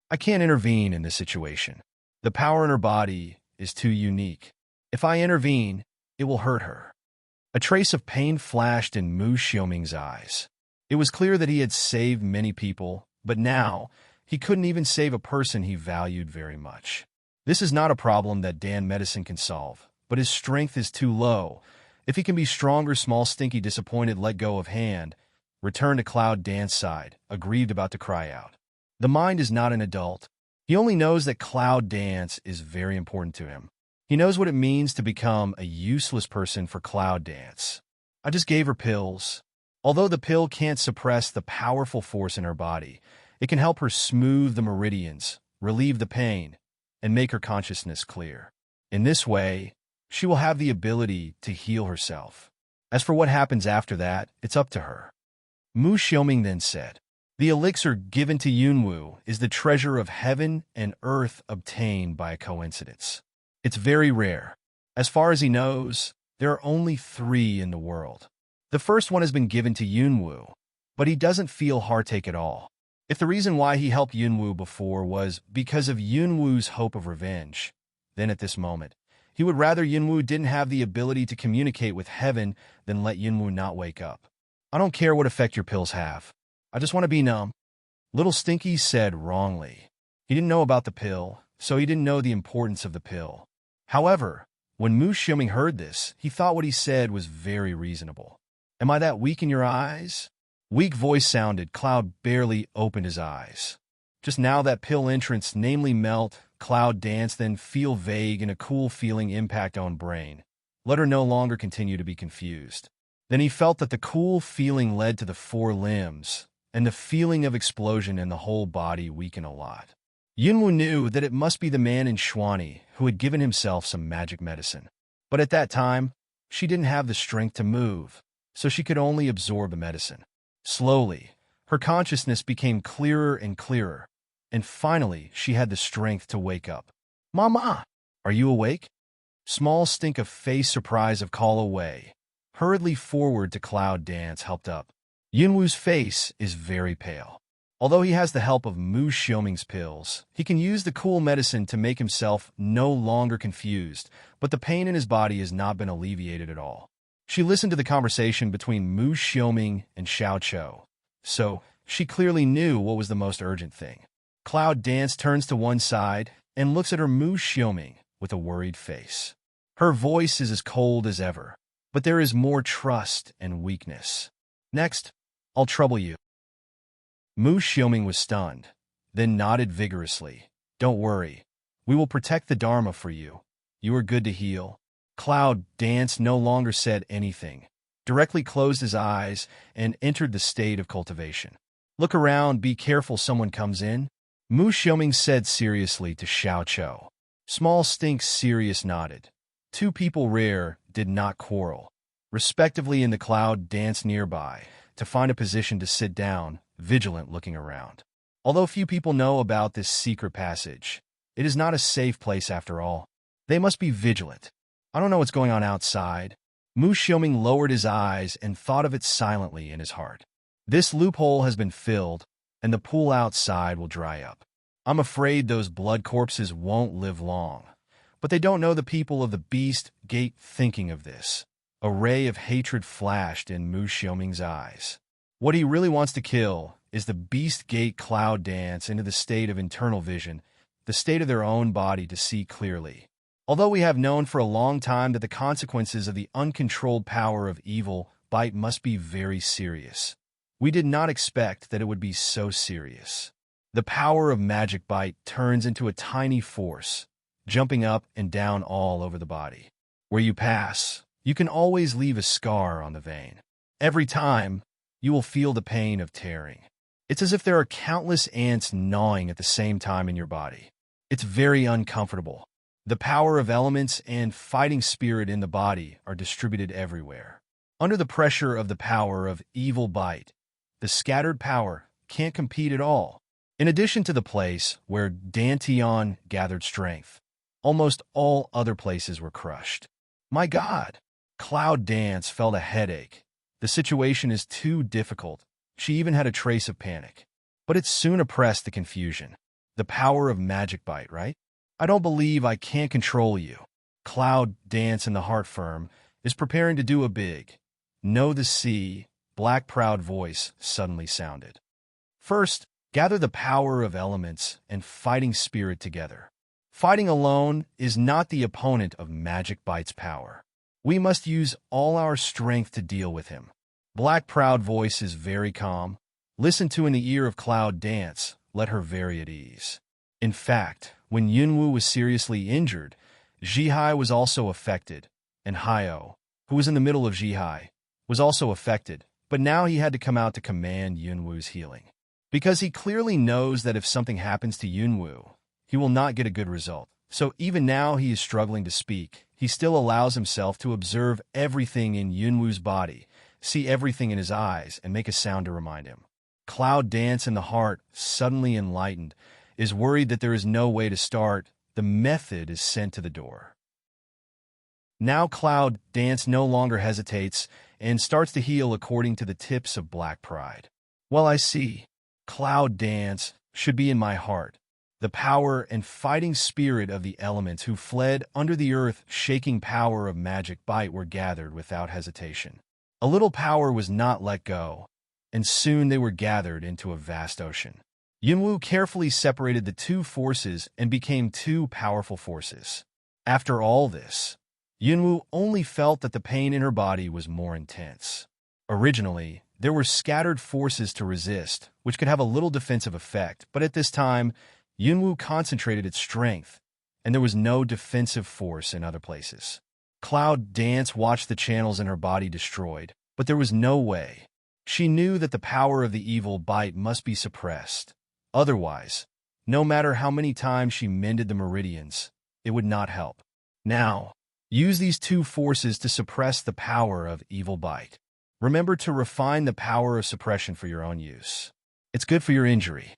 I can't intervene in this situation. The power in her body is too unique. If I intervene, it will hurt her. A trace of pain flashed in Mu Xiaoming's eyes. It was clear that he had saved many people, but now he couldn't even save a person he valued very much. This is not a problem that Dan Medicine can solve, but his strength is too low. If he can be stronger, Small Stinky, disappointed, let go of hand, returned to Cloud Dance's side, aggrieved, about to cry out. The mind is not an adult. He only knows that Cloud Dance is very important to him. He knows what it means to become a useless person for Cloud Dance. I just gave her pills. Although the pill can't suppress the powerful force in her body, it can help her smooth the meridians, relieve the pain, and make her consciousness clear. In this way, she will have the ability to heal herself. As for what happens after that, it's up to her. Mu Xiaoming then said, "The elixir given to Yunwu is the treasure of heaven and earth obtained by a coincidence. It's very rare. As far as he knows, there are only 3 in the world. The first one has been given to Yunwu, but he doesn't feel heartache at all. If the reason why he helped Yunwu before was because of Yunwu's hope of revenge, then at this moment, he would rather Yunwu didn't have the ability to communicate with heaven than let Yunwu not wake up. I don't care what effect your pills have. I just want to be numb." Little Stinky said wrongly. He didn't know about the pill, so he didn't know the importance of the pill. However, when Mu Xiaoming heard this, he thought what he said was very reasonable. "Am I that weak in your eyes?" Weak voice sounded. Cloud barely opened his eyes. Just now that pill entrance, namely melt, Cloud Dance, then feel vague and a cool feeling impact on brain. Let her no longer continue to be confused. Then he felt that the cool feeling led to the 4 limbs, and the feeling of explosion in the whole body weakened a lot. Yunwu knew that it must be the man in Xuani who had given himself some magic medicine. But at that time, she didn't have the strength to move, so she could only absorb the medicine. Slowly, her consciousness became clearer and clearer, and finally she had the strength to wake up. "Mama, are you awake?" Small Stink, of face surprise of call away, hurriedly forward to Cloud Dance, helped up. Yunwu's face is very pale. Although he has the help of Mu Xiaoming's pills, he can use the cool medicine to make himself no longer confused, but the pain in his body has not been alleviated at all. She listened to the conversation between Mu Xiaoming and Xiao Chou, so she clearly knew what was the most urgent thing. Cloud Dance turns to one side and looks at her Mu Xiaoming with a worried face. Her voice is as cold as ever, but there is more trust and weakness. "Next, I'll trouble you." Mu Xiaoming was stunned, then nodded vigorously. "Don't worry. We will protect the Dharma for you. You are good to heal." Cloud Dance no longer said anything, directly closed his eyes, and entered the state of cultivation. "Look around, be careful someone comes in," Mu Xiaoming said seriously to Xiao Chou. Small Stink serious nodded. 2 people rare did not quarrel, respectively, in the Cloud Dance nearby, to find a position to sit down, vigilant, looking around. Although few people know about this secret passage, it is not a safe place after all. They must be vigilant. "I don't know what's going on outside." Mu Xiaoming lowered his eyes and thought of it silently in his heart. This loophole has been filled, and the pool outside will dry up. I'm afraid those blood corpses won't live long. But they don't know the people of the Beast Gate. Thinking of this, a ray of hatred flashed in Mu Xiaoming's eyes. What he really wants to kill is the Beast Gate. Cloud Dance into the state of internal vision, the state of their own body to see clearly. Although we have known for a long time that the consequences of the uncontrolled power of evil bite must be very serious, we did not expect that it would be so serious. The power of magic bite turns into a tiny force, jumping up and down all over the body. Where you pass, you can always leave a scar on the vein. Every time, you will feel the pain of tearing. It's as if there are countless ants gnawing at the same time in your body. It's very uncomfortable. The power of elements and fighting spirit in the body are distributed everywhere. Under the pressure of the power of evil bite, the scattered power can't compete at all. In addition to the place where Dantian gathered strength, almost all other places were crushed. My God! Cloud Dance felt a headache. The situation is too difficult. She even had a trace of panic. But it soon oppressed the confusion. The power of magic bite, right? I don't believe I can't control you. Cloud Dance in the heart firm is preparing to do a big, know the sea, black proud voice suddenly sounded. First, gather the power of elements and fighting spirit together. Fighting alone is not the opponent of Magic Bite's power. We must use all our strength to deal with him. Black proud voice is very calm. Listen to in the ear of Cloud Dance, let her very at ease. In fact, when Yunwu was seriously injured, Jihai was also affected, and Hayo, who was in the middle of Jihai, was also affected, but now he had to come out to command Yunwu's healing. Because he clearly knows that if something happens to Yunwu, he will not get a good result. So even now he is struggling to speak. He still allows himself to observe everything in Yunwu's body, see everything in his eyes, and make a sound to remind him. Cloud Dance in the heart, suddenly enlightened, is worried that there is no way to start. The method is sent to the door. Now Cloud Dance no longer hesitates and starts to heal according to the tips of Black Pride. Well, I see. Cloud Dance should be in my heart. The power and fighting spirit of the elements who fled under the earth, shaking power of Magic Bite were gathered without hesitation. A little power was not let go, and soon they were gathered into a vast ocean. Yunwu carefully separated the two forces and became two powerful forces. After all this, Yunwu only felt that the pain in her body was more intense. Originally, there were scattered forces to resist, which could have a little defensive effect, but at this time, Yunwu concentrated its strength, and there was no defensive force in other places. Cloud Dance watched the channels in her body destroyed, but there was no way. She knew that the power of the evil bite must be suppressed. Otherwise, no matter how many times she mended the meridians, it would not help. Now, use these two forces to suppress the power of evil bite. Remember to refine the power of suppression for your own use. It's good for your injury.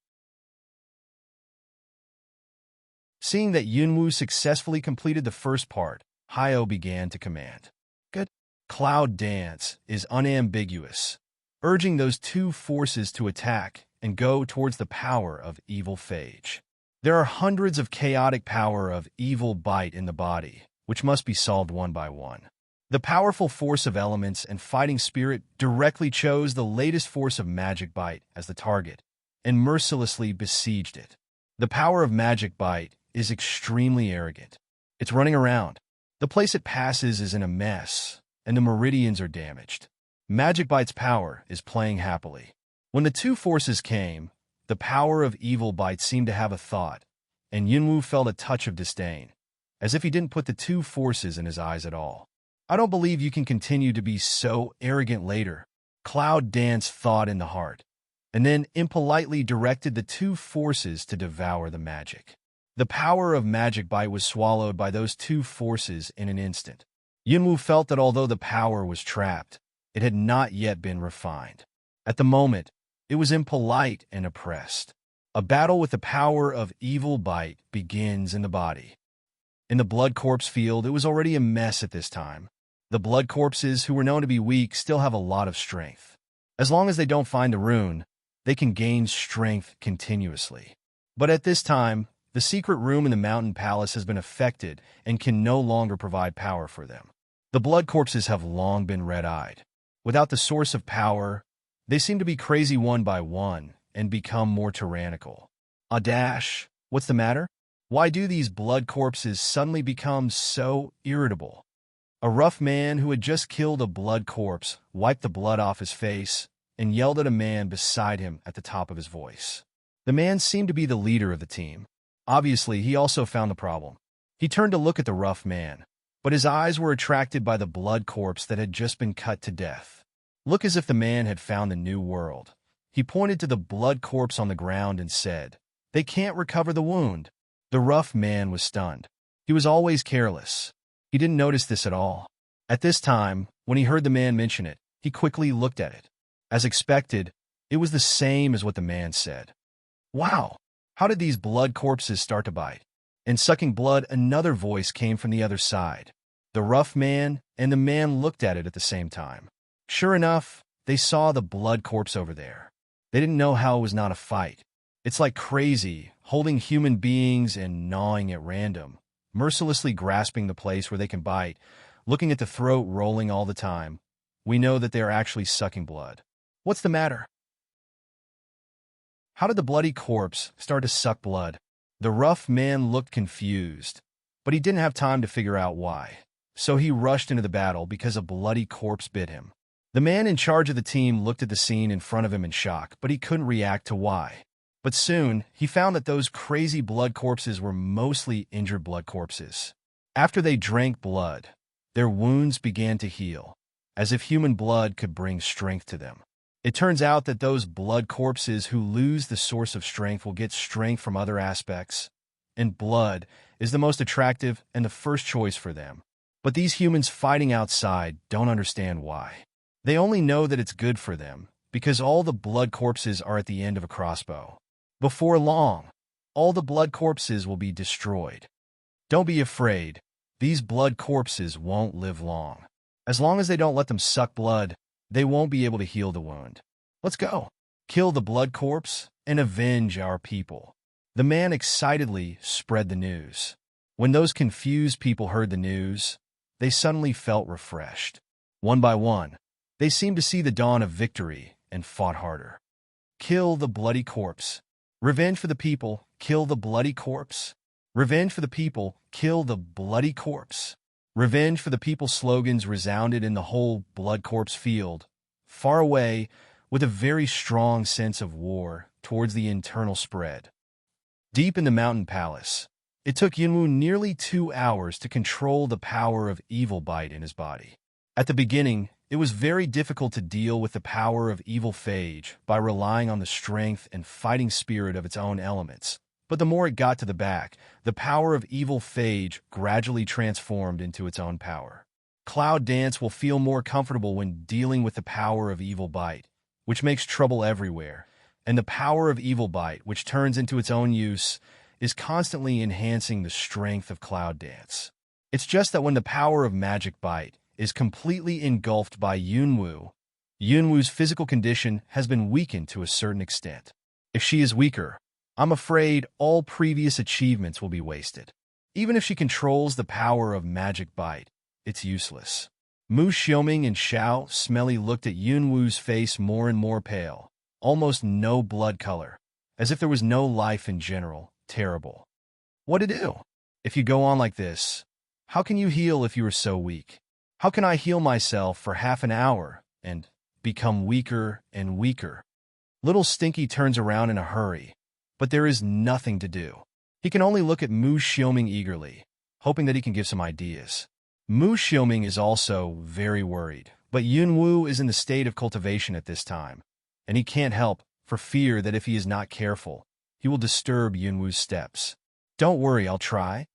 Seeing that Yunwu successfully completed the first part, Hayo began to command. Good. Cloud Dance is unambiguous, urging those two forces to attack and go towards the power of evil phage. There are hundreds of chaotic power of evil bite in the body, which must be solved one by one. The powerful force of elements and fighting spirit directly chose the latest force of Magic Bite as the target and mercilessly besieged it. The power of Magic Bite is extremely arrogant. It's running around. The place it passes is in a mess, and the meridians are damaged. Magic Bite's power is playing happily. When the two forces came, the power of evil bite seemed to have a thought, and Yunwu felt a touch of disdain, as if he didn't put the two forces in his eyes at all. I don't believe you can continue to be so arrogant later, Cloud Dance thought in the heart, and then impolitely directed the two forces to devour the magic. The power of Magic Bite was swallowed by those two forces in an instant. Yunwu felt that although the power was trapped, it had not yet been refined. At the moment, it was impolite and oppressed. A battle with the power of evil bite begins in the body. In the blood corpse field, it was already a mess at this time. The blood corpses, who were known to be weak, still have a lot of strength. As long as they don't find the rune, they can gain strength continuously. But at this time, the secret room in the mountain palace has been affected and can no longer provide power for them. The blood corpses have long been red-eyed. Without the source of power, they seem to be crazy one by one and become more tyrannical. What's the matter? Why do these blood corpses suddenly become so irritable? A rough man who had just killed a blood corpse wiped the blood off his face and yelled at a man beside him at the top of his voice. The man seemed to be the leader of the team. Obviously, he also found the problem. He turned to look at the rough man, but his eyes were attracted by the blood corpse that had just been cut to death. Look as if the man had found the new world. He pointed to the blood corpse on the ground and said, "They can't recover the wound." The rough man was stunned. He was always careless. He didn't notice this at all. At this time, when he heard the man mention it, he quickly looked at it. As expected, it was the same as what the man said. Wow! How did these blood corpses start to bite? And sucking blood, another voice came from the other side. The rough man and the man looked at it at the same time. Sure enough, they saw the blood corpse over there. They didn't know how it was not a fight. It's like crazy, holding human beings and gnawing at random, mercilessly grasping the place where they can bite, looking at the throat rolling all the time. We know that they are actually sucking blood. What's the matter? How did the bloody corpse start to suck blood? The rough man looked confused, but he didn't have time to figure out why. So he rushed into the battle because a bloody corpse bit him. The man in charge of the team looked at the scene in front of him in shock, but he couldn't react to why. But soon, he found that those crazy blood corpses were mostly injured blood corpses. After they drank blood, their wounds began to heal, as if human blood could bring strength to them. It turns out that those blood corpses who lose the source of strength will get strength from other aspects, and blood is the most attractive and the first choice for them. But these humans fighting outside don't understand why. They only know that it's good for them, because all the blood corpses are at the end of a crossbow. Before long, all the blood corpses will be destroyed. Don't be afraid. These blood corpses won't live long. As long as they don't let them suck blood, they won't be able to heal the wound. Let's go. Kill the blood corpse and avenge our people. The man excitedly spread the news. When those confused people heard the news, they suddenly felt refreshed. One by one, they seemed to see the dawn of victory and fought harder. Kill the bloody corpse. Revenge for the people, kill the bloody corpse. Revenge for the people, kill the bloody corpse. Revenge for the people slogans resounded in the whole blood corpse field, far away, with a very strong sense of war towards the internal spread. Deep in the mountain palace, it took Yunwu nearly 2 hours to control the power of evil bite in his body. At the beginning, it was very difficult to deal with the power of evil phage by relying on the strength and fighting spirit of its own elements. But the more it got to the back, the power of evil phage gradually transformed into its own power. Cloud Dance will feel more comfortable when dealing with the power of evil bite, which makes trouble everywhere, and the power of evil bite, which turns into its own use, is constantly enhancing the strength of Cloud Dance. It's just that when the power of magic bite is completely engulfed by Yunwu, Yunwu's physical condition has been weakened to a certain extent. If she is weaker, I'm afraid all previous achievements will be wasted. Even if she controls the power of magic bite, it's useless. Mu Xiaoming and Xiao Smelly looked at Yunwu's face more and more pale, almost no blood color, as if there was no life in general. Terrible. What to do? If you go on like this, how can you heal if you are so weak? How can I heal myself for half an hour and become weaker and weaker? Little Stinky turns around in a hurry, but there is nothing to do. He can only look at Mu Xiaoming eagerly, hoping that he can give some ideas. Mu Xiaoming is also very worried, but Yunwu is in the state of cultivation at this time, and he can't help for fear that if he is not careful, he will disturb Yunwu's steps. Don't worry, I'll try.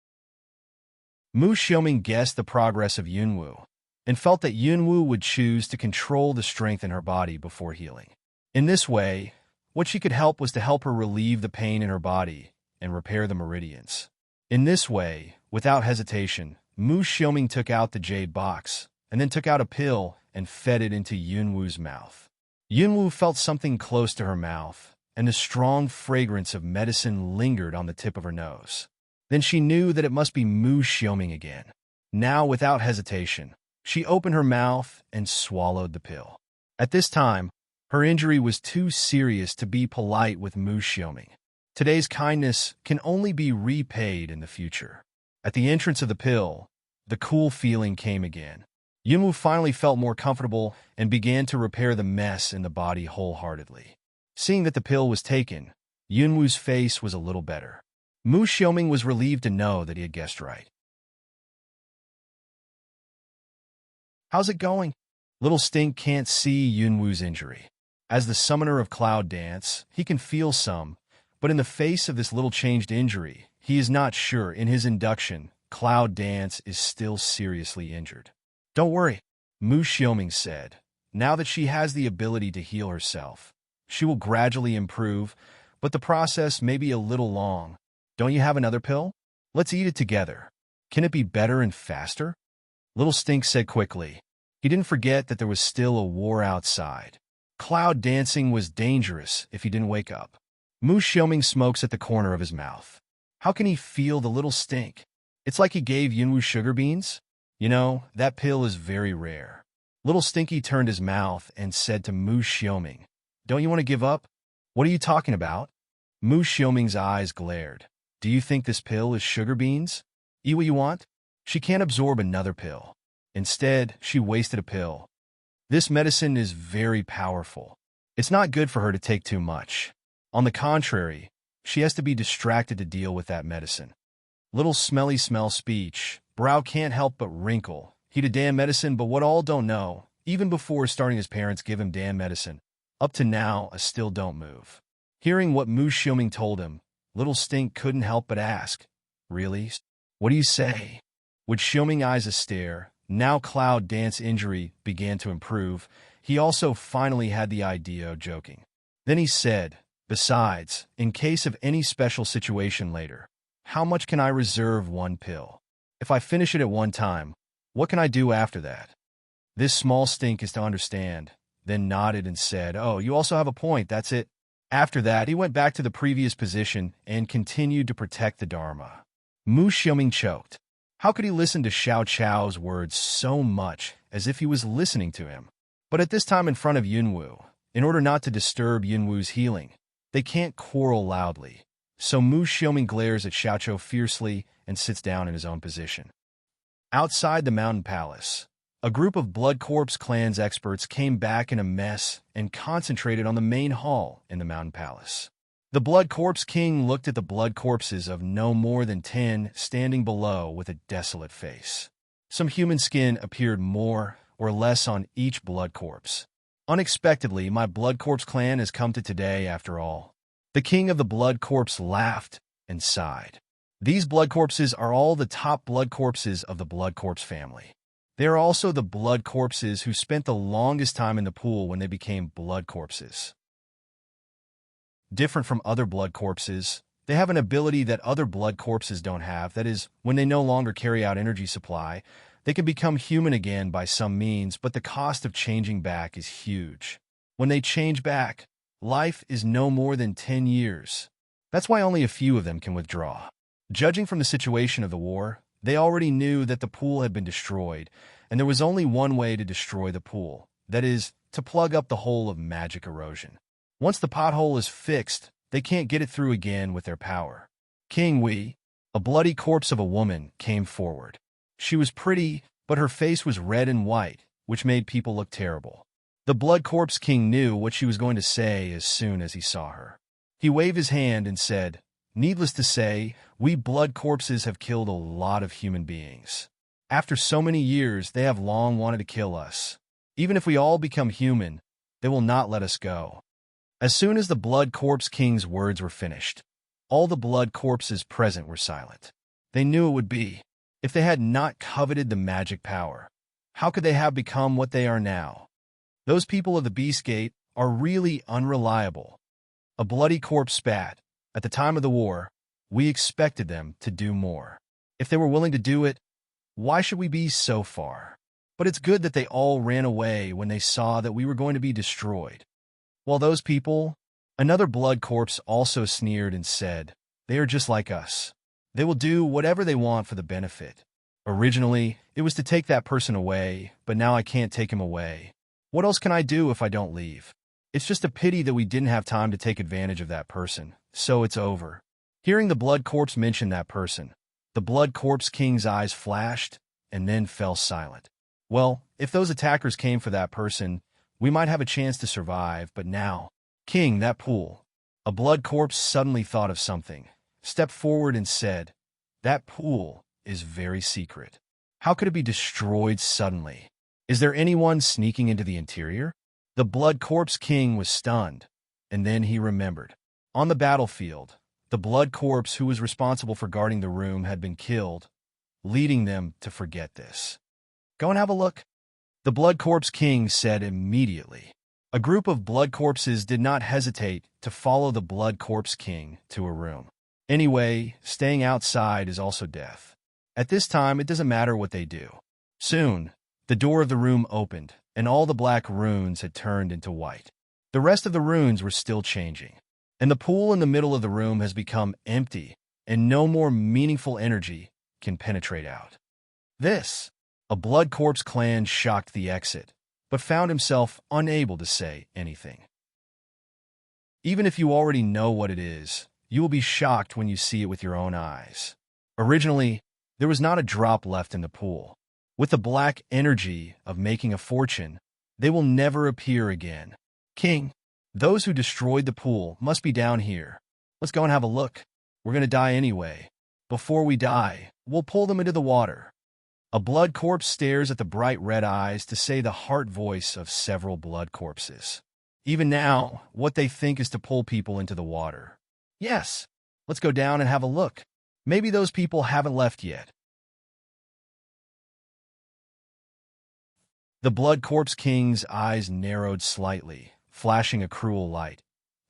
Mu Xiaoming guessed the progress of Yunwu, and felt that Yunwu would choose to control the strength in her body before healing. In this way, what she could help was to help her relieve the pain in her body and repair the meridians. In this way, without hesitation, Mu Xiaoming took out the jade box, and then took out a pill and fed it into Yunwu's mouth. Yunwu felt something close to her mouth, and the strong fragrance of medicine lingered on the tip of her nose. Then she knew that it must be Mu Xiaoming again. Now, without hesitation, she opened her mouth and swallowed the pill. At this time, her injury was too serious to be polite with Mu Xiaoming. Today's kindness can only be repaid in the future. At the entrance of the pill, the cool feeling came again. Yunwu finally felt more comfortable and began to repair the mess in the body wholeheartedly. Seeing that the pill was taken, Yunwu's face was a little better. Mu Xiaoming was relieved to know that he had guessed right. How's it going? Little Stink can't see Yunwu's injury. As the summoner of Cloud Dance, he can feel some, but in the face of this little changed injury, he is not sure. In his induction, Cloud Dance is still seriously injured. Don't worry, Mu Xiaoming said. Now that she has the ability to heal herself, she will gradually improve, but the process may be a little long. Don't you have another pill? Let's eat it together. Can it be better and faster? Little Stink said quickly. He didn't forget that there was still a war outside. Cloud dancing was dangerous if he didn't wake up. Mu Xiaoming smokes at the corner of his mouth. How can he feel the little stink? It's like he gave Yunwu sugar beans. You know, that pill is very rare. Little Stinky turned his mouth and said to Mu Xiaoming, "Don't you want to give up?" "What are you talking about?" Mu Xiaoming's eyes glared. "Do you think this pill is sugar beans? Eat what you want?" She can't absorb another pill. Instead, she wasted a pill. This medicine is very powerful. It's not good for her to take too much. On the contrary, she has to be distracted to deal with that medicine. Little Smelly Smell speech. Brow can't help but wrinkle. He'd a damn medicine, but what all don't know, even before starting his parents give him damn medicine. Up to now, I still don't move. Hearing what Mu Xiaoming told him, Little Stink couldn't help but ask, "Really? What do you say?" With Xiaoming eyes a stare, now Cloud Dance injury began to improve. He also finally had the idea of joking. Then he said, "Besides, in case of any special situation later, how much can I reserve one pill? If I finish it at one time, what can I do after that?" This small stink is to understand, then nodded and said, "Oh, you also have a point, that's it." After that, he went back to the previous position and continued to protect the Dharma. Mu Xiaoming choked. How could he listen to Xiao Chao's words so much as if he was listening to him? But at this time in front of Yunwu, in order not to disturb Yunwu's healing, they can't quarrel loudly. So Mu Xiaoming glares at Xiao Chao fiercely and sits down in his own position. Outside the mountain palace, a group of Blood Corpse Clan's experts came back in a mess and concentrated on the main hall in the mountain palace. The Blood Corpse King looked at the blood corpses of no more than 10 standing below with a desolate face. Some human skin appeared more or less on each blood corpse. "Unexpectedly, my Blood Corpse Clan has come to today after all." The king of the Blood Corpse laughed and sighed. These blood corpses are all the top blood corpses of the Blood Corpse family. They are also the blood corpses who spent the longest time in the pool when they became blood corpses. Different from other blood corpses, they have an ability that other blood corpses don't have. That is, when they no longer carry out energy supply, they can become human again by some means, but the cost of changing back is huge. When they change back, life is no more than 10 years. That's why only a few of them can withdraw. Judging from the situation of the war, they already knew that the pool had been destroyed, and there was only one way to destroy the pool. That is, to plug up the hole of magic erosion. Once the pothole is fixed, they can't get it through again with their power. King Wei, a bloody corpse of a woman, came forward. She was pretty, but her face was red and white, which made people look terrible. The Blood Corpse King knew what she was going to say as soon as he saw her. He waved his hand and said, "Needless to say, we blood corpses have killed a lot of human beings. After so many years, they have long wanted to kill us. Even if we all become human, they will not let us go." As soon as the Blood Corpse King's words were finished, all the blood corpses present were silent. They knew it would be. If they had not coveted the magic power, how could they have become what they are now? Those people of the Beast Gate are really unreliable. A bloody corpse spat. At the time of the war, we expected them to do more. If they were willing to do it, why should we be so far? But it's good that they all ran away when they saw that we were going to be destroyed. While those people, another blood corpse also sneered and said, "They are just like us. They will do whatever they want for the benefit. Originally, it was to take that person away, but now I can't take him away. What else can I do if I don't leave? It's just a pity that we didn't have time to take advantage of that person, so it's over." Hearing the blood corpse mention that person, the Blood Corpse King's eyes flashed and then fell silent. Well, if those attackers came for that person, we might have a chance to survive, but now, King, that pool. A blood corpse suddenly thought of something, stepped forward and said, "That pool is very secret. How could it be destroyed suddenly? Is there anyone sneaking into the interior?" The Blood Corpse King was stunned, and then he remembered. On the battlefield, the blood corpse who was responsible for guarding the room had been killed, leading them to forget this. "Go and have a look," the Blood Corpse King said immediately. A group of blood corpses did not hesitate to follow the Blood Corpse King to a room. Anyway, staying outside is also death. At this time, it doesn't matter what they do. Soon, the door of the room opened, and all the black runes had turned into white. The rest of the runes were still changing. and the pool in the middle of the room has become empty, and no more meaningful energy can penetrate out. This, a Blood Corpse clan shocked the exit, but found himself unable to say anything. Even if you already know what it is, you will be shocked when you see it with your own eyes. Originally, there was not a drop left in the pool. With the black energy of making a fortune, they will never appear again. King, those who destroyed the pool must be down here. Let's go and have a look. We're going to die anyway. Before we die, we'll pull them into the water. A blood corpse stares at the bright red eyes to say the heart voice of several blood corpses. Even now, what they think is to pull people into the water. Yes, let's go down and have a look. Maybe those people haven't left yet. The Blood Corpse King's eyes narrowed slightly, flashing a cruel light.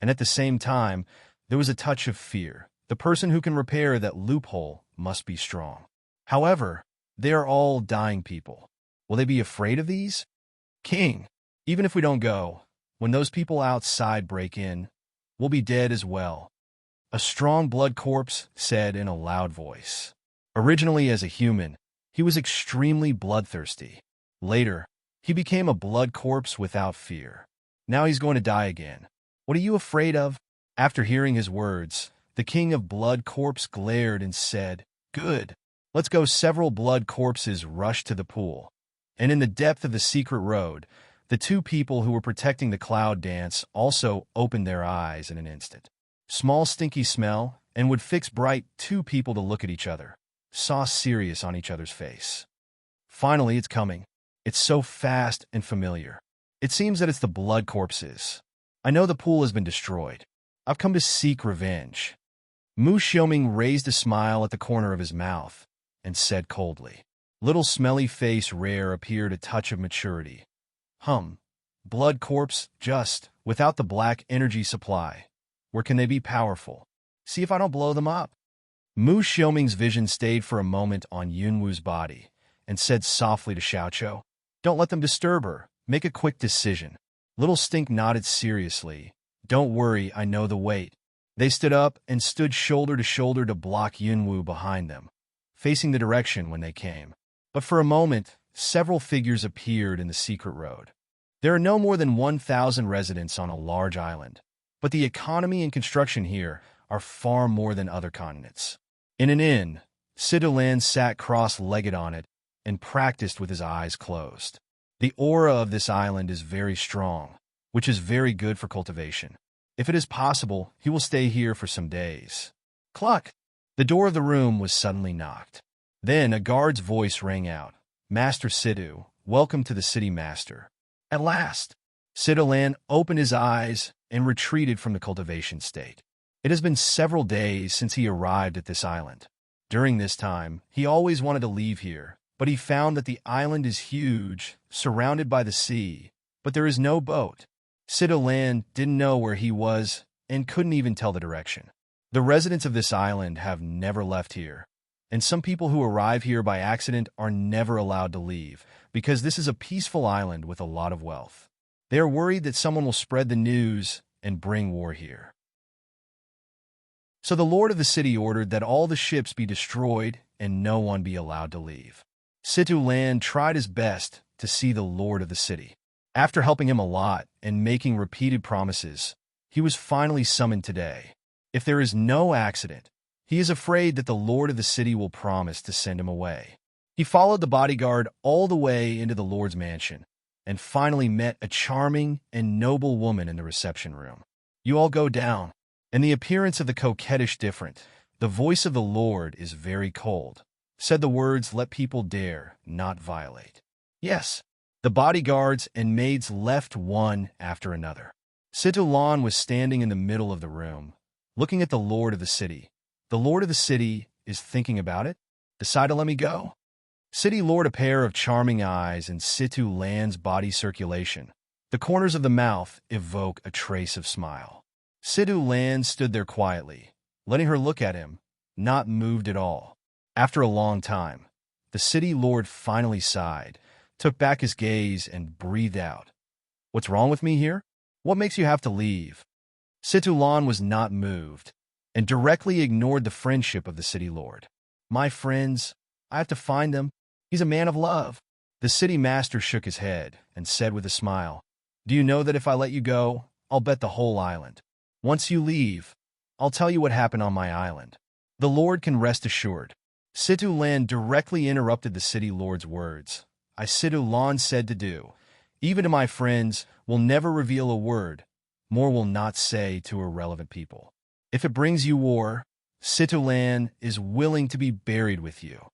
And at the same time, there was a touch of fear. The person who can repair that loophole must be strong. However, they are all dying people. Will they be afraid of these? King, even if we don't go, when those people outside break in, we'll be dead as well. A strong blood corpse said in a loud voice. Originally as a human, he was extremely bloodthirsty. Later, he became a blood corpse without fear. Now he's going to die again. What are you afraid of? After hearing his words, the king of blood corpse glared and said, Good. Let's go. Several blood corpses rushed to the pool. And in the depth of the secret road, the two people who were protecting the cloud dance also opened their eyes in an instant. Small stinky smell, and would fix bright two people to look at each other. Saw serious on each other's face. Finally, it's coming. It's so fast and familiar. It seems that it's the blood corpses. I know the pool has been destroyed. I've come to seek revenge. Mu Xiaoming raised a smile at the corner of his mouth and said coldly. Little smelly face rare appeared a touch of maturity. Blood corpse, just, without the black energy supply. Where can they be powerful? See if I don't blow them up. Mu Xiaoming's vision stayed for a moment on Yunwu's body and said softly to Xiaoqiu, Don't let them disturb her. Make a quick decision. Little Stink nodded seriously. Don't worry, I know the weight. They stood up and stood shoulder to shoulder to block Yunwu behind them, facing the direction when they came. But for a moment, several figures appeared in the secret road. There are no more than 1,000 residents on a large island, but the economy and construction here are far more than other continents. In an inn, Sidulan sat cross-legged on it and practiced with his eyes closed. The aura of this island is very strong, which is very good for cultivation. If it is possible, he will stay here for some days. Cluck! The door of the room was suddenly knocked. Then a guard's voice rang out. Master Sidu, welcome to the city master. At last! Sidulan opened his eyes and retreated from the cultivation state. It has been several days since he arrived at this island. During this time, he always wanted to leave here, but he found that the island is huge, surrounded by the sea, but there is no boat. Sidulan didn't know where he was and couldn't even tell the direction. The residents of this island have never left here, and some people who arrive here by accident are never allowed to leave because this is a peaceful island with a lot of wealth. They are worried that someone will spread the news and bring war here. So the lord of the city ordered that all the ships be destroyed and no one be allowed to leave. Sidulan tried his best to see the lord of the city. After helping him a lot and making repeated promises, he was finally summoned today. If there is no accident, he is afraid that the lord of the city will promise to send him away. He followed the bodyguard all the way into the lord's mansion and finally met a charming and noble woman in the reception room. You all go down, and the appearance of the coquettish different. The voice of the lord is very cold. Said the words, let people dare not violate. Yes. The bodyguards and maids left one after another. Sidulan was standing in the middle of the room, looking at the lord of the city. The lord of the city is thinking about it. Decide to let me go. City lord, a pair of charming eyes and Sidulan's body circulation. The corners of the mouth evoke a trace of smile. Sidulan stood there quietly, letting her look at him, not moved at all. After a long time, the city lord finally sighed, took back his gaze and breathed out. What's wrong with me here? What makes you have to leave? Situlan was not moved and directly ignored the friendship of the city lord. My friends, I have to find him. He's a man of love. The city master shook his head and said with a smile, Do you know that if I let you go, I'll bet the whole island. Once you leave, I'll tell you what happened on my island. The Lord can rest assured. Situlan directly interrupted the city lord's words. I Situlan said to do. Even to my friends, will never reveal a word, more will not say to irrelevant people. If it brings you war, Situlan is willing to be buried with you.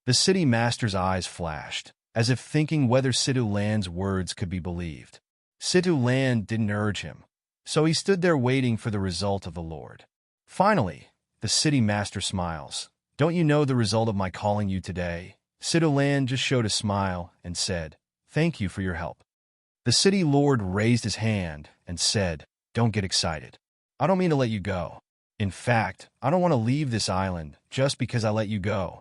The city master's eyes flashed, as if thinking whether Situlan's words could be believed. Situlan didn't urge him, so he stood there waiting for the result of the Lord. Finally, the city master smiles. Don't you know the result of my calling you today? Situlan just showed a smile and said, Thank you for your help. The city lord raised his hand and said, Don't get excited. I don't mean to let you go. In fact, I don't want to leave this island just because I let you go.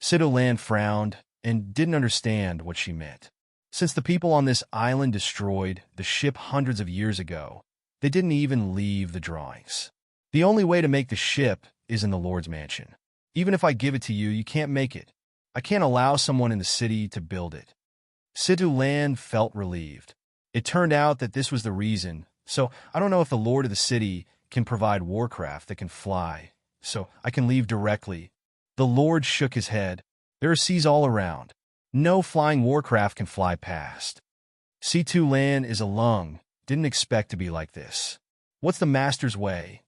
Situlan frowned and didn't understand what she meant. Since the people on this island destroyed the ship hundreds of years ago, they didn't even leave the drawings. The only way to make the ship is in the Lord's mansion. Even if I give it to you, you can't make it. I can't allow someone in the city to build it. Situlan felt relieved. It turned out that this was the reason, so I don't know if the Lord of the city can provide warcraft that can fly, so I can leave directly. The Lord shook his head. There are seas all around. No flying warcraft can fly past. Situlan is a lung. Didn't expect to be like this. What's the master's way?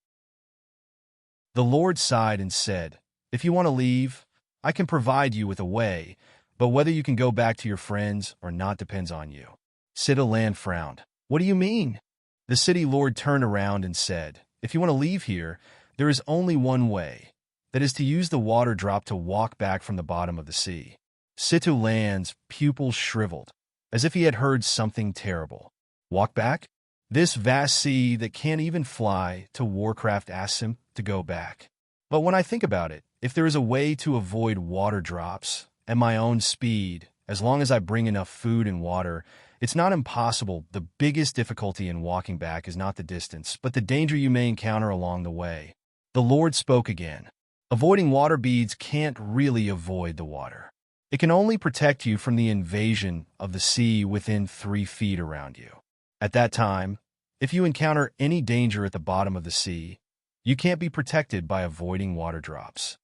The Lord sighed and said, If you want to leave, I can provide you with a way, but whether you can go back to your friends or not depends on you. Situlan frowned. What do you mean? The city lord turned around and said, If you want to leave here, there is only one way. That is to use the water drop to walk back from the bottom of the sea. Situlan's pupils shriveled, as if he had heard something terrible. Walk back? This vast sea that can't even fly to Warcraft asks him to go back. But when I think about it, if there is a way to avoid water drops at my own speed, as long as I bring enough food and water, it's not impossible. The biggest difficulty in walking back is not the distance, but the danger you may encounter along the way. The Lord spoke again. Avoiding water beads can't really avoid the water. It can only protect you from the invasion of the sea within 3 feet around you. At that time, if you encounter any danger at the bottom of the sea, you can't be protected by avoiding water drops.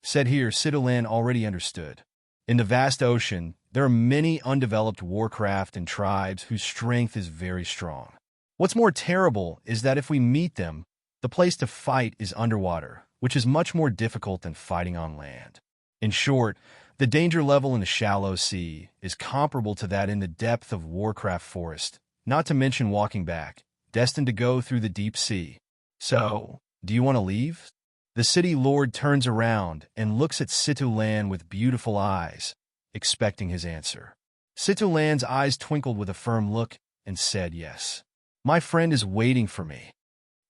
Said here, Situlan already understood. In the vast ocean, there are many undeveloped warcraft and tribes whose strength is very strong. What's more terrible is that if we meet them, the place to fight is underwater, which is much more difficult than fighting on land. In short, the danger level in the shallow sea is comparable to that in the depth of Warcraft forest, not to mention walking back, destined to go through the deep sea. So, do you want to leave? The city lord turns around and looks at Situlan with beautiful eyes, expecting his answer. Situlan's eyes twinkled with a firm look and said yes. My friend is waiting for me.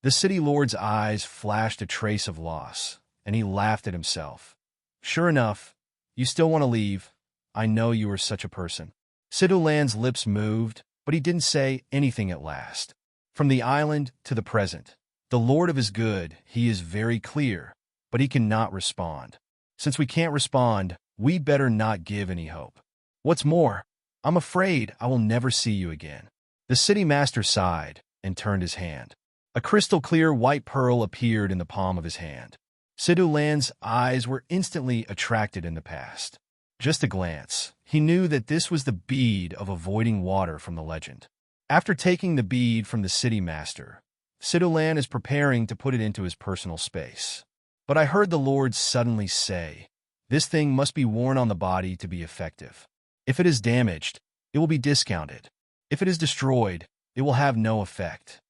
The city lord's eyes flashed a trace of loss, and he laughed at himself. Sure enough, you still want to leave. I know you are such a person. Situlan's lips moved, but he didn't say anything at last. From the island to the present, the Lord of his good, he is very clear, but he cannot respond. Since we can't respond, we better not give any hope. What's more, I'm afraid I will never see you again. The city master sighed and turned his hand. A crystal-clear white pearl appeared in the palm of his hand. Situlan's eyes were instantly attracted in the past. Just a glance, he knew that this was the bead of avoiding water from the legend. After taking the bead from the city master, Situlan is preparing to put it into his personal space. But I heard the Lord suddenly say, This thing must be worn on the body to be effective. If it is damaged, it will be discounted. If it is destroyed, it will have no effect.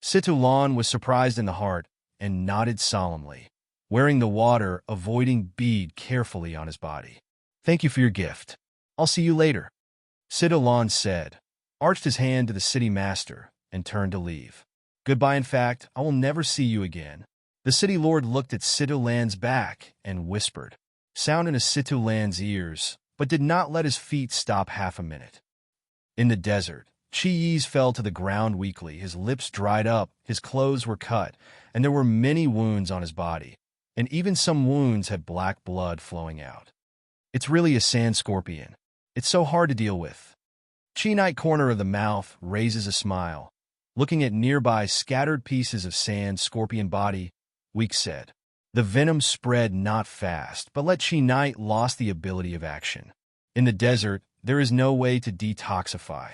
Situlan was surprised in the heart and nodded solemnly, wearing the water avoiding bead carefully on his body. Thank you for your gift. I'll see you later. Situlan said, arched his hand to the city master, and turned to leave. Goodbye. In fact, I will never see you again. The city lord looked at Situlan's back and whispered, sound in Situlan's ears, but did not let his feet stop half a minute. In the desert, Chi Yi's fell to the ground weakly, his lips dried up, his clothes were cut, and there were many wounds on his body, and even some wounds had black blood flowing out. It's really a sand scorpion. It's so hard to deal with. Chi Knight corner of the mouth raises a smile. Looking at nearby scattered pieces of sand scorpion body, Weak said. The venom spread not fast, but let Chi Knight lost the ability of action. In the desert, there is no way to detoxify.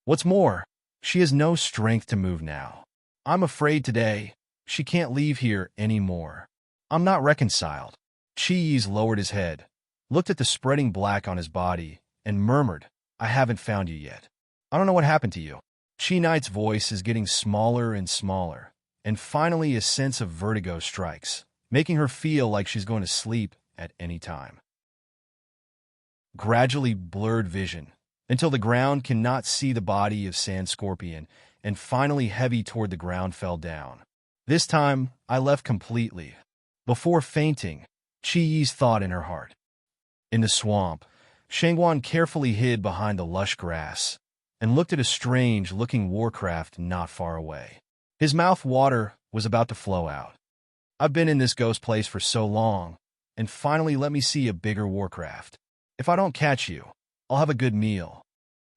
What's more, she has no strength to move now. I'm afraid today, she can't leave here anymore. I'm not reconciled. Chi Yi's lowered his head, looked at the spreading black on his body, and murmured, I haven't found you yet. I don't know what happened to you. Chi Knight's voice is getting smaller and smaller, and finally a sense of vertigo strikes, making her feel like she's going to sleep at any time. Gradually blurred vision, until the ground cannot see the body of Sand Scorpion, and finally heavy toward the ground fell down. This time, I left completely. Before fainting, Chi Yi's thought in her heart. In the swamp, Shangguan carefully hid behind the lush grass and looked at a strange-looking warcraft not far away. His mouth water was about to flow out. I've been in this ghost place for so long, and finally let me see a bigger warcraft. If I don't catch you, I'll have a good meal.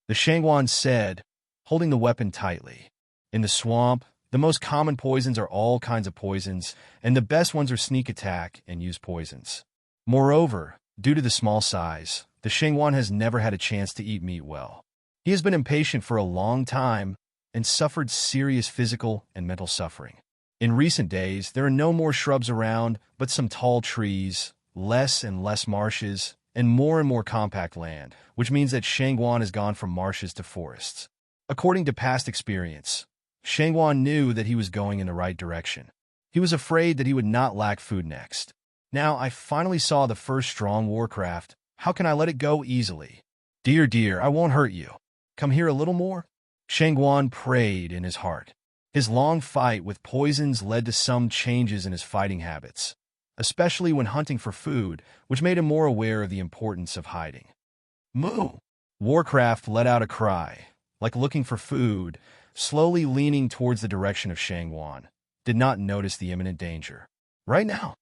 The Shangguan said, holding the weapon tightly. In the swamp, the most common poisons are all kinds of poisons, and the best ones are sneak attack and use poisons. Moreover, due to the small size, the Shangguan has never had a chance to eat meat well. He has been impatient for a long time and suffered serious physical and mental suffering. In recent days, there are no more shrubs around, but some tall trees, less and less marshes, and more compact land, which means that Shangguan has gone from marshes to forests. According to past experience, Shangguan knew that he was going in the right direction. He was afraid that he would not lack food next. Now I finally saw the first strong warcraft. How can I let it go easily? Dear, I won't hurt you. Come here a little more? Shangguan prayed in his heart. His long fight with poisons led to some changes in his fighting habits, especially when hunting for food, which made him more aware of the importance of hiding. Moo! Warcraft let out a cry, like looking for food, slowly leaning towards the direction of Shangguan, did not notice the imminent danger. Right now.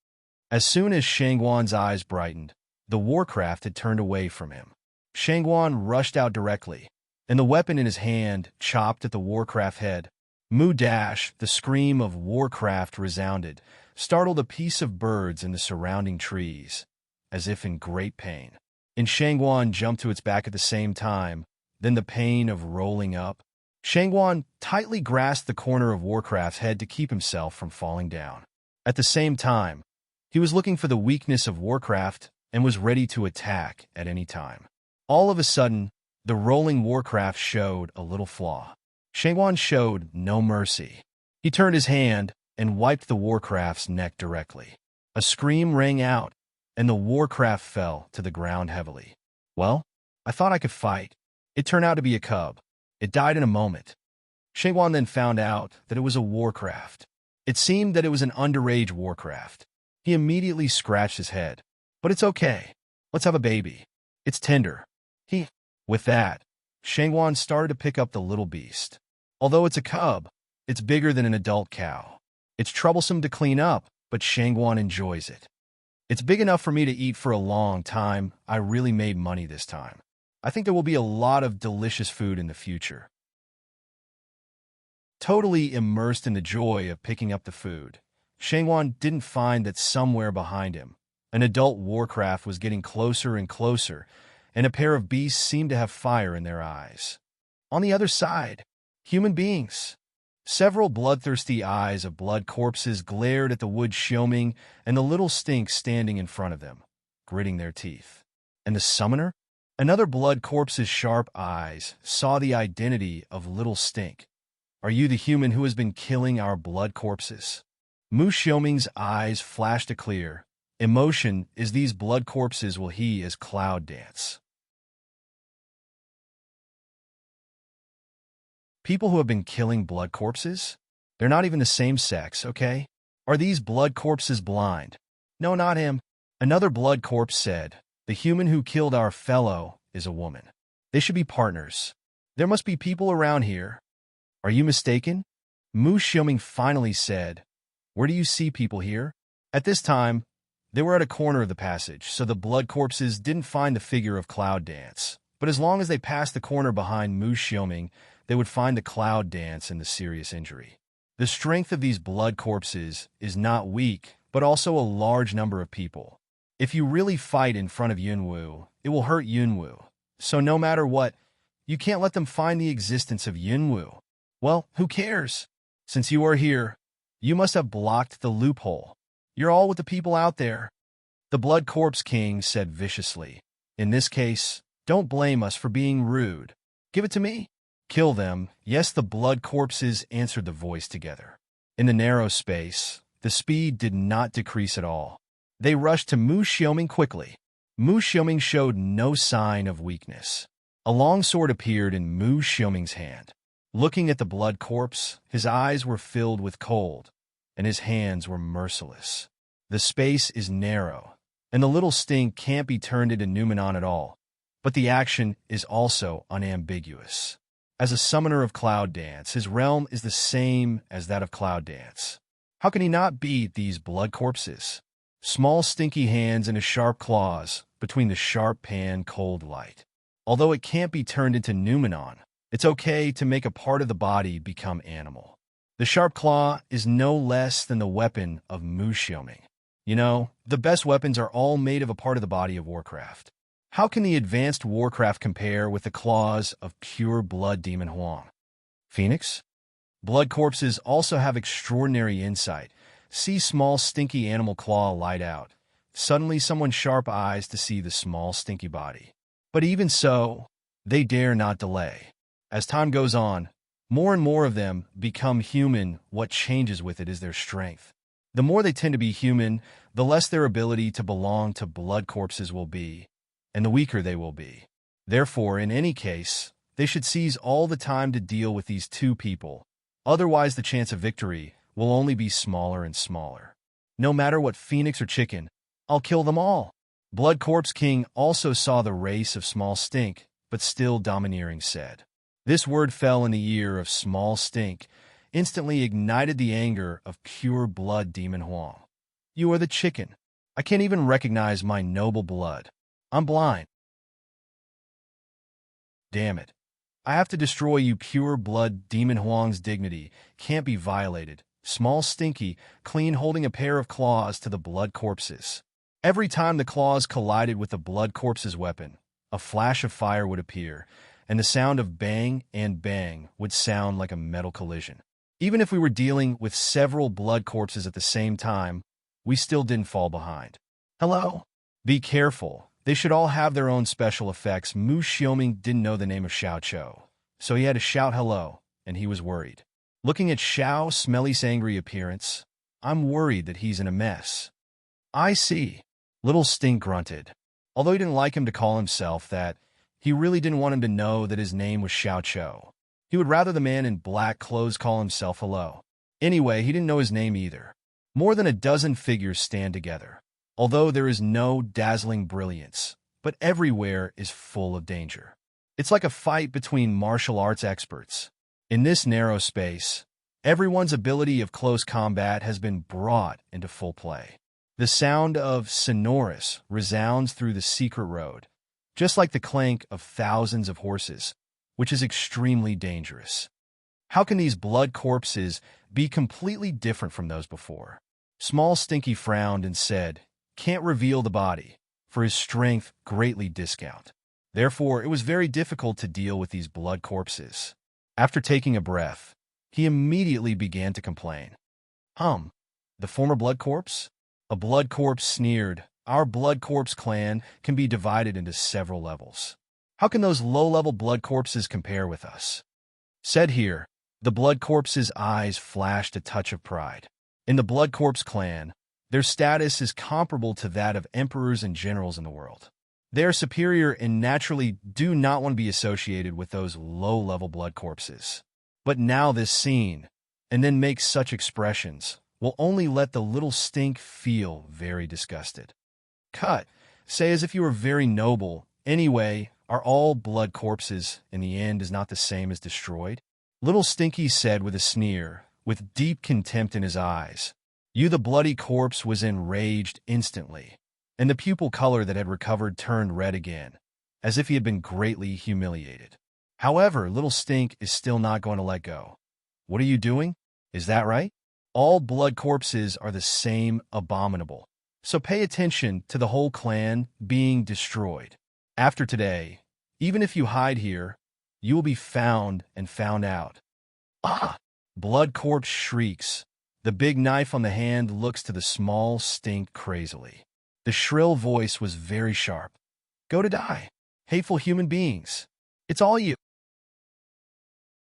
As soon as Shangguan's eyes brightened, the warcraft had turned away from him. Shangguan rushed out directly, and the weapon in his hand chopped at the warcraft head. Moo dash, the scream of warcraft resounded, startled a piece of birds in the surrounding trees, as if in great pain. And Shangguan jumped to its back at the same time, then the pain of rolling up. Shangguan tightly grasped the corner of Warcraft's head to keep himself from falling down. At the same time, he was looking for the weakness of Warcraft and was ready to attack at any time. All of a sudden, the rolling Warcraft showed a little flaw. Shangguan showed no mercy. He turned his hand and wiped the Warcraft's neck directly. A scream rang out, and the Warcraft fell to the ground heavily. Well, I thought I could fight. It turned out to be a cub. It died in a moment. Shangguan then found out that it was a Warcraft. It seemed that it was an underage Warcraft. He immediately scratched his head. But it's okay. Let's have a baby. It's tender. With that, Shangguan started to pick up the little beast. Although it's a cub, it's bigger than an adult cow. It's troublesome to clean up, but Shangguan enjoys it. It's big enough for me to eat for a long time. I really made money this time. I think there will be a lot of delicious food in the future. Totally immersed in the joy of picking up the food, Shangguan didn't find that somewhere behind him, an adult Warcraft was getting closer and closer, and a pair of beasts seemed to have fire in their eyes. On the other side, human beings. Several bloodthirsty eyes of blood corpses glared at the wood Xiaoming and the little Stink standing in front of them, gritting their teeth. And the summoner? Another blood corpse's sharp eyes saw the identity of little Stink. Are you the human who has been killing our blood corpses? Mu Xiaoming's eyes flashed a clear. Emotion is these blood corpses will he as cloud dance. People who have been killing blood corpses? They're not even the same sex, okay? Are these blood corpses blind? No, not him. Another blood corpse said, the human who killed our fellow is a woman. They should be partners. There must be people around here. Are you mistaken? Mu Xiaoming finally said, Where do you see people here? At this time, they were at a corner of the passage, so the blood corpses didn't find the figure of Cloud Dance. But as long as they passed the corner behind Mu Xiaoming, they would find the Cloud Dance and the serious injury. The strength of these blood corpses is not weak, but also a large number of people. If you really fight in front of Yunwu, it will hurt Yunwu. So no matter what, you can't let them find the existence of Yunwu. Well, who cares? Since you are here, you must have blocked the loophole. You're all with the people out there. The Blood Corpse King said viciously. In this case, don't blame us for being rude. Give it to me. Kill them. Yes, the blood corpses answered the voice together. In the narrow space, the speed did not decrease at all. They rushed to Mu Xiaoming quickly. Mu Xiaoming showed no sign of weakness. A long sword appeared in Mu Xiaoming's hand. Looking at the blood corpse, his eyes were filled with cold, and his hands were merciless. The space is narrow, and the little stink can't be turned into Numenon at all, but the action is also unambiguous. As a summoner of Cloud Dance, his realm is the same as that of Cloud Dance. How can he not beat these blood corpses? Small stinky hands and his sharp claws between the sharp pan cold light. Although it can't be turned into Numenon, it's okay to make a part of the body become animal. The sharp claw is no less than the weapon of Mu Xiaoming. You know, the best weapons are all made of a part of the body of Warcraft. How can the advanced Warcraft compare with the claws of pure blood demon Huang? Phoenix? Blood corpses also have extraordinary insight. See small stinky animal claw light out. Suddenly someone's sharp eyes to see the small stinky body. But even so, they dare not delay. As time goes on, more and more of them become human. What changes with it is their strength. The more they tend to be human, the less their ability to belong to blood corpses will be, and the weaker they will be. Therefore, in any case, they should seize all the time to deal with these two people. Otherwise, the chance of victory will only be smaller and smaller. No matter what Phoenix or Chicken, I'll kill them all. Blood Corpse King also saw the race of Small Stink, but still domineering said. This word fell in the ear of Small Stink, instantly ignited the anger of pure blood demon Huang. You are the chicken. I can't even recognize my noble blood. I'm blind. Damn it. I have to destroy you. Pure blood demon Huang's dignity can't be violated. Small Stinky, clean holding a pair of claws to the blood corpses. Every time the claws collided with the blood corpse's weapon, a flash of fire would appear, and the sound of bang and bang would sound like a metal collision. Even if we were dealing with several blood corpses at the same time, we still didn't fall behind. Hello? Be careful. They should all have their own special effects. Mu Xiaoming didn't know the name of Xiao Chou, so he had to shout hello, and he was worried. Looking at Xiao Smelly's angry appearance, I'm worried that he's in a mess. I see. Little Stink grunted. Although he didn't like him to call himself that, he really didn't want him to know that his name was Xiao Chou. He would rather the man in black clothes call himself hello. Anyway, he didn't know his name either. More than a dozen figures stand together. Although there is no dazzling brilliance, but everywhere is full of danger. It's like a fight between martial arts experts. In this narrow space, everyone's ability of close combat has been brought into full play. The sound of sonorous resounds through the secret road, just like the clank of thousands of horses, which is extremely dangerous. How can these blood corpses be completely different from those before? Small Stinky frowned and said, Can't reveal the body, for his strength greatly discount. Therefore, it was very difficult to deal with these blood corpses. After taking a breath, he immediately began to complain. The former blood corpse? A blood corpse sneered, Our blood corpse clan can be divided into several levels. How can those low-level blood corpses compare with us? Said here, the blood corpse's eyes flashed a touch of pride. In the blood corpse clan, their status is comparable to that of emperors and generals in the world. They are superior and naturally do not want to be associated with those low-level blood corpses. But now this scene, and then make such expressions, will only let the little Stink feel very disgusted. Cut. Say as if you were very noble. Anyway, Are all blood corpses, in the end, is not the same as destroyed? Little Stinky said with a sneer, with deep contempt in his eyes. You, the bloody corpse, was enraged instantly, and the pupil color that had recovered turned red again, as if he had been greatly humiliated. However, Little Stink is still not going to let go. What are you doing? Is that right? All blood corpses are the same, abominable. So pay attention to the whole clan being destroyed. After today, even if you hide here, you will be found and found out. Ah! Blood corpse shrieks. The big knife on the hand looks to the small Stink crazily. The shrill voice was very sharp. Go to die. Hateful human beings. It's all you.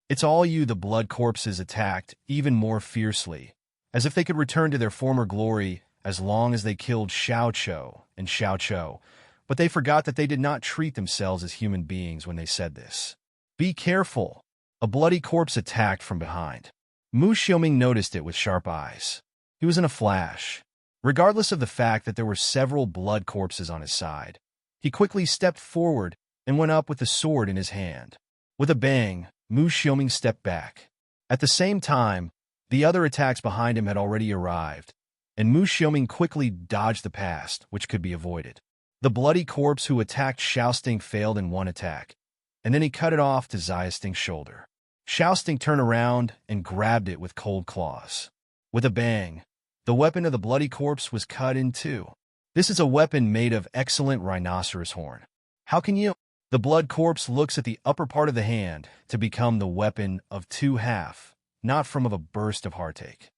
It's all you, the blood corpses attacked even more fiercely, as if they could return to their former glory as long as they killed Xiao Cho and Xiao Cho, but they forgot that they did not treat themselves as human beings when they said this. Be careful. A bloody corpse attacked from behind. Mu Xiaoming noticed it with sharp eyes. He was in a flash. Regardless of the fact that there were several blood corpses on his side, he quickly stepped forward and went up with the sword in his hand. With a bang, Mu Xiaoming stepped back. At the same time, the other attacks behind him had already arrived, and Mu Xiaoming quickly dodged the past, which could be avoided. The bloody corpse who attacked Xiaosting failed in one attack, and then he cut it off to Xiaosting's shoulder. Xiaosting turned around and grabbed it with cold claws. With a bang, the weapon of the bloody corpse was cut in two. This is a weapon made of excellent rhinoceros horn. How can you? The blood corpse looks at the upper part of the hand to become the weapon of two half, not from of a burst of heartache.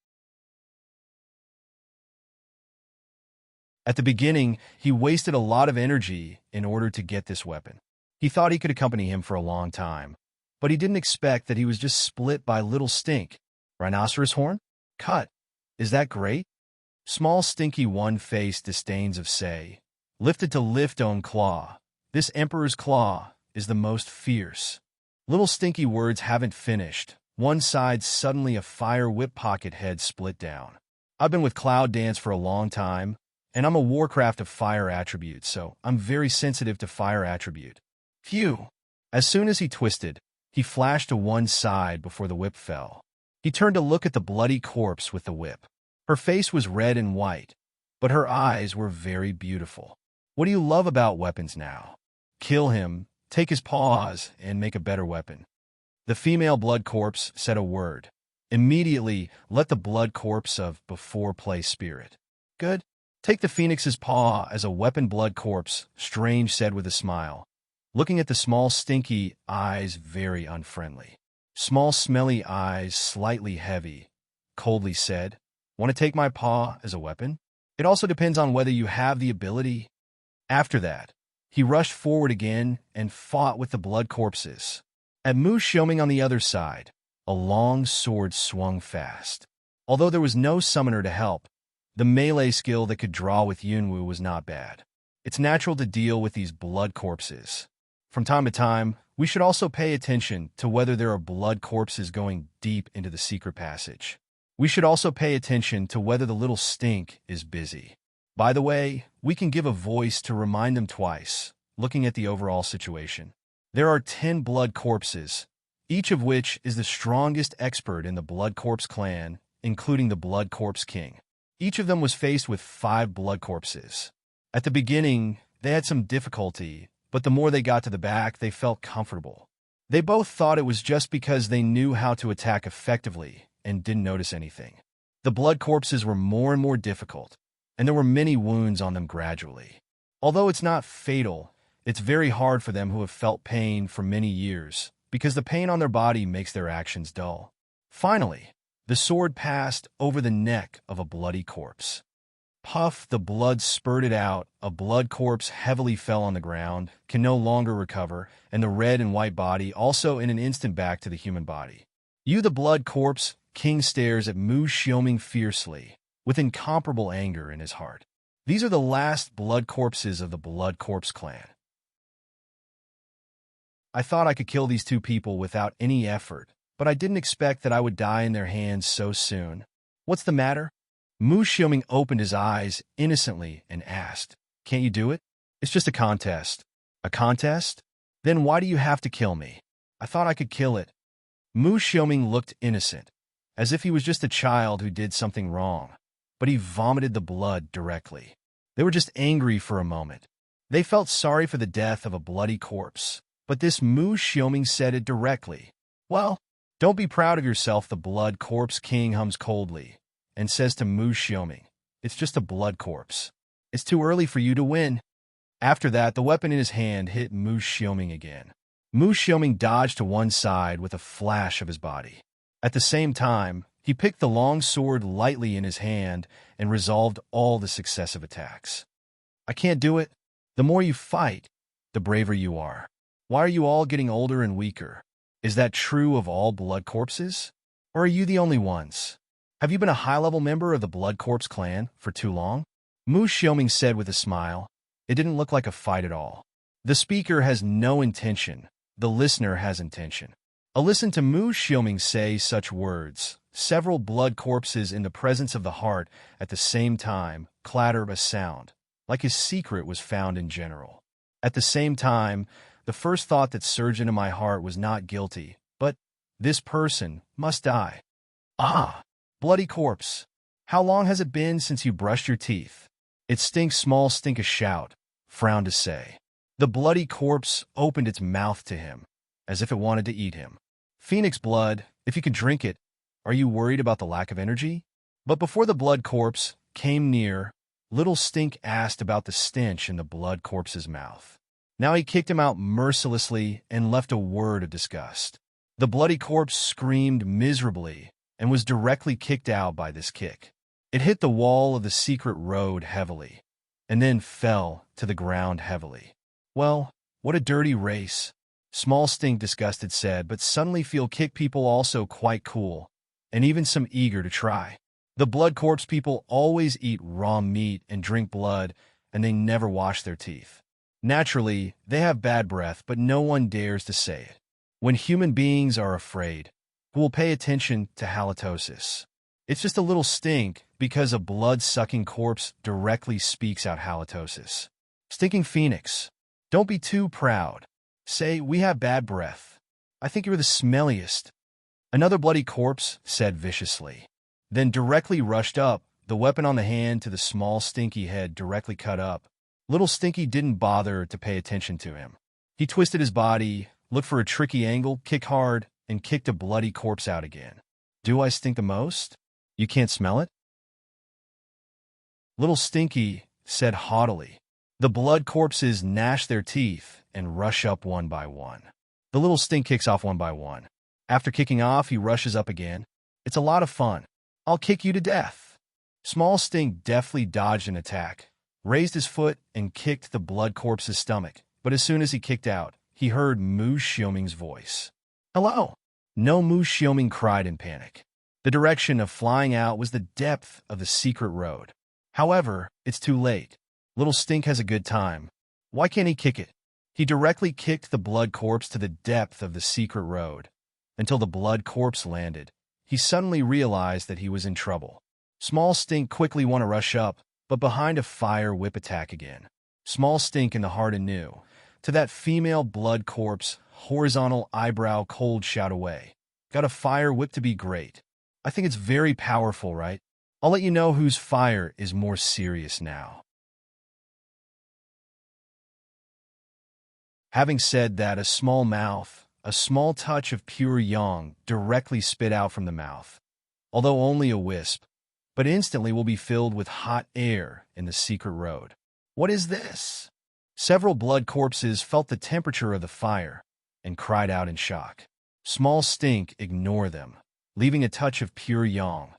At the beginning, he wasted a lot of energy in order to get this weapon. He thought he could accompany him for a long time, but he didn't expect that he was just split by Little Stink. Rhinoceros horn? Cut. Is that great? Small Stinky one-face disdains of say, lifted to lift own claw. This Emperor's claw is the most fierce. Little Stinky words haven't finished. One side suddenly a fire whip pocket head split down. I've been with Cloud Dance for a long time, and I'm a Warcraft of fire attribute, so I'm very sensitive to fire attribute. Phew! As soon as he twisted, he flashed to one side before the whip fell. He turned to look at the bloody corpse with the whip. Her face was red and white, but her eyes were very beautiful. What do you love about weapons now? Kill him, take his paws, and make a better weapon. The female blood corpse said a word. Immediately, let the blood corpse of before play spirit. Good. Take the phoenix's paw as a weapon, blood corpse, Strange said with a smile, looking at the small Stinky eyes very unfriendly. Small smelly eyes slightly heavy, coldly said, want to take my paw as a weapon? It also depends on whether you have the ability. After that, he rushed forward again and fought with the blood corpses. At Mu Xiaoming on the other side, a long sword swung fast. Although there was no summoner to help, the melee skill that could draw with Yunwu was not bad. It's natural to deal with these blood corpses. From time to time, we should also pay attention to whether there are blood corpses going deep into the secret passage. We should also pay attention to whether the Little Stink is busy. By the way, we can give a voice to remind them twice, looking at the overall situation. There are 10 blood corpses, each of which is the strongest expert in the Blood Corpse clan, including the Blood Corpse King. Each of them was faced with 5 blood corpses. At the beginning, they had some difficulty, but the more they got to the back, they felt comfortable. They both thought it was just because they knew how to attack effectively and didn't notice anything. The blood corpses were more and more difficult, and there were many wounds on them gradually. Although it's not fatal, it's very hard for them who have felt pain for many years, because the pain on their body makes their actions dull. Finally, the sword passed over the neck of a bloody corpse. Puff, the blood spurted out, a blood corpse heavily fell on the ground, can no longer recover, and the red and white body also in an instant back to the human body. You, the blood corpse, King stares at Mu Xiaoming fiercely, with incomparable anger in his heart. These are the last blood corpses of the Blood Corpse clan. I thought I could kill these 2 people without any effort, but I didn't expect that I would die in their hands so soon. What's the matter? Mu Xiaoming opened his eyes innocently and asked, can't you do it? It's just a contest. A contest? Then why do you have to kill me? I thought I could kill it. Mu Xiaoming looked innocent, as if he was just a child who did something wrong, but he vomited the blood directly. They were just angry for a moment. They felt sorry for the death of a bloody corpse, but this Mu Xiaoming said it directly. Well, don't be proud of yourself, the blood corpse king hums coldly, and says to Mu Xiaoming, it's just a blood corpse. It's too early for you to win. After that, the weapon in his hand hit Mu Xiaoming again. Mu Xiaoming dodged to one side with a flash of his body. At the same time, he picked the long sword lightly in his hand and resolved all the successive attacks. I can't do it. The more you fight, the braver you are. Why are you all getting older and weaker? Is that true of all blood corpses? Or are you the only ones? Have you been a high-level member of the Blood Corpse clan for too long? Mu Xiaoming said with a smile. It didn't look like a fight at all. The speaker has no intention. The listener has intention. I listened to Mu Xiaoming say such words. Several blood corpses in the presence of the heart at the same time clattered a sound, like his secret was found in general. At the same time, the first thought that surged into my heart was not guilty, but this person must die. Ah, bloody corpse. How long has it been since you brushed your teeth? It stinks. Small stink a shout, frowned to say. The bloody corpse opened its mouth to him, as if it wanted to eat him. Phoenix blood, if you could drink it, are you worried about the lack of energy? But before the blood corpse came near, Little Stink asked about the stench in the blood corpse's mouth. Now he kicked him out mercilessly and left a word of disgust. The bloody corpse screamed miserably and was directly kicked out by this kick. It hit the wall of the secret road heavily, and then fell to the ground heavily. Well, what a dirty race, Small Stink disgusted said, but suddenly feel kick people also quite cool, and even some eager to try. The blood corpse people always eat raw meat and drink blood, and they never wash their teeth. Naturally, they have bad breath, but no one dares to say it. When human beings are afraid, who will pay attention to halitosis? It's just a little stink because a blood-sucking corpse directly speaks out halitosis. Stinking Phoenix, don't be too proud. Say, we have bad breath. I think you're the smelliest. Another bloody corpse said viciously. Then directly rushed up, the weapon on the hand to the small stinky head directly cut up. Little Stinky didn't bother to pay attention to him. He twisted his body, looked for a tricky angle, kicked hard, and kicked a bloody corpse out again. Do I stink the most? You can't smell it? Little Stinky said haughtily. The blood corpses gnash their teeth and rush up one by one. The little stink kicks off one by one. After kicking off, he rushes up again. It's a lot of fun. I'll kick you to death. Small Stink deftly dodged an attack, raised his foot, and kicked the blood corpse's stomach. But as soon as he kicked out, he heard Mu Xiaoming's voice. Hello. No, Mu Xiaoming cried in panic. The direction of flying out was the depth of the secret road. However, it's too late. Little Stink has a good time. Why can't he kick it? He directly kicked the blood corpse to the depth of the secret road. Until the blood corpse landed, he suddenly realized that he was in trouble. Small Stink quickly wanted to rush up, but behind a fire whip attack again. Small Stink in the heart anew. To that female blood corpse, horizontal eyebrow cold shout away. Got a fire whip to be great. I think it's very powerful, right? I'll let you know whose fire is more serious now. Having said that, a small mouth, a small touch of pure yang directly spit out from the mouth, although only a wisp, but instantly will be filled with hot air in the secret road. What is this? Several blood corpses felt the temperature of the fire and cried out in shock. Small Stink ignored them, leaving a touch of pure yang,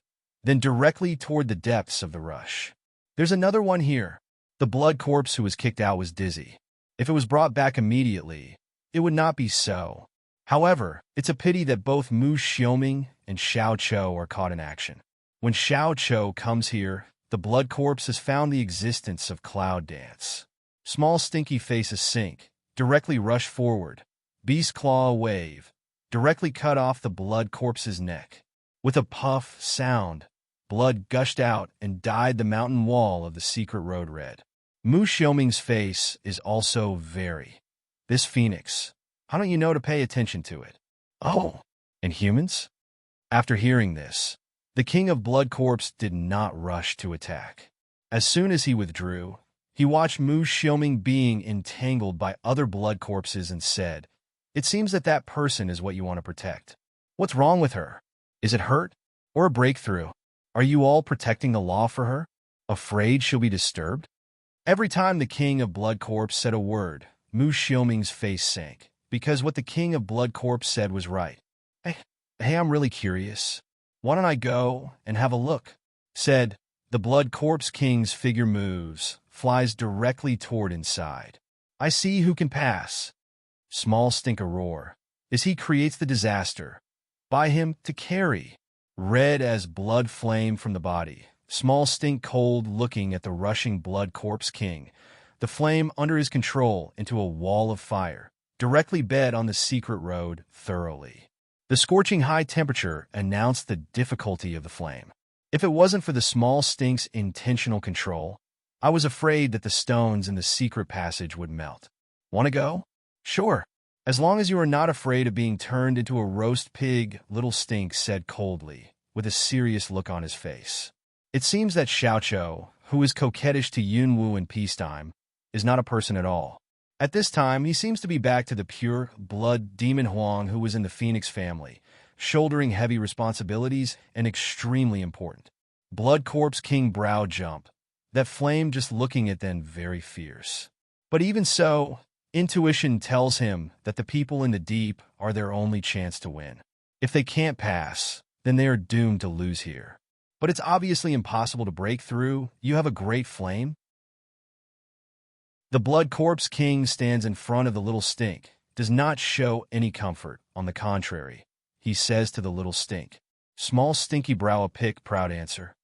then directly toward the depths of the rush. There's another one here. The blood corpse who was kicked out was dizzy. If it was brought back immediately, it would not be so. However, it's a pity that both Mu Xiaoming and Xiao Chou are caught in action. When Xiao Chou comes here, the blood corpse has found the existence of cloud dance. Small Stinky faces sink, directly rush forward. Beast claw wave, directly cut off the blood corpse's neck. With a puff sound, blood gushed out and dyed the mountain wall of the secret road red. Mu Xiaoming's face is also very, This phoenix. How don't you know to pay attention to it? Oh, and humans? After hearing this, the king of Blood Corpse did not rush to attack. As soon as he withdrew, he watched Mu Xiaoming being entangled by other blood corpses and said, "It seems that that person is what you want to protect. What's wrong with her? Is it hurt? Or a breakthrough? Are you all protecting the law for her? Afraid she'll be disturbed?" Every time the king of Blood Corpse said a word, Mu Xiaoming's face sank, because what the king of Blood Corpse said was right. Hey, I'm really curious. Why don't I go and have a look?" said. The Blood Corpse King's figure moves, flies directly toward inside. "I see who can pass." Small Stink a roar, as he creates the disaster. By him to carry. Red as blood flame from the body. Small Stink cold looking at the rushing Blood Corpse King. The flame under his control into a wall of fire. Directly bed on the secret road thoroughly. The scorching high temperature announced the difficulty of the flame. If it wasn't for the Small Stink's intentional control, I was afraid that the stones in the secret passage would melt. Want to go? Sure. As long as you are not afraid of being turned into a roast pig, Little Stink said coldly, with a serious look on his face. It seems that Xiaoqiu, who is coquettish to Yunwu in peacetime, is not a person at all. At this time, he seems to be back to the pure blood demon Huang who was in the Phoenix family, shouldering heavy responsibilities and extremely important. Blood Corpse King brow jump. That flame just looking at them very fierce. But even so, intuition tells him that the people in the deep are their only chance to win. If they can't pass, then they are doomed to lose here. But it's obviously impossible to break through. You have a great flame. The Blood Corpse King stands in front of the Little Stink, does not show any comfort. On the contrary, he says to the Little Stink. Small Stinky brow a pick proud answer.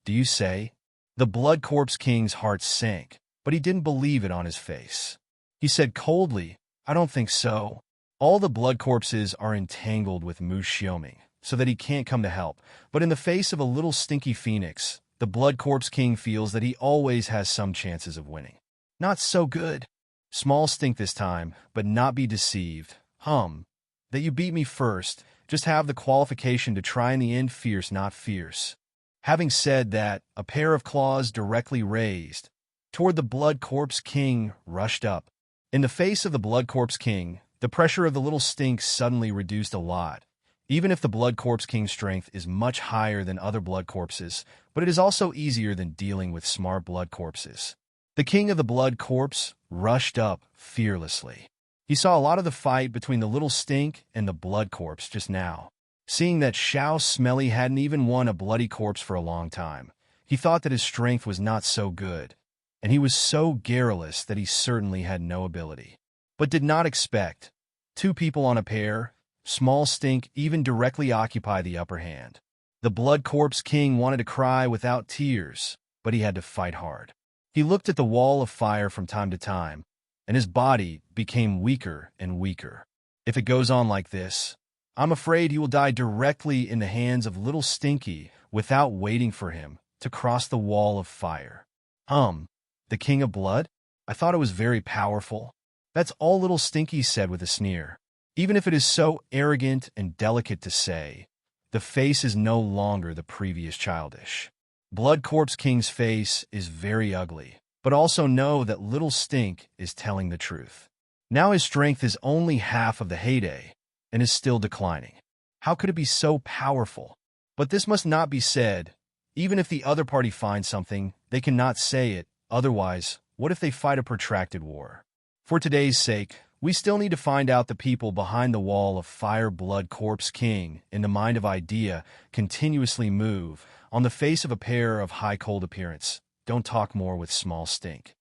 Do you say? The Blood Corpse King's heart sank, but he didn't believe it on his face. He said coldly, I don't think so. All the blood corpses are entangled with Mu Xiaoming, so that he can't come to help. But in the face of a little stinky phoenix, the Blood Corpse King feels that he always has some chances of winning. Not so good. Small Stink this time, but not be deceived. That you beat me first. Just have the qualification to try in the end fierce, not fierce. Having said that, a pair of claws directly raised toward the Blood Corpse King rushed up. In the face of the Blood Corpse King, the pressure of the Little Stink suddenly reduced a lot. Even if the Blood Corpse King's strength is much higher than other blood corpses, but it is also easier than dealing with smart blood corpses. The King of the Blood Corpse rushed up fearlessly. He saw a lot of the fight between the Little Stink and the Blood Corpse just now. Seeing that Xiao Smelly hadn't even won a bloody corpse for a long time, he thought that his strength was not so good, and he was so garrulous that he certainly had no ability. But did not expect two people on a pair, Small Stink even directly occupy the upper hand. The Blood Corpse King wanted to cry without tears, but he had to fight hard. He looked at the wall of fire from time to time, and his body became weaker and weaker. If it goes on like this, I'm afraid he will die directly in the hands of Little Stinky without waiting for him to cross the wall of fire. The King of Blood? I thought it was very powerful. That's all Little Stinky said with a sneer. Even if it is so arrogant and delicate to say, the face is no longer the previous childish. Blood Corpse King's face is very ugly, but also know that Little Stink is telling the truth. Now his strength is only half of the heyday, and is still declining. How could it be so powerful? But this must not be said. Even if the other party finds something, they cannot say it. Otherwise, what if they fight a protracted war? For today's sake, we still need to find out the people behind the wall of fire. Blood Corpse King, in the mind of idea, continuously move, on the face of a pair of high cold appearance. Don't talk more with Small Stink.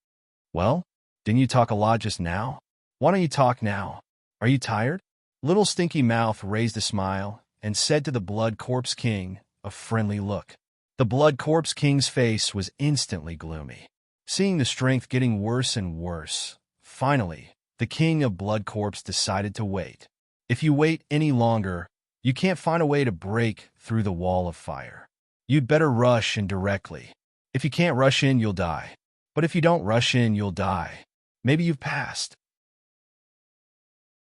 Well, didn't you talk a lot just now? Why don't you talk now? Are you tired? Little Stinky Mouth raised a smile, and said to the Blood Corpse King, a friendly look. The Blood Corpse King's face was instantly gloomy. Seeing the strength getting worse and worse, finally, the King of Blood Corpse decided to wait. If you wait any longer, you can't find a way to break through the wall of fire. You'd better rush in directly. If you can't rush in, you'll die. But if you don't rush in, you'll die. Maybe you've passed.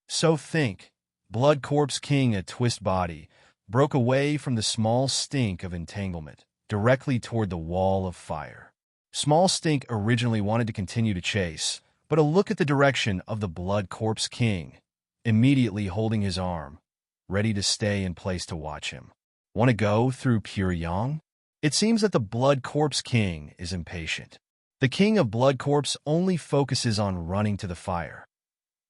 So think, Blood Corpse King, a twist body, broke away from the small stink of entanglement, directly toward the wall of fire. Small Stink originally wanted to continue to chase, but a look at the direction of the Blood Corpse King, immediately holding his arm, ready to stay in place to watch him. Want to go through pure yang? It seems that the Blood Corpse King is impatient. The King of Blood Corpse only focuses on running to the fire.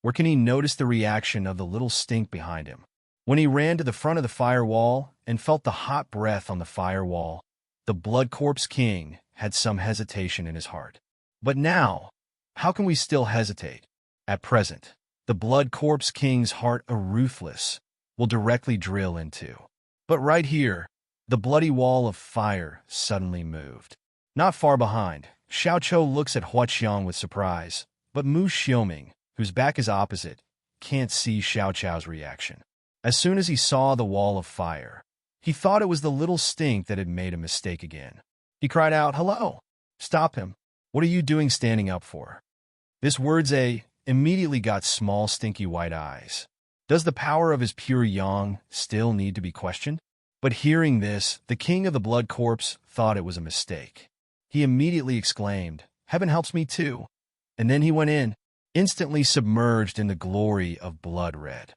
Where can he notice the reaction of the little stink behind him? When he ran to the front of the firewall and felt the hot breath on the firewall, the Blood Corpse King had some hesitation in his heart. But now, how can we still hesitate? At present, the Blood Corpse King's heart, a ruthless, will directly drill into. But right here, the bloody wall of fire suddenly moved. Not far behind, Xiao Chou looks at Hua Qiang with surprise, but Mu Xiuming, whose back is opposite, can't see Xiao Chou's reaction. As soon as he saw the wall of fire, he thought it was the little stink that had made a mistake again. He cried out, "Hello! Stop him! What are you doing standing up for?" This words immediately got small stinky white eyes. Does the power of his pure yang still need to be questioned? But hearing this, the King of the Blood Corpse thought it was a mistake. He immediately exclaimed, "Heaven helps me too!" And then he went in, instantly submerged in the glory of blood red.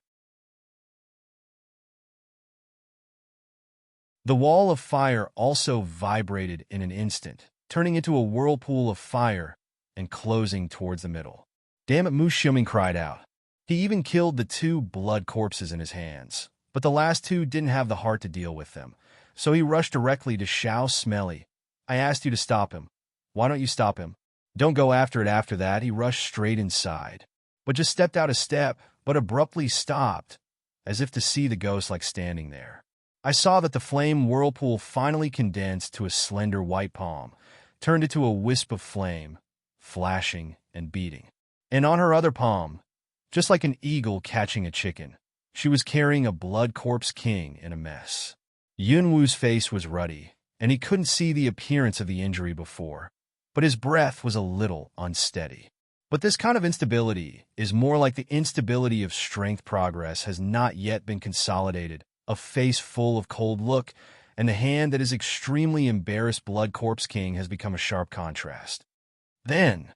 The wall of fire also vibrated in an instant, turning into a whirlpool of fire and closing towards the middle. "Damn it," Mu Xiuming cried out. He even killed the two blood corpses in his hands, but the last two didn't have the heart to deal with them, so he rushed directly to Xiao Smelly. "I asked you to stop him. Why don't you stop him? Don't go after it." After that, he rushed straight inside, but just stepped out a step, but abruptly stopped, as if to see the ghost like standing there. I saw that the flame whirlpool finally condensed to a slender white palm, turned into a wisp of flame, flashing and beating. And on her other palm, just like an eagle catching a chicken, she was carrying a Blood Corpse King in a mess. Yunwu's face was ruddy, and he couldn't see the appearance of the injury before, but his breath was a little unsteady. But this kind of instability is more like the instability of strength. Progress has not yet been consolidated. A face full of cold look, and the hand that is extremely embarrassed. Blood Corpse King has become a sharp contrast. Then,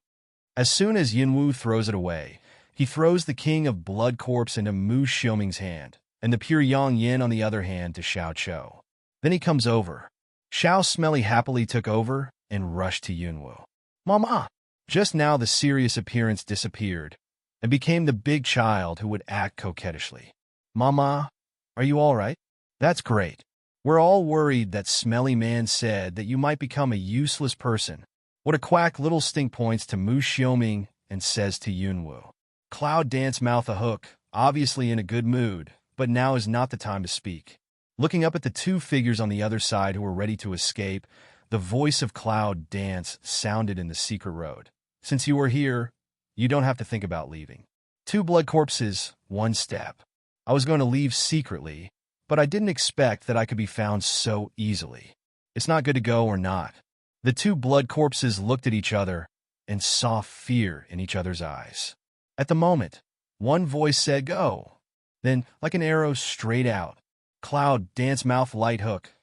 as soon as Yunwu throws it away, he throws the King of Blood Corpse into Mu Xiuming's hand, and the pure Yang Yin on the other hand to Xiao Chou. Then he comes over. Xiao Smelly happily took over and rushed to Yunwu. "Mama!" Just now the serious appearance disappeared, and became the big child who would act coquettishly. "Mama, are you all right?" "That's great. We're all worried. That smelly man said that you might become a useless person." What a quack. Little stink points to Mu Xiuming and says to Yunwu. Cloud Dance mouth a hook, obviously in a good mood, but now is not the time to speak. Looking up at the two figures on the other side who were ready to escape, the voice of Cloud Dance sounded in the secret road. "Since you are here, you don't have to think about leaving. 2 blood corpses, 1 step. I was going to leave secretly, but I didn't expect that I could be found so easily. It's not good to go or not." The 2 blood corpses looked at each other and saw fear in each other's eyes. At the moment, one voice said, "Go." Then, like an arrow straight out, Cloud Dance mouth light hook.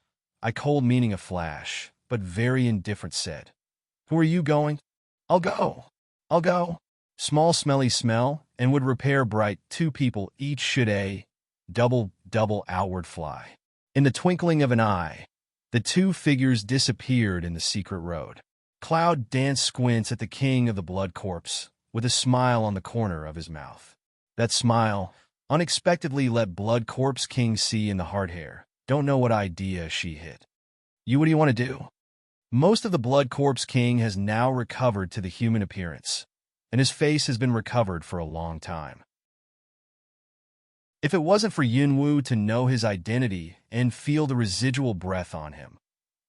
I cold meaning a flash, but very indifferent said, "Who are you going?" "I'll go. I'll go." Small smelly smell and would repair bright. 2 people each should double outward fly. In the twinkling of an eye, the 2 figures disappeared in the secret road. Cloud Dance squints at the King of the Blood Corpse, with a smile on the corner of his mouth. That smile unexpectedly let Blood Corpse King see in the hard hair. Don't know what idea she hit. What do you want to do?" Most of the Blood Corpse King has now recovered to the human appearance, and his face has been recovered for a long time. If it wasn't for Yunwu to know his identity and feel the residual breath on him,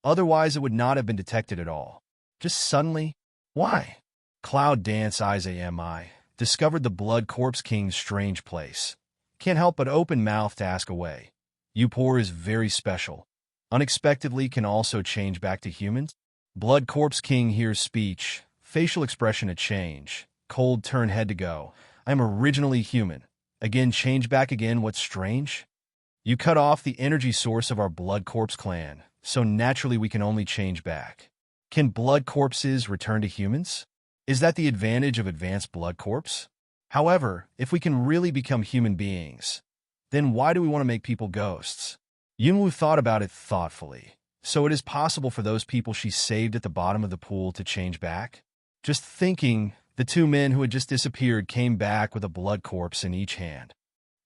otherwise it would not have been detected at all. Just suddenly, why? Cloud Dance eyes AMI discovered the Blood Corpse King's strange place. Can't help but open mouth to ask away. Yupor is very special. Unexpectedly can also change back to humans. Blood Corpse King hears speech, facial expression a change, cold turn head to go. I am originally human, Again, change back again, what's strange? You cut off the energy source of our blood corpse clan, so naturally we can only change back. Can blood corpses return to humans? Is that the advantage of advanced blood corpse? However, if we can really become human beings, then why do we want to make people ghosts? Yunwoo thought about it thoughtfully. So it is possible for those people she saved at the bottom of the pool to change back? Just thinking, the two men who had just disappeared came back with a blood corpse in each hand.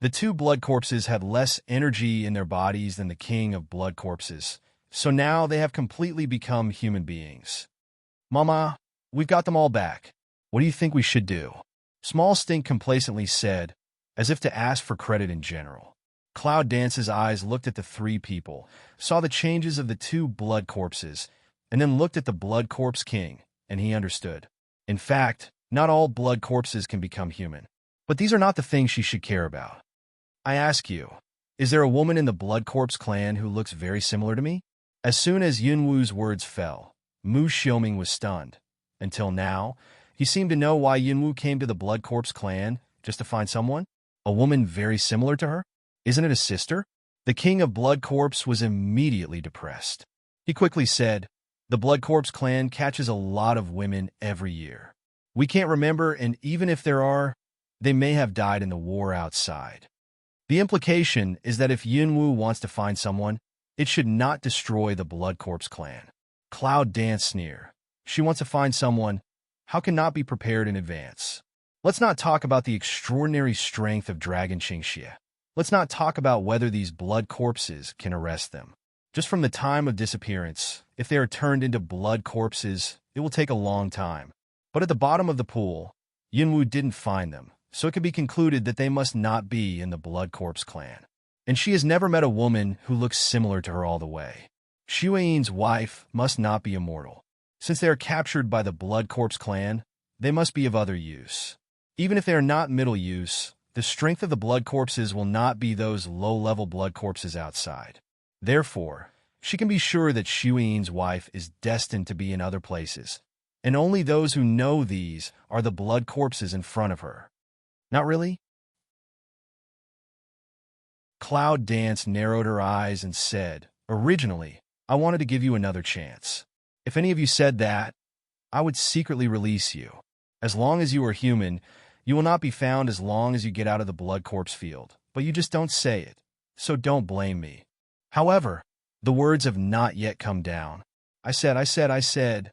The two blood corpses had less energy in their bodies than the king of blood corpses, so now they have completely become human beings. Mama, we've got them all back. What do you think we should do? Small Stink complacently said, as if to ask for credit in general. Cloud Dance's eyes looked at the three people, saw the changes of the two blood corpses, and then looked at the blood corpse king, and he understood. In fact, not all blood corpses can become human. But these are not the things she should care about. I ask you, is there a woman in the blood corpse clan who looks very similar to me? As soon as Yunwoo's words fell, Mu Xiaoming was stunned. Until now, he seemed to know why Yunwoo came to the blood corpse clan, just to find someone? A woman very similar to her? Isn't it a sister? The king of blood corpse was immediately depressed. He quickly said, the blood corpse clan catches a lot of women every year. We can't remember, and even if there are, they may have died in the war outside. The implication is that if Yunwoo wants to find someone, it should not destroy the blood corpse clan. Cloud Dance sneer. She wants to find someone. How can not be prepared in advance? Let's not talk about the extraordinary strength of Dragon Qingxia. Let's not talk about whether these blood corpses can arrest them. Just from the time of disappearance, if they are turned into blood corpses, it will take a long time. But at the bottom of the pool, Yunwoo didn't find them, so it can be concluded that they must not be in the blood corpse clan. And she has never met a woman who looks similar to her all the way. Xueyin's wife must not be immortal. Since they are captured by the blood corpse clan, they must be of other use. Even if they are not middle use, the strength of the blood corpses will not be those low-level blood corpses outside. Therefore, she can be sure that Xueyin's wife is destined to be in other places, and only those who know these are the blood corpses in front of her. Not really? Cloud Dance narrowed her eyes and said, originally, I wanted to give you another chance. If any of you said that, I would secretly release you. As long as you are human, you will not be found as long as you get out of the blood corpse field, but you just don't say it, so don't blame me. However, the words have not yet come down. I said.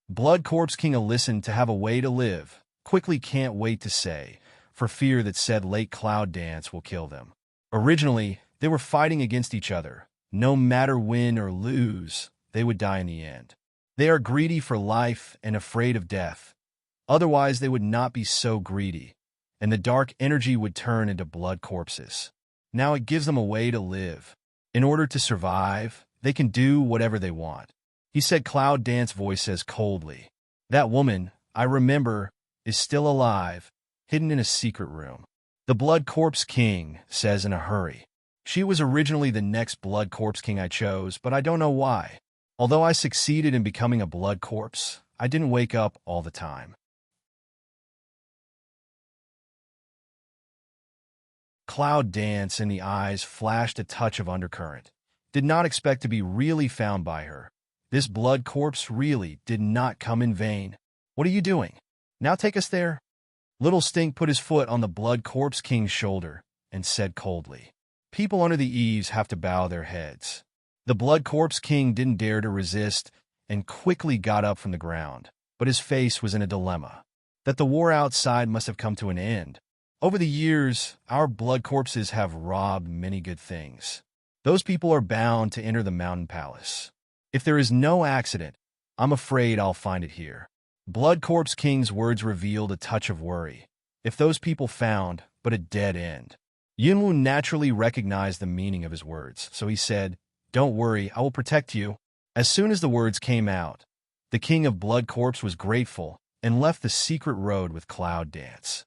Blood Corpse King listened to have a way to live, quickly can't wait to say, for fear that said late Cloud Dance will kill them. Originally, they were fighting against each other. No matter win or lose, they would die in the end. They are greedy for life and afraid of death. Otherwise, they would not be so greedy, and the dark energy would turn into blood corpses. Now it gives them a way to live. In order to survive, they can do whatever they want. He said. Cloud Dance voice says coldly. That woman, I remember, is still alive, hidden in a secret room. The Blood Corpse King says in a hurry. She was originally the next Blood Corpse King I chose, but I don't know why. Although I succeeded in becoming a blood corpse, I didn't wake up all the time. Cloud Dance in the eyes flashed a touch of undercurrent. Did not expect to be really found by her. This blood corpse really did not come in vain. What are you doing? Now take us there. Little Stink put his foot on the Blood Corpse King's shoulder and said coldly. People under the eaves have to bow their heads. The Blood Corpse King didn't dare to resist and quickly got up from the ground, but his face was in a dilemma. That the war outside must have come to an end. Over the years, our blood corpses have robbed many good things. Those people are bound to enter the mountain palace. If there is no accident, I'm afraid I'll find it here. Blood Corpse King's words revealed a touch of worry. If those people found but a dead end. Yunwoo naturally recognized the meaning of his words, so he said, Don't worry, I will protect you. As soon as the words came out, the King of Blood Corpse was grateful and left the secret road with Cloud Dance.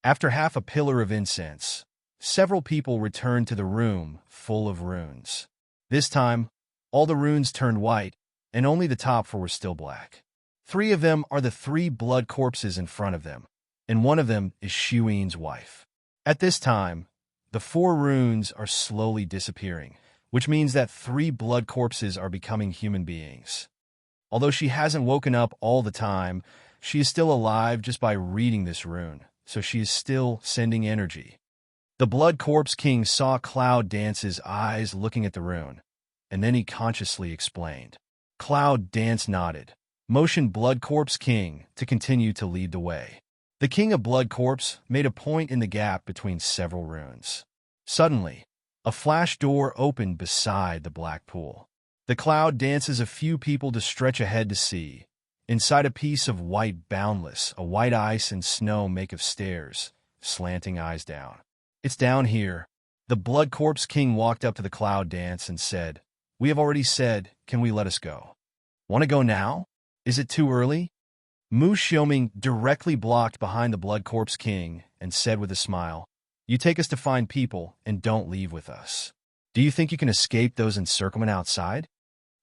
After half a pillar of incense, several people returned to the room full of runes. This time, all the runes turned white, and only the top four were still black. 3 of them are the 3 blood corpses in front of them, and one of them is Xueyin's wife. At this time, the 4 runes are slowly disappearing, which means that 3 blood corpses are becoming human beings. Although she hasn't woken up all the time, she is still alive just by reading this rune, so she is still sending energy. The Blood Corpse King saw Cloud Dance's eyes looking at the rune, and then he consciously explained. Cloud Dance nodded, motioned Blood Corpse King to continue to lead the way. The King of Blood Corpse made a point in the gap between several runes. Suddenly, a flash door opened beside the black pool. The cloud dances a few people to stretch ahead to see. Inside a piece of white boundless, a white ice and snow make of stairs, slanting eyes down. It's down here. The Blood Corpse King walked up to the cloud dance and said, "We have already said, can we let us go? Want to go now? Is it too early?" Mu Xiaoming directly blocked behind the Blood Corpse King and said with a smile, "You take us to find people and don't leave with us. Do you think you can escape those encirclement outside?"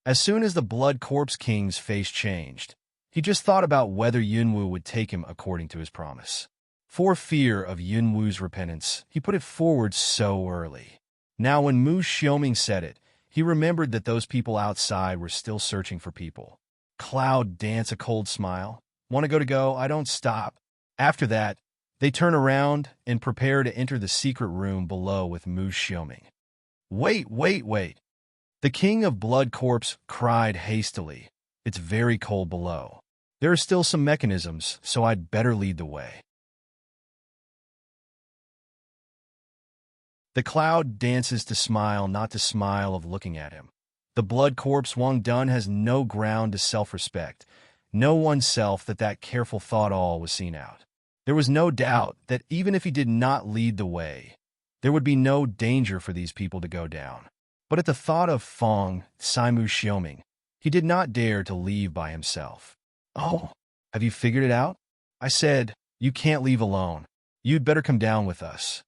As soon as the Blood Corpse King's face changed, he just thought about whether Yunwu would take him according to his promise. For fear of Yunwu's repentance, he put it forward so early. Now when Mu Xiaoming said it, he remembered that those people outside were still searching for people. Cloud Dance a cold smile. "Want to go? I don't stop." After that, they turn around and prepare to enter the secret room below with Mu Xiaoming. Wait. The King of Blood Corpse cried hastily. "It's very cold below. There are still some mechanisms, so I'd better lead the way." The cloud dances to smile, not to smile of looking at him. The Blood Corpse Wang Dun has no ground to self-respect, no oneself that careful thought all was seen out. There was no doubt that even if he did not lead the way, there would be no danger for these people to go down. But at the thought of Fong Mu Xiaoming, he did not dare to leave by himself. "Oh, have you figured it out? I said, you can't leave alone. You'd better come down with us."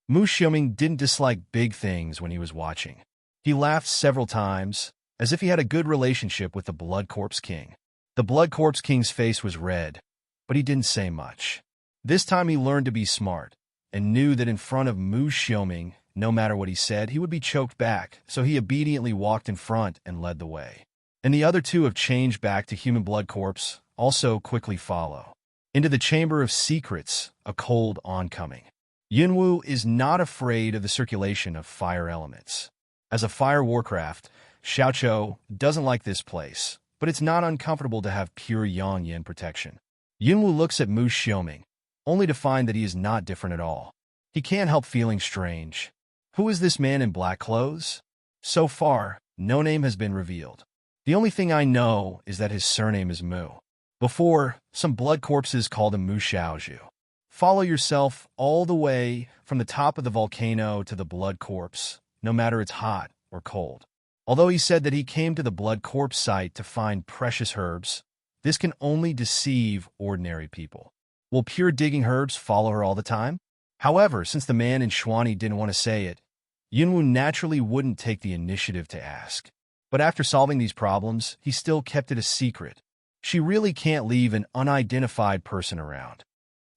Mu Xiaoming didn't dislike big things when he was watching. He laughed several times, as if he had a good relationship with the Blood Corpse King. The Blood Corpse King's face was red, but he didn't say much. This time he learned to be smart, and knew that in front of Mu Xiaoming, no matter what he said, he would be choked back, so he obediently walked in front and led the way. And the other 2 have changed back to human blood corpse, also quickly follow. Into the Chamber of Secrets, a cold oncoming. Yunwu is not afraid of the circulation of fire elements. As a fire warcraft, Xiaoqiu doesn't like this place, but it's not uncomfortable to have pure Yang-Yin protection. Yunwu looks at Mu Xiaoming, only to find that he is not different at all. He can't help feeling strange. Who is this man in black clothes? So far, no name has been revealed. The only thing I know is that his surname is Mu. Before, some blood corpses called him Mu Xiaozhu. Follow yourself all the way from the top of the volcano to the blood corpse, no matter it's hot or cold. Although he said that he came to the blood corpse site to find precious herbs, this can only deceive ordinary people. Will pure digging herbs follow her all the time? However, since the man in Xuani didn't want to say it, Yunwu naturally wouldn't take the initiative to ask. But after solving these problems, he still kept it a secret. She really can't leave an unidentified person around.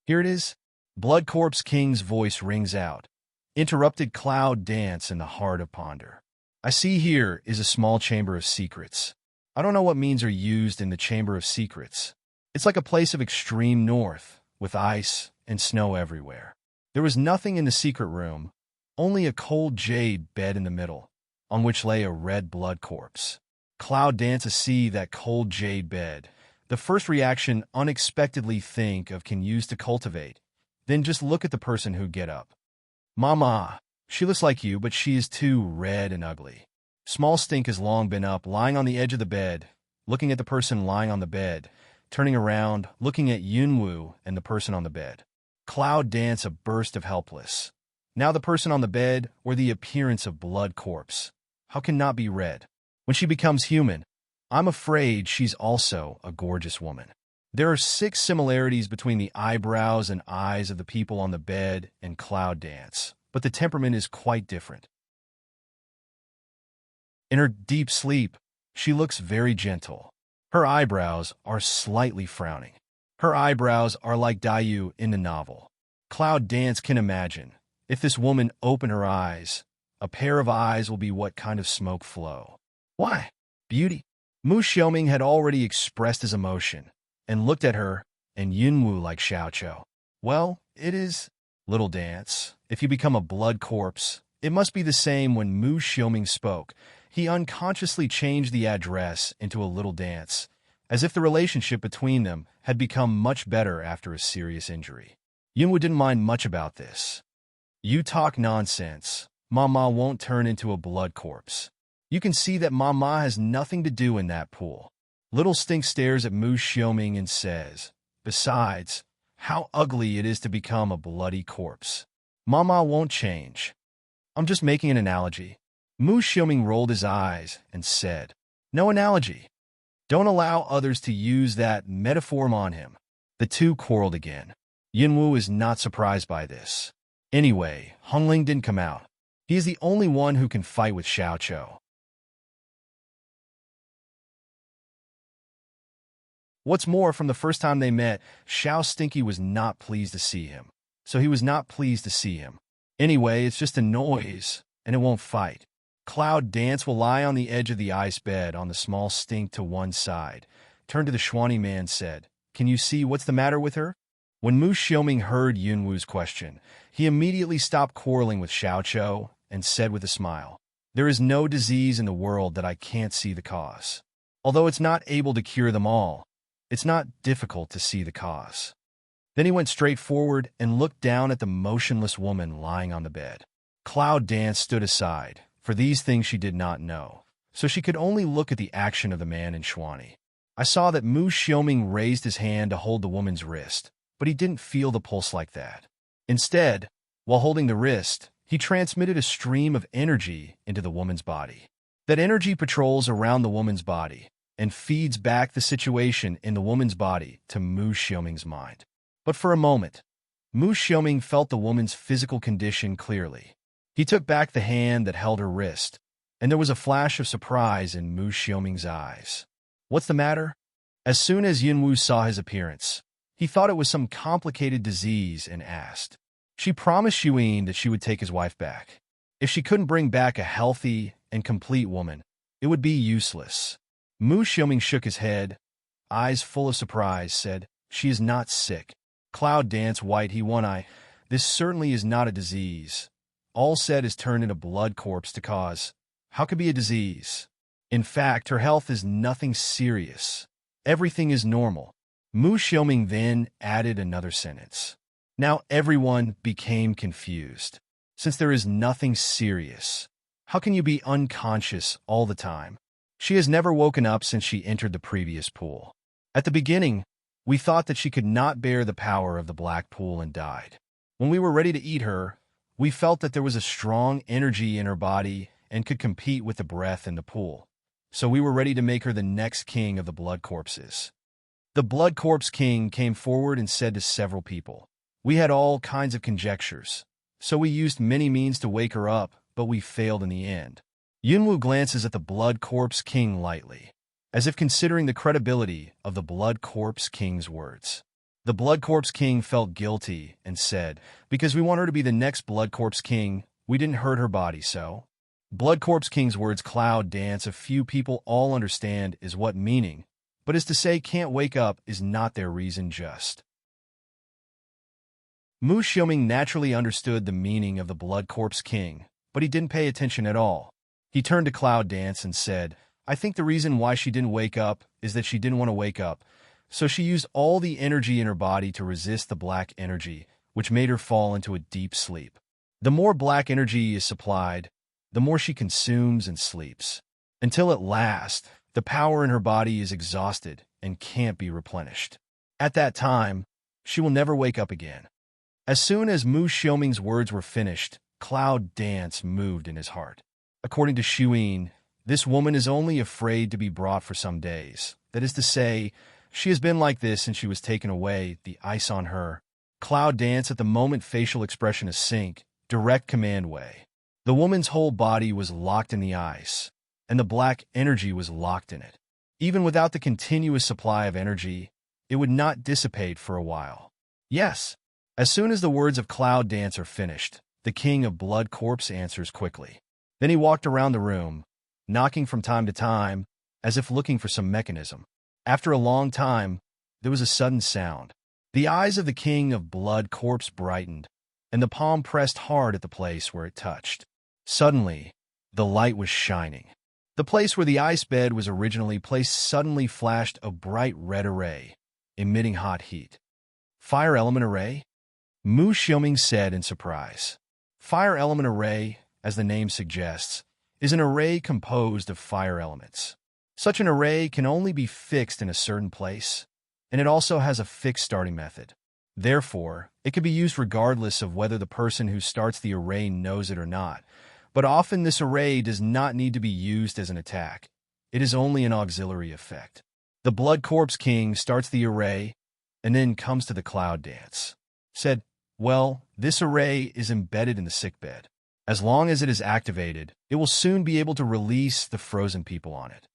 Here it is. Blood Corpse King's voice rings out. Interrupted cloud dance in the heart of Ponder. I see here is a small chamber of secrets. I don't know what means are used in the Chamber of Secrets. It's like a place of extreme north, with ice and snow everywhere. There was nothing in the secret room, only a cold jade bed in the middle, on which lay a red blood corpse. Cloud dance to see that cold jade bed. The first reaction unexpectedly think of can use to cultivate, then just look at the person who get up. Mama, she looks like you, but she is too red and ugly. Small Stink has long been up, lying on the edge of the bed, looking at the person lying on the bed, turning around, looking at Yunwu and the person on the bed. Cloud dance a burst of helpless. Now the person on the bed, or the appearance of blood corpse. How can not be red? When she becomes human, I'm afraid she's also a gorgeous woman. There are 6 similarities between the eyebrows and eyes of the people on the bed and Cloud Dance, but the temperament is quite different. In her deep sleep, she looks very gentle. Her eyebrows are slightly frowning. Her eyebrows are like Dayu in the novel. Cloud Dance can imagine If this woman open her eyes, a pair of eyes will be what kind of smoke flow. Why? Beauty. Mu Xiaoming had already expressed his emotion and looked at her and Yunwu like Xiaoqiu. Well, it is little dance. If you become a blood corpse, it must be the same. When Mu Xiaoming spoke, he unconsciously changed the address into a little dance, as if the relationship between them had become much better after a serious injury. Yunwu didn't mind much about this. You talk nonsense. Mama won't turn into a blood corpse. You can see that Mama has nothing to do in that pool. Little Stink stares at Mu Xiaoming and says, besides, how ugly it is to become a bloody corpse. Mama won't change. I'm just making an analogy. Mu Xiaoming rolled his eyes and said, no analogy. Don't allow others to use that metaphor on him. The two quarreled again. Yunwu is not surprised by this. Anyway, Hongling didn't come out. He is the only one who can fight with Xiaoqiu. What's more, from the first time they met, Xiao Stinky was not pleased to see him. So he was not pleased to see him. Anyway, it's just a noise, and it won't fight. Cloud Dance will lie on the edge of the ice bed on the small Stink to one side. Turned to the Schwani man, said, can you see what's the matter with her? When Mu Xiaoming heard Yunwu's question, he immediately stopped quarreling with Xiaoqiu and said with a smile, there is no disease in the world that I can't see the cause. Although it's not able to cure them all, it's not difficult to see the cause. Then he went straight forward and looked down at the motionless woman lying on the bed. Cloud Dance stood aside, for these things she did not know, so she could only look at the action of the man in Schwani. I saw that Mu Xiaoming raised his hand to hold the woman's wrist, but he didn't feel the pulse like that. Instead, while holding the wrist, he transmitted a stream of energy into the woman's body. That energy patrols around the woman's body and feeds back the situation in the woman's body to Mu Xiaoming's mind. But for a moment, Mu Xiaoming felt the woman's physical condition clearly. He took back the hand that held her wrist, and there was a flash of surprise in Mu Xiaoming's eyes. What's the matter? As soon as Yunwu saw his appearance, he thought it was some complicated disease and asked. She promised Yuan that she would take his wife back. If she couldn't bring back a healthy and complete woman, it would be useless. Mu Xiaoming shook his head, eyes full of surprise, said, she is not sick. Cloud Dance white he one eye. This certainly is not a disease. All said is turned into blood corpse to cause. How could be a disease? In fact, her health is nothing serious. Everything is normal. Mu Xiaoming then added another sentence. Now everyone became confused. Since there is nothing serious, how can you be unconscious all the time? She has never woken up since she entered the previous pool. At the beginning, we thought that she could not bear the power of the black pool and died. When we were ready to eat her, we felt that there was a strong energy in her body and could compete with the breath in the pool. So we were ready to make her the next king of the blood corpses. The blood corpse king came forward and said to several people, we had all kinds of conjectures, so we used many means to wake her up, but we failed in the end. Yunwu glances at the blood corpse king lightly, as if considering the credibility of the blood corpse king's words. The blood corpse king felt guilty and said, because we want her to be the next blood corpse king, we didn't hurt her body, so. Blood corpse king's words Cloud Dance a few people all understand is what meaning, but is to say can't wake up is not their reason just. Mu Xiaoming naturally understood the meaning of the blood corpse king, but he didn't pay attention at all. He turned to Cloud Dance and said, I think the reason why she didn't wake up is that she didn't want to wake up, so she used all the energy in her body to resist the black energy, which made her fall into a deep sleep. The more black energy is supplied, the more she consumes and sleeps, until at last, the power in her body is exhausted and can't be replenished. At that time, she will never wake up again. As soon as Mu Xiaoming's words were finished, Cloud Dance moved in his heart. According to Xuyin, this woman is only afraid to be brought for some days. That is to say, she has been like this since she was taken away, the ice on her. Cloud Dance at the moment facial expression is sink, direct command way. The woman's whole body was locked in the ice, and the black energy was locked in it. Even without the continuous supply of energy, it would not dissipate for a while. Yes. As soon as the words of Cloud Dance are finished, The king of blood corpse answers quickly. Then he walked around the room, knocking from time to time, as if looking for some mechanism. After a long time, there was a sudden sound. The eyes of the king of blood corpse brightened, and the palm pressed hard at the place where it touched. Suddenly, the light was shining. The place where the ice bed was originally placed suddenly flashed a bright red array, emitting hot heat. Fire element array? Mu Xiaoming said in surprise. Fire element array, as the name suggests, is an array composed of fire elements. Such an array can only be fixed in a certain place, and it also has a fixed starting method. Therefore, it can be used regardless of whether the person who starts the array knows it or not. But often this array does not need to be used as an attack. It is only an auxiliary effect. The Blood Corpse King starts the array and then comes to the cloud dance. Said, well, this array is embedded in the sickbed. As long as it is activated, it will soon be able to release the frozen people on it.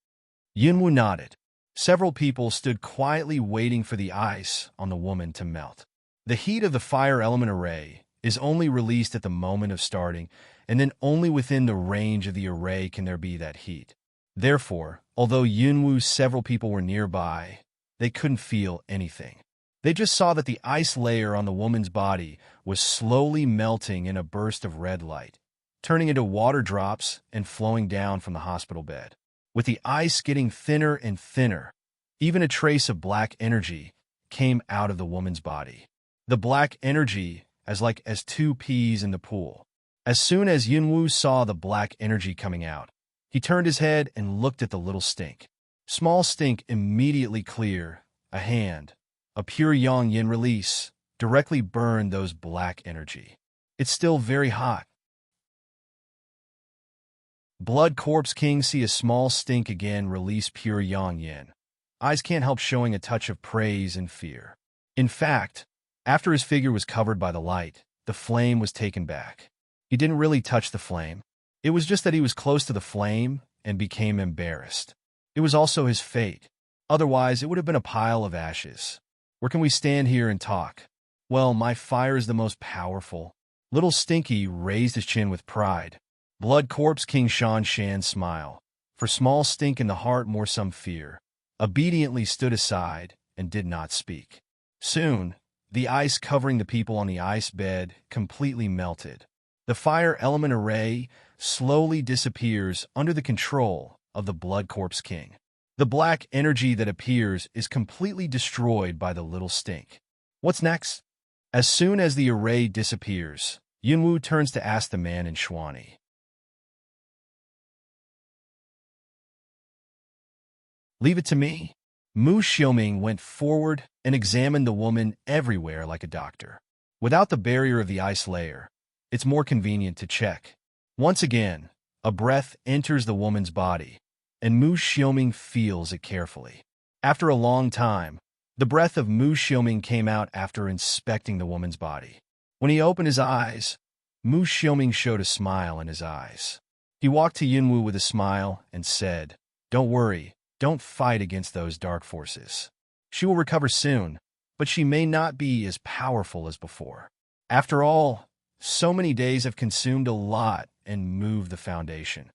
Yunwu nodded. Several people stood quietly waiting for the ice on the woman to melt. The heat of the fire element array is only released at the moment of starting, and then only within the range of the array can there be that heat. Therefore, although Yunwu's several people were nearby, they couldn't feel anything. They just saw that the ice layer on the woman's body was slowly melting in a burst of red light, turning into water drops and flowing down from the hospital bed. With the ice getting thinner and thinner, even a trace of black energy came out of the woman's body. The black energy as two peas in the pool. As soon as Yunwu saw the black energy coming out, he turned his head and looked at the little stink. Small stink immediately clear, a hand, a pure yang yin release, directly burned those black energy. It's still very hot. Blood Corpse King see a small stink again release pure yang yin. Eyes can't help showing a touch of praise and fear. In fact, after his figure was covered by the light, the flame was taken back. He didn't really touch the flame. It was just that he was close to the flame and became embarrassed. It was also his fate. Otherwise, it would have been a pile of ashes. Where can we stand here and talk? Well, my fire is the most powerful. Little Stinky raised his chin with pride. Blood Corpse King Shan Shan smile. For small stink in the heart more some fear. Obediently stood aside and did not speak. Soon, the ice covering the people on the ice bed completely melted. The fire element array slowly disappears under the control of the Blood Corpse King. The black energy that appears is completely destroyed by the little stink. What's next? As soon as the array disappears, Yunwu turns to ask the man in Xuani. Leave it to me. Mu Xiaoming went forward and examined the woman everywhere like a doctor. Without the barrier of the ice layer, it's more convenient to check. Once again, a breath enters the woman's body, and Mu Xiaoming feels it carefully. After a long time, the breath of Mu Xiaoming came out after inspecting the woman's body. When he opened his eyes, Mu Xiaoming showed a smile in his eyes. He walked to Yunwu with a smile and said, "Don't worry, don't fight against those dark forces. She will recover soon, but she may not be as powerful as before. After all, so many days have consumed a lot and moved the foundation."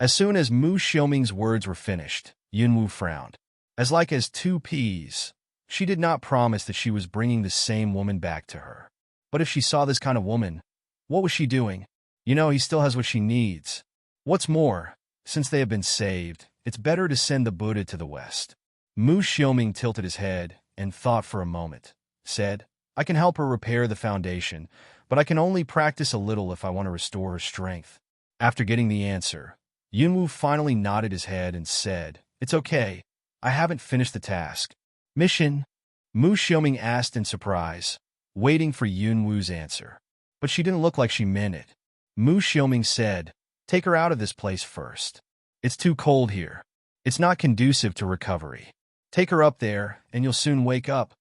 As soon as Mu Xiaoming's words were finished, Yunwu frowned. As two peas, she did not promise that she was bringing the same woman back to her. But if she saw this kind of woman, what was she doing? He still has what she needs. What's more, since they have been saved, it's better to send the Buddha to the west. Mu Xiaoming tilted his head and thought for a moment, said, "I can help her repair the foundation, but I can only practice a little if I want to restore her strength." After getting the answer, Yunwu finally nodded his head and said, "It's okay. I haven't finished the task." "Mission?" Mu Xiaoming asked in surprise, waiting for Yunwu's answer. But she didn't look like she meant it. Mu Xiaoming said, "Take her out of this place first. It's too cold here. It's not conducive to recovery. Take her up there, and you'll soon wake up,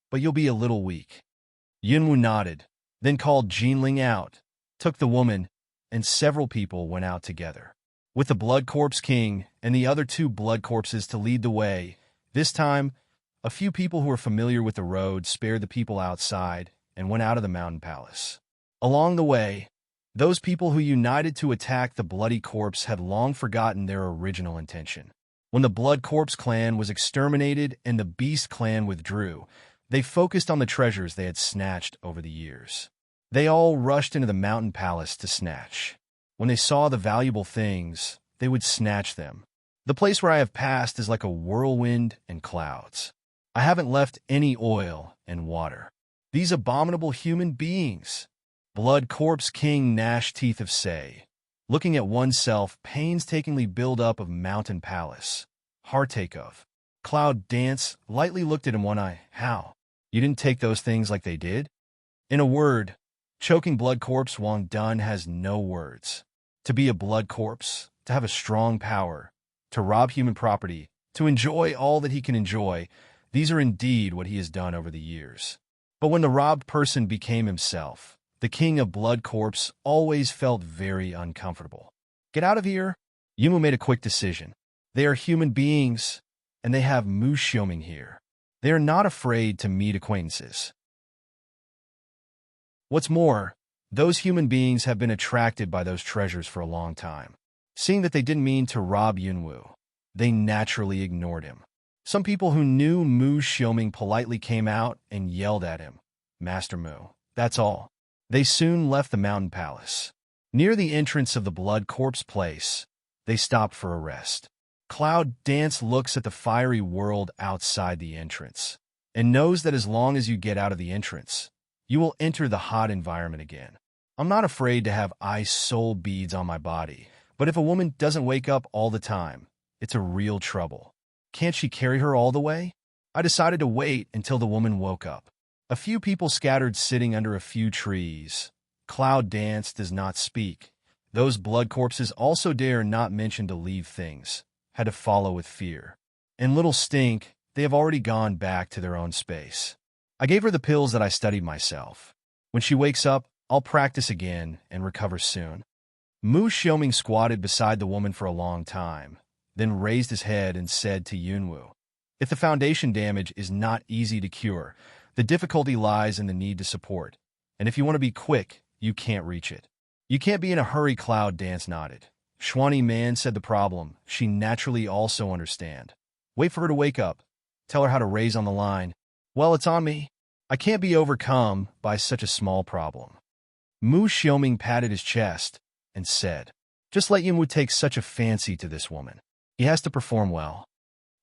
but you'll be a little weak." Yunwu nodded, then called Jinling out, took the woman, and several people went out together. With the Blood Corpse King and the other two blood corpses to lead the way, this time, a few people who were familiar with the road spared the people outside and went out of the mountain palace. Along the way, Those people who united to attack the Bloody Corpse had long forgotten their original intention. When the Blood Corpse clan was exterminated and the Beast clan withdrew, they focused on the treasures they had snatched over the years. They all rushed into the mountain palace to snatch. When they saw the valuable things, they would snatch them. The place where I have passed is like a whirlwind and clouds. I haven't left any oil and water. These abominable human beings. Blood Corpse King gnashed teeth of say, looking at oneself painstakingly build up of mountain palace. Heartache of. Cloud Dance lightly looked at him one eye. How? You didn't take those things like they did? In a word, choking Blood Corpse Wang Dun has no words. To be a Blood Corpse, to have a strong power, to rob human property, to enjoy all that he can enjoy, these are indeed what he has done over the years. But when the robbed person became himself, the king of Blood Corpse always felt very uncomfortable. Get out of here? Yunwu made a quick decision. They are human beings, and they have Mu Xiaoming here. They are not afraid to meet acquaintances. What's more, those human beings have been attracted by those treasures for a long time. Seeing that they didn't mean to rob Yunwu, they naturally ignored him. Some people who knew Mu Xiaoming politely came out and yelled at him, Master Mu, that's all. They soon left the mountain palace. Near the entrance of the Blood Corpse place, they stopped for a rest. Cloud Dance looks at the fiery world outside the entrance, and knows that as long as you get out of the entrance, you will enter the hot environment again. I'm not afraid to have ice soul beads on my body, but if a woman doesn't wake up all the time, it's a real trouble. Can't she carry her all the way? I decided to wait until the woman woke up. A few people scattered sitting under a few trees. Cloud Dance does not speak. Those blood corpses also dare not mention to leave things. Had to follow with fear. In Little Stink, they have already gone back to their own space. I gave her the pills that I studied myself. When she wakes up, I'll practice again and recover soon. Mu Xiaoming squatted beside the woman for a long time, then raised his head and said to Yunwu, if the foundation damage is not easy to cure, the difficulty lies in the need to support. And if you want to be quick, you can't reach it. You can't be in a hurry, Cloud Dance nodded. Schwani Man said the problem, she naturally also understand. Wait for her to wake up. Tell her how to raise on the line. Well, it's on me. I can't be overcome by such a small problem. Mu Xiaoming patted his chest and said, just let Yunwu take such a fancy to this woman. He has to perform well.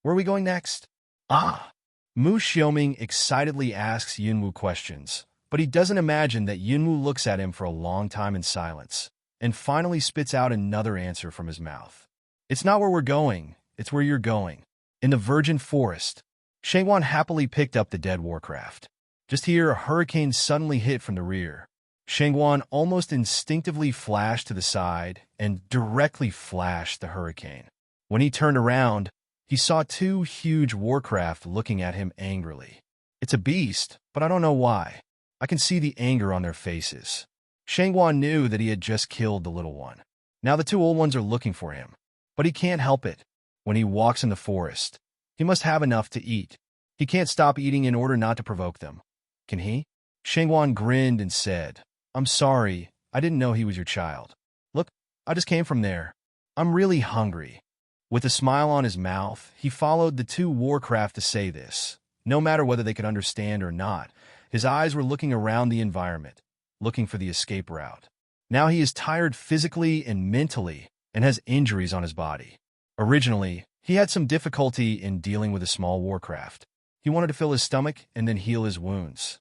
Where are we going next? Ah! Mu Xiaoming excitedly asks Yunwu questions, but he doesn't imagine that Yunwu looks at him for a long time in silence, and finally spits out another answer from his mouth. It's not where we're going, it's where you're going. In the virgin forest. Shengwan happily picked up the dead warcraft. Just here, a hurricane suddenly hit from the rear. Shengwan almost instinctively flashed to the side and directly flashed the hurricane. When he turned around, he saw two huge warcraft looking at him angrily. It's a beast, but I don't know why. I can see the anger on their faces. Shengwan knew that he had just killed the little one. Now the two old ones are looking for him. But he can't help it. When he walks in the forest, he must have enough to eat. He can't stop eating in order not to provoke them. Can he? Shengwan grinned and said, I'm sorry, I didn't know he was your child. Look, I just came from there. I'm really hungry. With a smile on his mouth, he followed the two warcraft to say this. No matter whether they could understand or not, his eyes were looking around the environment, looking for the escape route. Now he is tired physically and mentally and has injuries on his body. Originally, he had some difficulty in dealing with a small warcraft. He wanted to fill his stomach and then heal his wounds.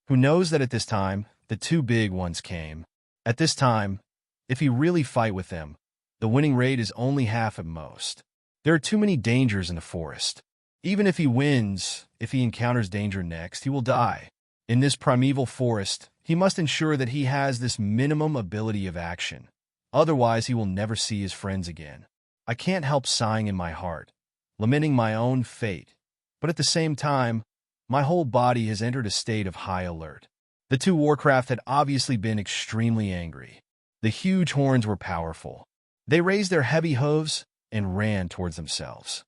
Who knows that at this time, the two big ones came. At this time, if he really fight with them, the winning rate is only half at most. There are too many dangers in the forest. Even if he wins, if he encounters danger next, he will die. In this primeval forest, he must ensure that he has this minimum ability of action. Otherwise, he will never see his friends again. I can't help sighing in my heart, lamenting my own fate. But at the same time, my whole body has entered a state of high alert. The two warcraft had obviously been extremely angry. The huge horns were powerful. They raised their heavy hooves and ran towards themselves.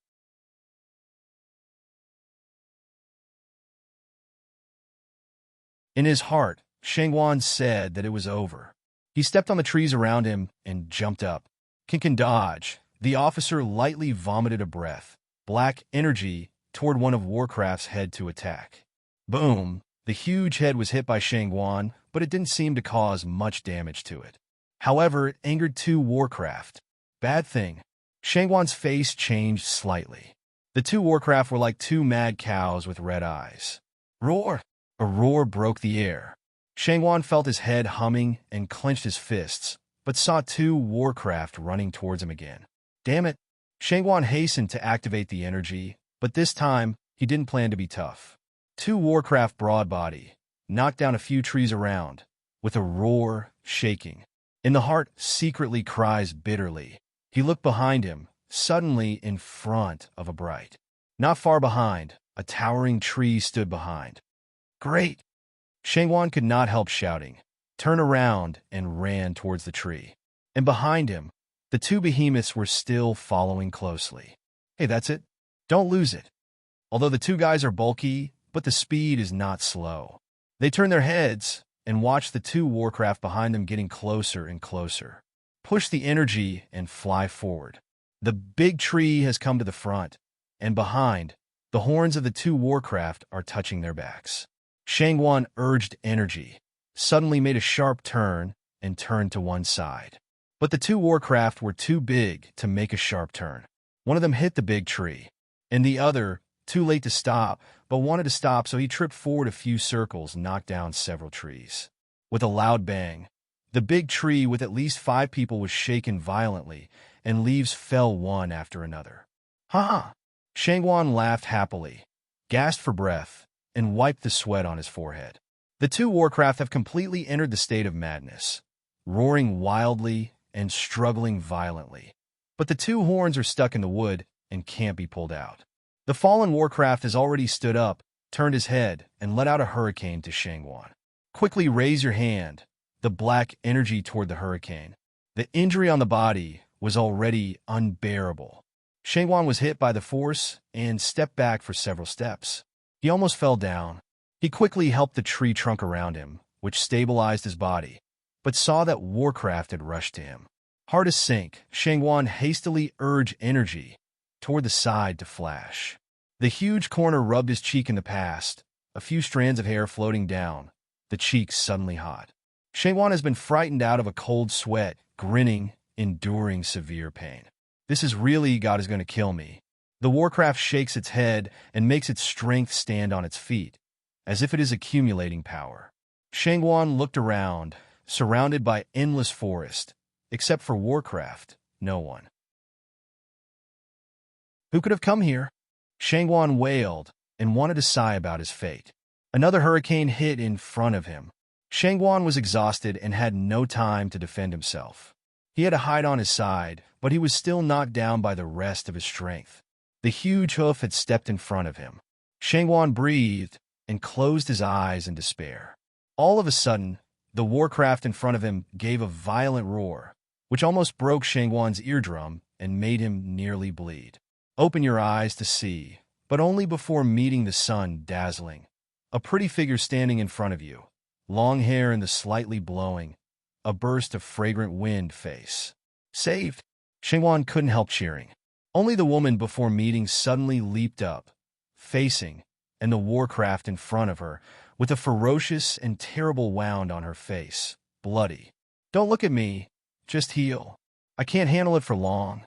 In his heart, Shangwan said that it was over. He stepped on the trees around him and jumped up. Kick and dodge. The officer lightly vomited a breath, black energy, toward one of Warcraft's head to attack. Boom! The huge head was hit by Shangwan, but it didn't seem to cause much damage to it. However, it angered two Warcraft. Bad thing. Shangwan's face changed slightly. The two Warcraft were like two mad cows with red eyes. Roar! A roar broke the air. Shangwan felt his head humming and clenched his fists, but saw two Warcraft running towards him again. Damn it! Shangwan hastened to activate the energy, but this time, he didn't plan to be tough. Two Warcraft broad-body knocked down a few trees around, with a roar shaking. In the heart secretly cries bitterly. He looked behind him, suddenly in front of a bright. Not far behind, a towering tree stood behind. Great! Shangwan could not help shouting, turned around and ran towards the tree. And behind him, the two behemoths were still following closely. Hey, that's it. Don't lose it. Although the two guys are bulky, but the speed is not slow. They turn their heads and watch the two Warcraft behind them getting closer and closer. Push the energy and fly forward. The big tree has come to the front, and behind, the horns of the two Warcraft are touching their backs. Shangwan urged energy, suddenly made a sharp turn, and turned to one side. But the two Warcraft were too big to make a sharp turn. One of them hit the big tree, and the other, too late to stop, but wanted to stop, so he tripped forward a few circles and knocked down several trees. With a loud bang, the big tree with at least 5 people was shaken violently, and leaves fell one after another. Ha! Shangwan laughed happily, gasped for breath, and wiped the sweat on his forehead. The two Warcraft have completely entered the state of madness, roaring wildly and struggling violently. But the two horns are stuck in the wood and can't be pulled out. The fallen Warcraft has already stood up, turned his head, and let out a hurricane to Shangwan. Quickly raise your hand, the black energy toward the hurricane. The injury on the body was already unbearable. Shangwan was hit by the force and stepped back for several steps. He almost fell down. He quickly helped the tree trunk around him, which stabilized his body, but saw that Warcraft had rushed to him. Hard as sink, Shangwan hastily urged energy toward the side to flash. The huge corner rubbed his cheek in the past, a few strands of hair floating down, the cheeks suddenly hot. Shangwan has been frightened out of a cold sweat, grinning, enduring severe pain. This is really God is going to kill me. The Warcraft shakes its head and makes its strength stand on its feet, as if it is accumulating power. Shangwan looked around, surrounded by endless forest, except for Warcraft, no one. Who could have come here? Shangwan wailed and wanted to sigh about his fate. Another hurricane hit in front of him. Shangwan was exhausted and had no time to defend himself. He had to hide on his side, but he was still knocked down by the rest of his strength. The huge hoof had stepped in front of him. Shangwan breathed and closed his eyes in despair. All of a sudden, the Warcraft in front of him gave a violent roar, which almost broke Shangwan's eardrum and made him nearly bleed. Open your eyes to see, but only before meeting the sun dazzling. A pretty figure standing in front of you, long hair in the slightly blowing, a burst of fragrant wind face. Saved! Shangwan couldn't help cheering. Only the woman before meeting suddenly leaped up, facing, and the Warcraft in front of her, with a ferocious and terrible wound on her face, bloody. Don't look at me, just heal. I can't handle it for long.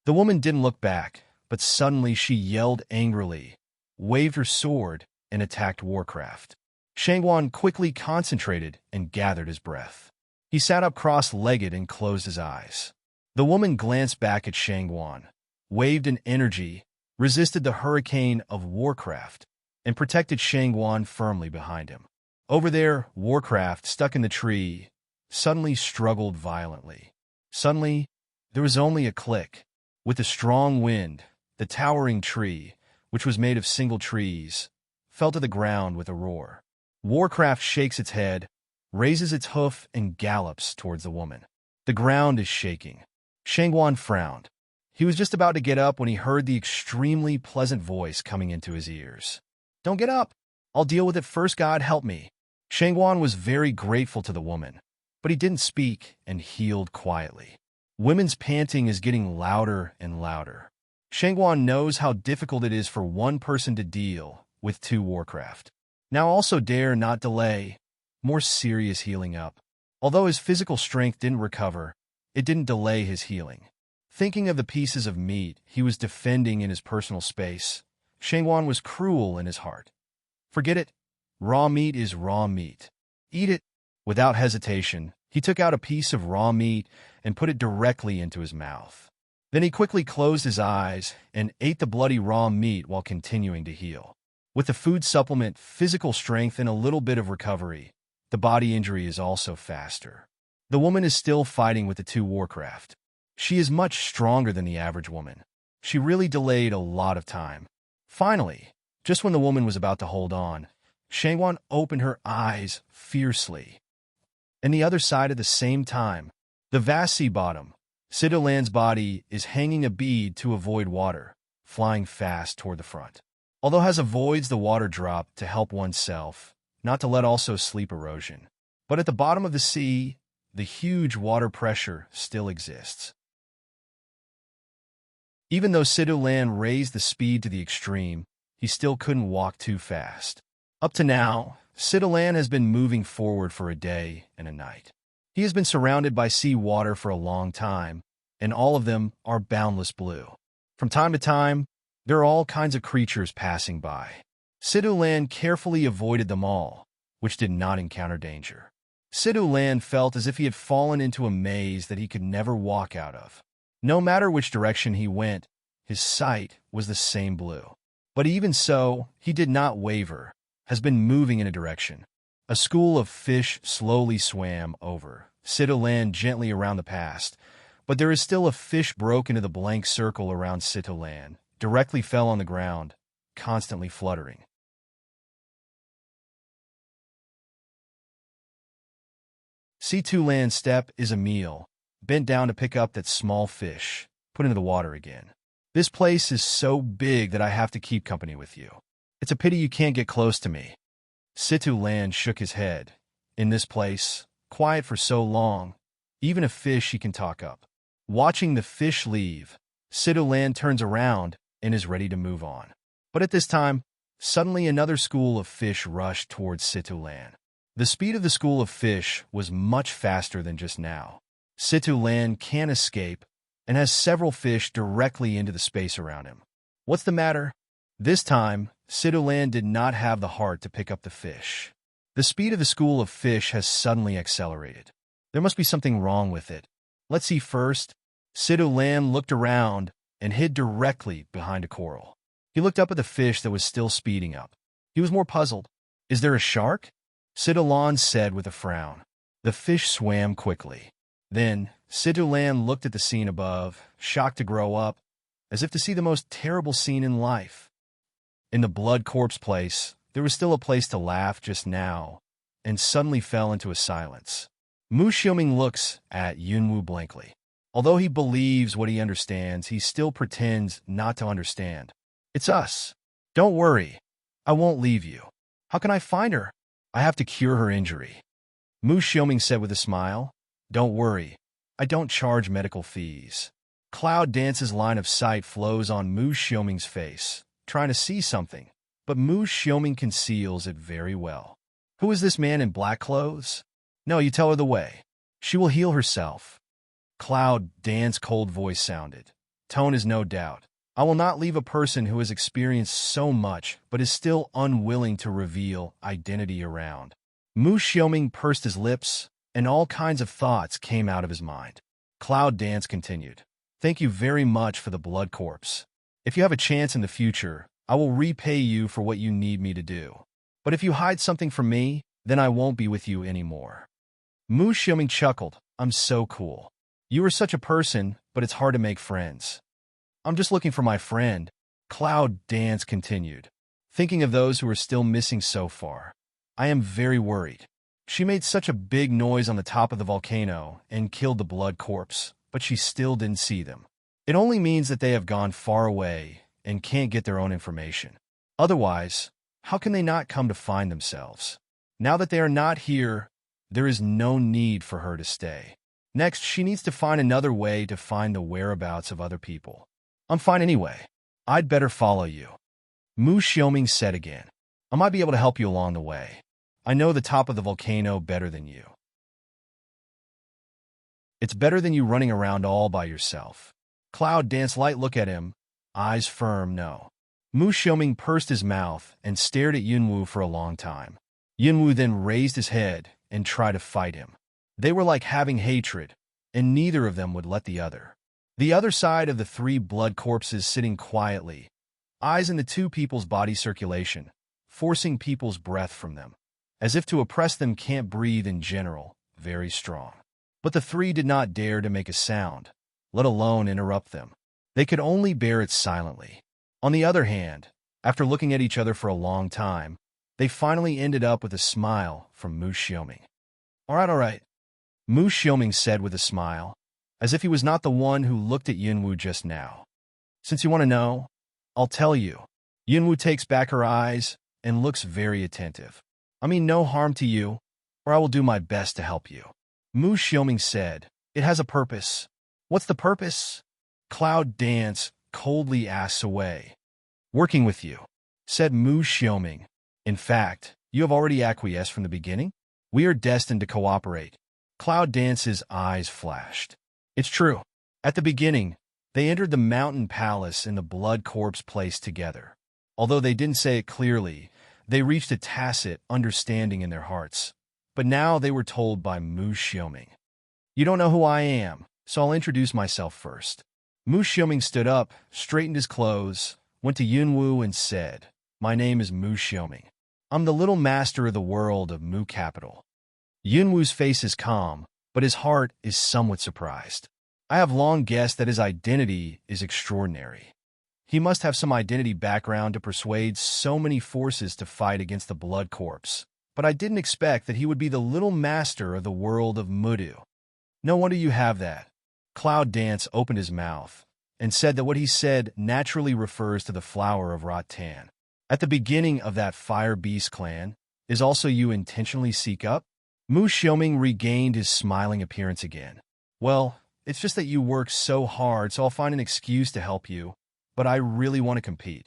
The woman didn't look back, but suddenly she yelled angrily, waved her sword, and attacked Warcraft. Shangwan quickly concentrated and gathered his breath. He sat up cross-legged and closed his eyes. The woman glanced back at Shangwan, waved an energy, resisted the hurricane of Warcraft, and protected Shangwan firmly behind him. Over there, Warcraft, stuck in the tree, suddenly struggled violently. Suddenly, there was only a click. With a strong wind, the towering tree, which was made of single trees, fell to the ground with a roar. Warcraft shakes its head, raises its hoof, and gallops towards the woman. The ground is shaking. Shangwan frowned. He was just about to get up when he heard the extremely pleasant voice coming into his ears. Don't get up. I'll deal with it first, God help me. Shangguan was very grateful to the woman, but he didn't speak and healed quietly. Women's panting is getting louder and louder. Shangguan knows how difficult it is for one person to deal with two warcraft. Now also dare not delay more serious healing up. Although his physical strength didn't recover, it didn't delay his healing. Thinking of the pieces of meat he was defending in his personal space, Shangguan was cruel in his heart. Forget it. Raw meat is raw meat. Eat it. Without hesitation, he took out a piece of raw meat and put it directly into his mouth. Then he quickly closed his eyes and ate the bloody raw meat while continuing to heal. With the food supplement, physical strength, and a little bit of recovery, the body injury is also faster. The woman is still fighting with the two warcraft. She is much stronger than the average woman. She really delayed a lot of time. Finally, just when the woman was about to hold on, Shangguan opened her eyes fiercely. And the other side at the same time, the vast sea bottom, Sidolan's body is hanging a bead to avoid water, flying fast toward the front. Although has avoids the water drop to help oneself, not to let also sleep erosion. But at the bottom of the sea, the huge water pressure still exists. Even though Sidolan raised the speed to the extreme, he still couldn't walk too fast. Up to now, Sidolan has been moving forward for a day and a night. He has been surrounded by sea water for a long time, and all of them are boundless blue. From time to time, there are all kinds of creatures passing by. Sidolan carefully avoided them all, which did not encounter danger. Sidolan felt as if he had fallen into a maze that he could never walk out of. No matter which direction he went, his sight was the same blue. But even so, he did not waver, has been moving in a direction. A school of fish slowly swam over Sidolan gently around the past, but there is still a fish broke into the blank circle around Sidolan, directly fell on the ground, constantly fluttering. Situlan's step is a meal, bent down to pick up that small fish, put into the water again. This place is so big that I have to keep company with you. It's a pity you can't get close to me. Situlan shook his head. In this place, quiet for so long, even a fish he can talk up. Watching the fish leave, Situlan turns around and is ready to move on. But at this time, suddenly another school of fish rushed towards Situlan. The speed of the school of fish was much faster than just now. Situlan can't escape and has several fish directly into the space around him. What's the matter? This time, Situlan did not have the heart to pick up the fish. The speed of the school of fish has suddenly accelerated. There must be something wrong with it. Let's see first. Situlan looked around and hid directly behind a coral. He looked up at the fish that was still speeding up. He was more puzzled. Is there a shark? Situlan said with a frown. The fish swam quickly. Then, Situlan looked at the scene above, shocked to grow up, as if to see the most terrible scene in life. In the blood corpse place, there was still a place to laugh just now, and suddenly fell into a silence. Mu Xiuming looks at Yunwu blankly. Although he believes what he understands, he still pretends not to understand. It's us. Don't worry. I won't leave you. How can I find her? I have to cure her injury. Mu Xiuming said with a smile. Don't worry. I don't charge medical fees. Cloud Dance's line of sight flows on Mu Xiuming's face, trying to see something, but Mu Xiuming conceals it very well. Who is this man in black clothes? No, you tell her the way. She will heal herself. Cloud Dance's cold voice sounded. Tone is no doubt. I will not leave a person who has experienced so much but is still unwilling to reveal identity around. Mu Xiuming pursed his lips, and all kinds of thoughts came out of his mind. Cloud Dance continued. Thank you very much for the blood corpse. If you have a chance in the future, I will repay you for what you need me to do. But if you hide something from me, then I won't be with you anymore. Mu Xiuming chuckled. I'm so cool. You are such a person, but it's hard to make friends. I'm just looking for my friend. Cloud Dance continued. Thinking of those who are still missing so far, I am very worried. She made such a big noise on the top of the volcano and killed the blood corpse, but she still didn't see them. It only means that they have gone far away and can't get their own information. Otherwise, how can they not come to find themselves? Now that they are not here, there is no need for her to stay. Next, she needs to find another way to find the whereabouts of other people. I'm fine anyway. I'd better follow you. Mu Xiaoming said again. I might be able to help you along the way. I know the top of the volcano better than you. It's better than you running around all by yourself. Cloud danced light look at him, eyes firm no. Mu Xiaoming pursed his mouth and stared at Yunwu for a long time. Yunwu then raised his head and tried to fight him. They were like having hatred, and neither of them would let the other. The other side of the three blood corpses sitting quietly, eyes in the two people's body circulation, forcing people's breath from them, as if to oppress them can't breathe in general, very strong. But the three did not dare to make a sound, let alone interrupt them. They could only bear it silently. On the other hand, after looking at each other for a long time, they finally ended up with a smile from Mu Xiaoming. All right. Mu Xiaoming said with a smile, as if he was not the one who looked at Yunwu just now. Since you want to know, I'll tell you. Yunwu takes back her eyes and looks very attentive. I mean no harm to you, or I will do my best to help you. Mu Xiaoming said, it has a purpose. What's the purpose? Cloud Dance coldly asks away. Working with you, said Mu Xiaoming. In fact, you have already acquiesced from the beginning? We are destined to cooperate. Cloud Dance's eyes flashed. It's true. At the beginning, they entered the mountain palace and the blood corpse place together. Although they didn't say it clearly, they reached a tacit understanding in their hearts. But now they were told by Mu Xiaoming. You don't know who I am, so I'll introduce myself first. Mu Xiaoming stood up, straightened his clothes, went to Yunwu and said, My name is Mu Xiaoming. I'm the little master of the world of Mu Capital. Yunwu's face is calm, but his heart is somewhat surprised. I have long guessed that his identity is extraordinary. He must have some identity background to persuade so many forces to fight against the blood corpse, but I didn't expect that he would be the little master of the world of Mudu. No wonder you have that. Cloud Dance opened his mouth and said that what he said naturally refers to the flower of Rattan. At the beginning of that Fire Beast clan, is also you intentionally seek up? Mu Xiaoming regained his smiling appearance again. Well, it's just that you work so hard, so I'll find an excuse to help you, but I really want to compete.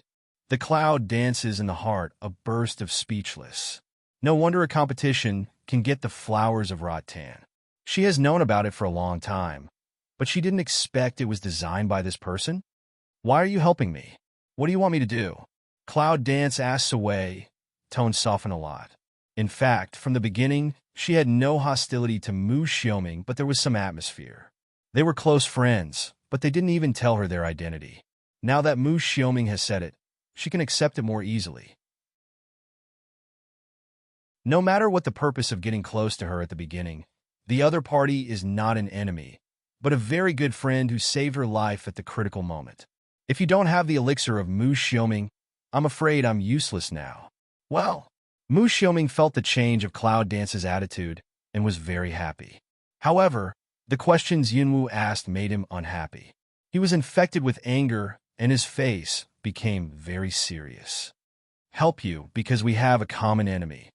The cloud dances in the heart, a burst of speechless. No wonder a competition can get the flowers of Rattan. She has known about it for a long time, but she didn't expect it was designed by this person. Why are you helping me? What do you want me to do? Cloud Dance asks away, tone soften a lot. In fact, from the beginning, she had no hostility to Mu Xiaoming, but there was some atmosphere. They were close friends, but they didn't even tell her their identity. Now that Mu Xiaoming has said it, she can accept it more easily. No matter what the purpose of getting close to her at the beginning, the other party is not an enemy, but a very good friend who saved her life at the critical moment. If you don't have the elixir of Mu Xiaoming, I'm afraid I'm useless now. Well, Mu Xiaoming felt the change of Cloud Dance's attitude and was very happy. However, the questions Yunwu asked made him unhappy. He was infected with anger, and his face became very serious. Help you because we have a common enemy.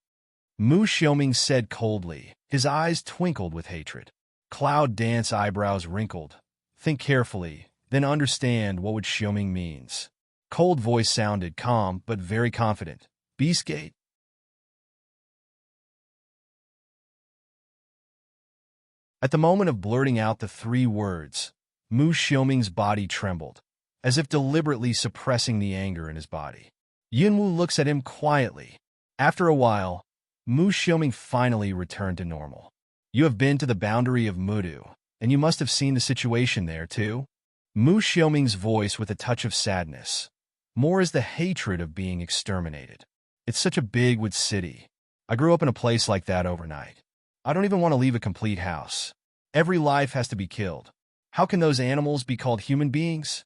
Mu Xiaoming said coldly. His eyes twinkled with hatred. Cloud Dance eyebrows wrinkled. Think carefully, then understand what Xiaoming means. Cold voice sounded calm but very confident. Beastgate. At the moment of blurting out the three words, Mu Xiaoming's body trembled, as if deliberately suppressing the anger in his body. Yunwu looks at him quietly. After a while, Mu Xiaoming finally returned to normal. You have been to the boundary of Mudu, and you must have seen the situation there too. Mu Xiaoming's voice with a touch of sadness. More is the hatred of being exterminated. It's such a big wood city. I grew up in a place like that overnight. I don't even want to leave a complete house. Every life has to be killed. How can those animals be called human beings?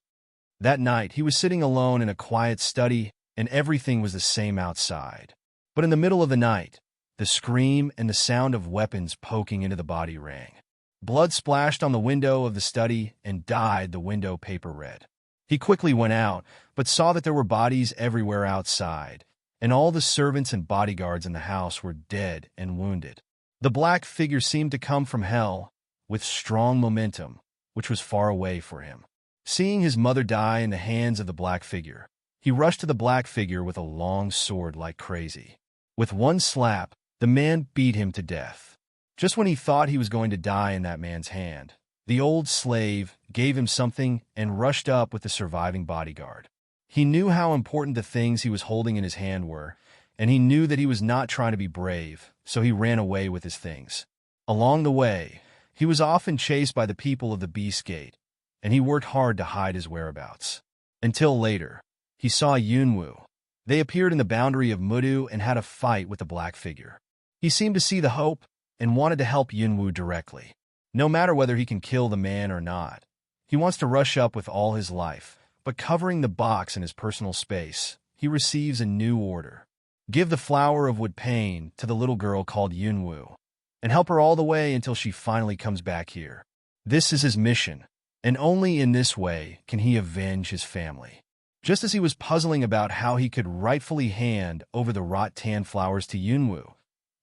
That night, he was sitting alone in a quiet study, and everything was the same outside. But in the middle of the night, the scream and the sound of weapons poking into the body rang. Blood splashed on the window of the study and dyed the window paper red. He quickly went out, but saw that there were bodies everywhere outside, and all the servants and bodyguards in the house were dead and wounded. The black figure seemed to come from hell, with strong momentum, which was far away for him. Seeing his mother die in the hands of the black figure, he rushed to the black figure with a long sword like crazy. With one slap, the man beat him to death. Just when he thought he was going to die in that man's hand, the old slave gave him something and rushed up with the surviving bodyguard. He knew how important the things he was holding in his hand were, and he knew that he was not trying to be brave, so he ran away with his things. Along the way, he was often chased by the people of the Beast Gate, and he worked hard to hide his whereabouts. Until later, he saw Yunwu. They appeared in the boundary of Mudu and had a fight with the black figure. He seemed to see the hope and wanted to help Yunwu directly. No matter whether he can kill the man or not, he wants to rush up with all his life, but covering the box in his personal space, he receives a new order. Give the flower of wood pain to the little girl called Yunwu, and help her all the way until she finally comes back here. This is his mission, and only in this way can he avenge his family. Just as he was puzzling about how he could rightfully hand over the rattan flowers to Yunwu,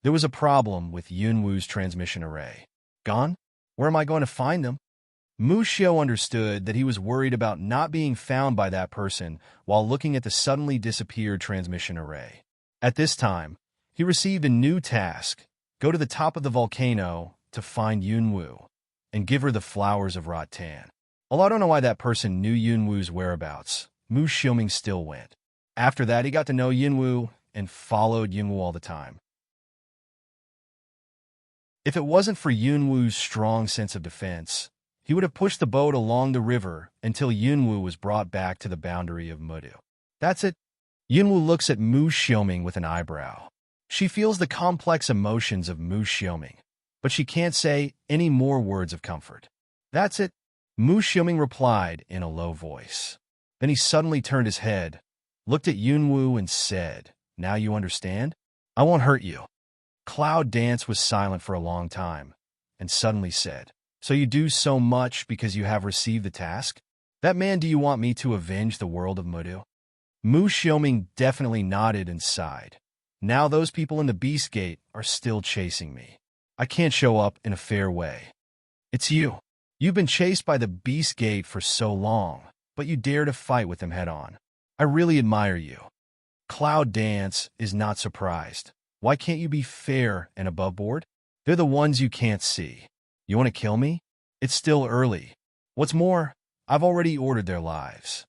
there was a problem with Yunwu's transmission array. Gone? Where am I going to find them? Mu Xiao understood that he was worried about not being found by that person while looking at the suddenly disappeared transmission array. At this time, he received a new task: go to the top of the volcano to find Yunwu and give her the flowers of rattan. Although I don't know why that person knew Yunwu's whereabouts, Mu Xiaoming still went. After that, he got to know Yunwu and followed Yunwu all the time. If it wasn't for Yunwu's strong sense of defense, he would have pushed the boat along the river until Yunwu was brought back to the boundary of Mudu. That's it. Yunwu looks at Mu Xiaoming with an eyebrow. She feels the complex emotions of Mu Xiaoming, but she can't say any more words of comfort. That's it, Mu Xiaoming replied in a low voice. Then he suddenly turned his head, looked at Yunwu and said, "Now you understand? I won't hurt you." Cloud Dance was silent for a long time, and suddenly said, "So you do so much because you have received the task? That man do you want me to avenge the world of Mudu?" Mu Xiaoming definitely nodded and sighed. Now those people in the Beast Gate are still chasing me. I can't show up in a fair way. It's you. You've been chased by the Beast Gate for so long, but you dare to fight with them head-on. I really admire you. Cloud Dance is not surprised. Why can't you be fair and above board? They're the ones you can't see. You want to kill me? It's still early. What's more, I've already ordered their lives.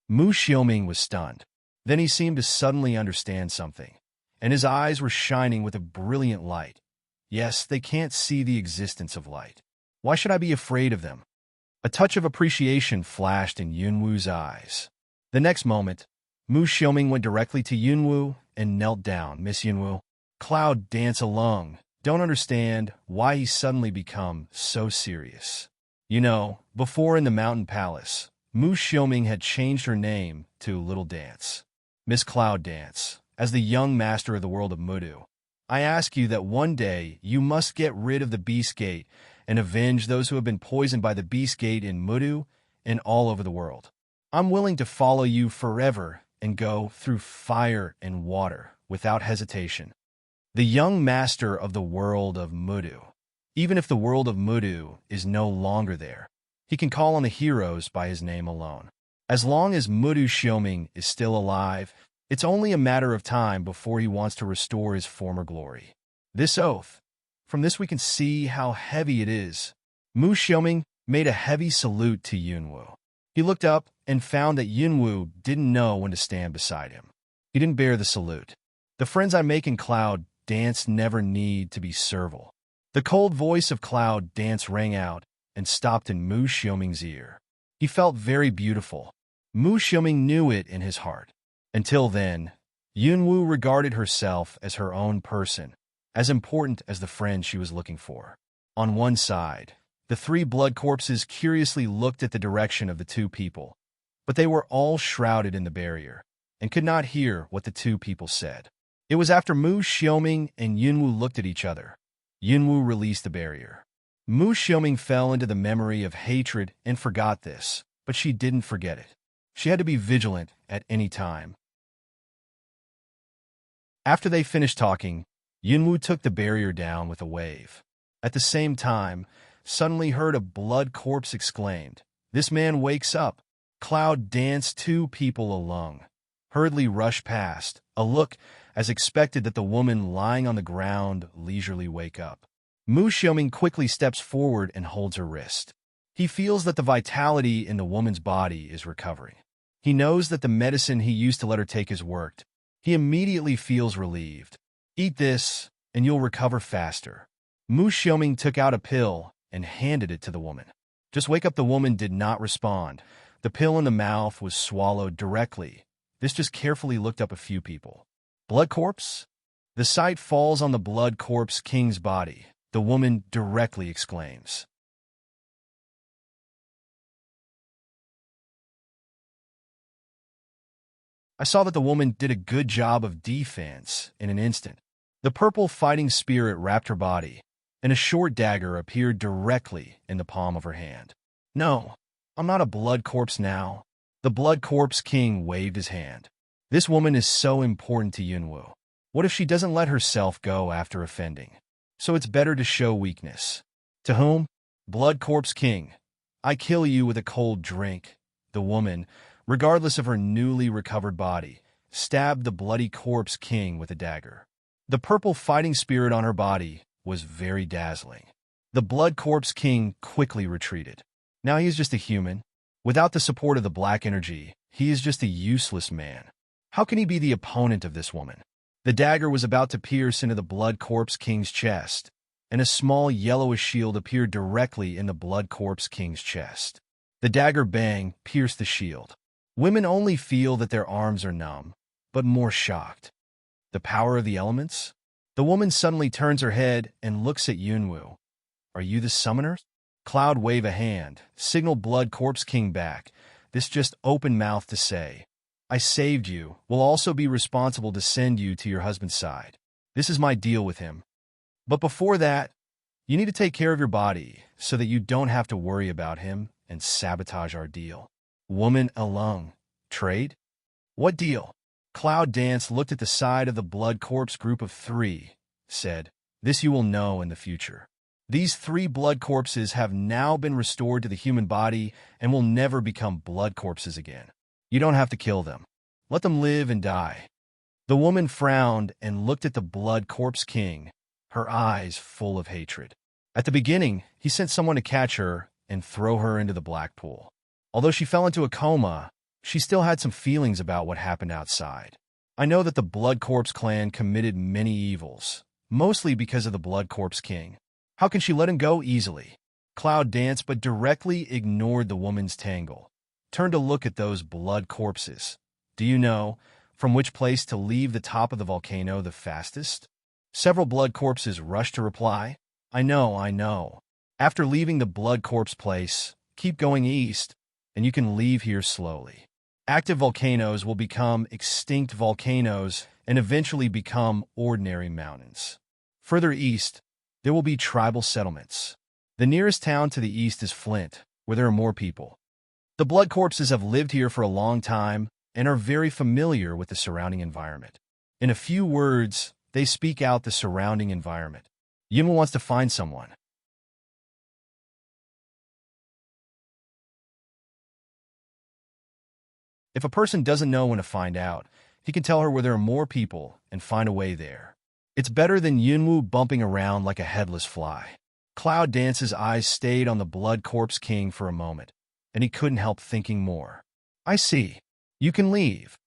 Mu Xiaoming was stunned. Then he seemed to suddenly understand something, and his eyes were shining with a brilliant light. Yes, they can't see the existence of light. Why should I be afraid of them? A touch of appreciation flashed in Yunwu's eyes. The next moment, Mu Xiaoming went directly to Yunwu and knelt down. "Miss Yunwu, Cloud Dance alone. Don't understand why he's suddenly become so serious. You know, before in the Mountain Palace, Mu Xiaoming had changed her name to Little Dance. Miss Cloud Dance, as the young master of the world of Mudu, I ask you that one day you must get rid of the Beast Gate and avenge those who have been poisoned by the Beast Gate in Mudu and all over the world. I'm willing to follow you forever and go through fire and water without hesitation. The young master of the world of Mudu. Even if the world of Mudu is no longer there, he can call on the heroes by his name alone. As long as Mu Xiaoming is still alive, it's only a matter of time before he wants to restore his former glory. This oath, from this we can see how heavy it is. Mu Xiaoming made a heavy salute to Yunwu. He looked up and found that Yunwu didn't know when to stand beside him. He didn't bear the salute. The friends I make in Cloud Dance never need to be servile. The cold voice of Cloud Dance rang out and stopped in Mu Xiaoming's ear. He felt very beautiful. Mu Xiaoming knew it in his heart. Until then, Yunwu regarded herself as her own person, as important as the friend she was looking for. On one side, the three blood corpses curiously looked at the direction of the two people, but they were all shrouded in the barrier and could not hear what the two people said. It was after Mu Xiaoming and Yunwu looked at each other. Yunwu released the barrier. Mu Xiaoming fell into the memory of hatred and forgot this, but she didn't forget it. She had to be vigilant at any time. After they finished talking, Yunwu took the barrier down with a wave. At the same time, suddenly heard a blood corpse exclaimed, "This man wakes up!" Cloud danced 2 people along, hurriedly rushed past, a look as expected that the woman lying on the ground leisurely wake up. Mu Xiaoming quickly steps forward and holds her wrist. He feels that the vitality in the woman's body is recovering. He knows that the medicine he used to let her take has worked. He immediately feels relieved. "Eat this, and you'll recover faster." Mu Xiaoming took out a pill and handed it to the woman. Just wake up. The woman did not respond. The pill in the mouth was swallowed directly. This just carefully looked up a few people. Blood corpse? The sight falls on the blood corpse king's body. The woman directly exclaims. I saw that the woman did a good job of defense in an instant. The purple fighting spirit wrapped her body, and a short dagger appeared directly in the palm of her hand. "No, I'm not a blood corpse now." The blood corpse king waved his hand. "This woman is so important to Yunwu. What if she doesn't let herself go after offending? So it's better to show weakness." "To whom?" "Blood corpse king. I kill you with a cold drink." The woman, regardless of her newly recovered body, stabbed the bloody corpse king with a dagger. The purple fighting spirit on her body was very dazzling. The blood corpse king quickly retreated. Now he is just a human. Without the support of the black energy, he is just a useless man. How can he be the opponent of this woman? The dagger was about to pierce into the blood corpse king's chest, and a small yellowish shield appeared directly in the blood corpse king's chest. The dagger bang pierced the shield. Women only feel that their arms are numb, but more shocked. The power of the elements? The woman suddenly turns her head and looks at Yunwu. "Are you the summoner?" Cloud wave a hand, signal blood corpse king back. This just open mouth to say, "I saved you, will also be responsible to send you to your husband's side. This is my deal with him. But before that, you need to take care of your body so that you don't have to worry about him and sabotage our deal." Woman alone. Trade? What deal? Cloud Dance looked at the side of the blood corpse group of 3, said, "This you will know in the future. These 3 blood corpses have now been restored to the human body and will never become blood corpses again. You don't have to kill them. Let them live and die." The woman frowned and looked at the blood corpse king, her eyes full of hatred. At the beginning, he sent someone to catch her and throw her into the black pool. Although she fell into a coma, she still had some feelings about what happened outside. "I know that the Blood Corpse clan committed many evils, mostly because of the Blood Corpse king. How can she let him go easily?" Cloud danced but directly ignored the woman's tangle. Turned to look at those blood corpses. "Do you know from which place to leave the top of the volcano the fastest?" Several blood corpses rushed to reply, I know. After leaving the blood corpse place, keep going east, and you can leave here slowly. Active volcanoes will become extinct volcanoes and eventually become ordinary mountains. Further east, there will be tribal settlements. The nearest town to the east is Flint, where there are more people. The blood corpses have lived here for a long time and are very familiar with the surrounding environment. In a few words, they speak out the surrounding environment. Yima wants to find someone. If a person doesn't know when to find out, he can tell her where there are more people and find a way there. It's better than Yunwu bumping around like a headless fly. Cloud Dance's eyes stayed on the Blood Corpse King for a moment, and he couldn't help thinking more. I see. You can leave.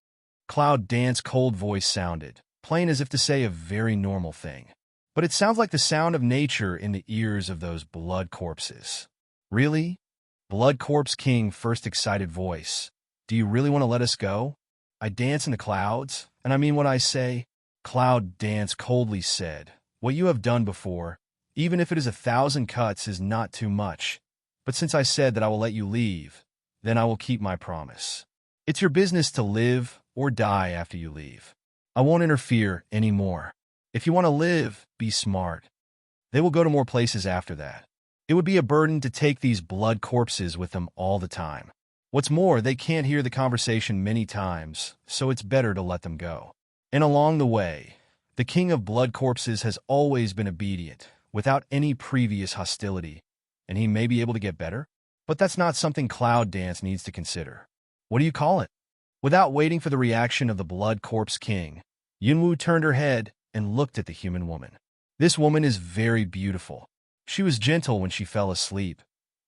Cloud Dance's cold voice sounded, plain as if to say a very normal thing. But it sounds like the sound of nature in the ears of those blood corpses. Really? Blood Corpse King first excited voice. Do you really want to let us go? I dance in the clouds, and I mean what I say. Cloud Dance coldly said, what you have done before, even if it is 1,000 cuts, is not too much. But since I said that I will let you leave, then I will keep my promise. It's your business to live or die after you leave. I won't interfere anymore. If you want to live, be smart. They will go to more places after that. It would be a burden to take these blood corpses with them all the time. What's more, they can't hear the conversation many times, so it's better to let them go. And along the way, The king of blood corpses has always been obedient, without any previous hostility, and he may be able to get better? But that's not something Cloud Dance needs to consider. What do you call it? Without waiting for the reaction of the blood corpse king, Yunwu turned her head and looked at the human woman. This woman is very beautiful. She was gentle when she fell asleep,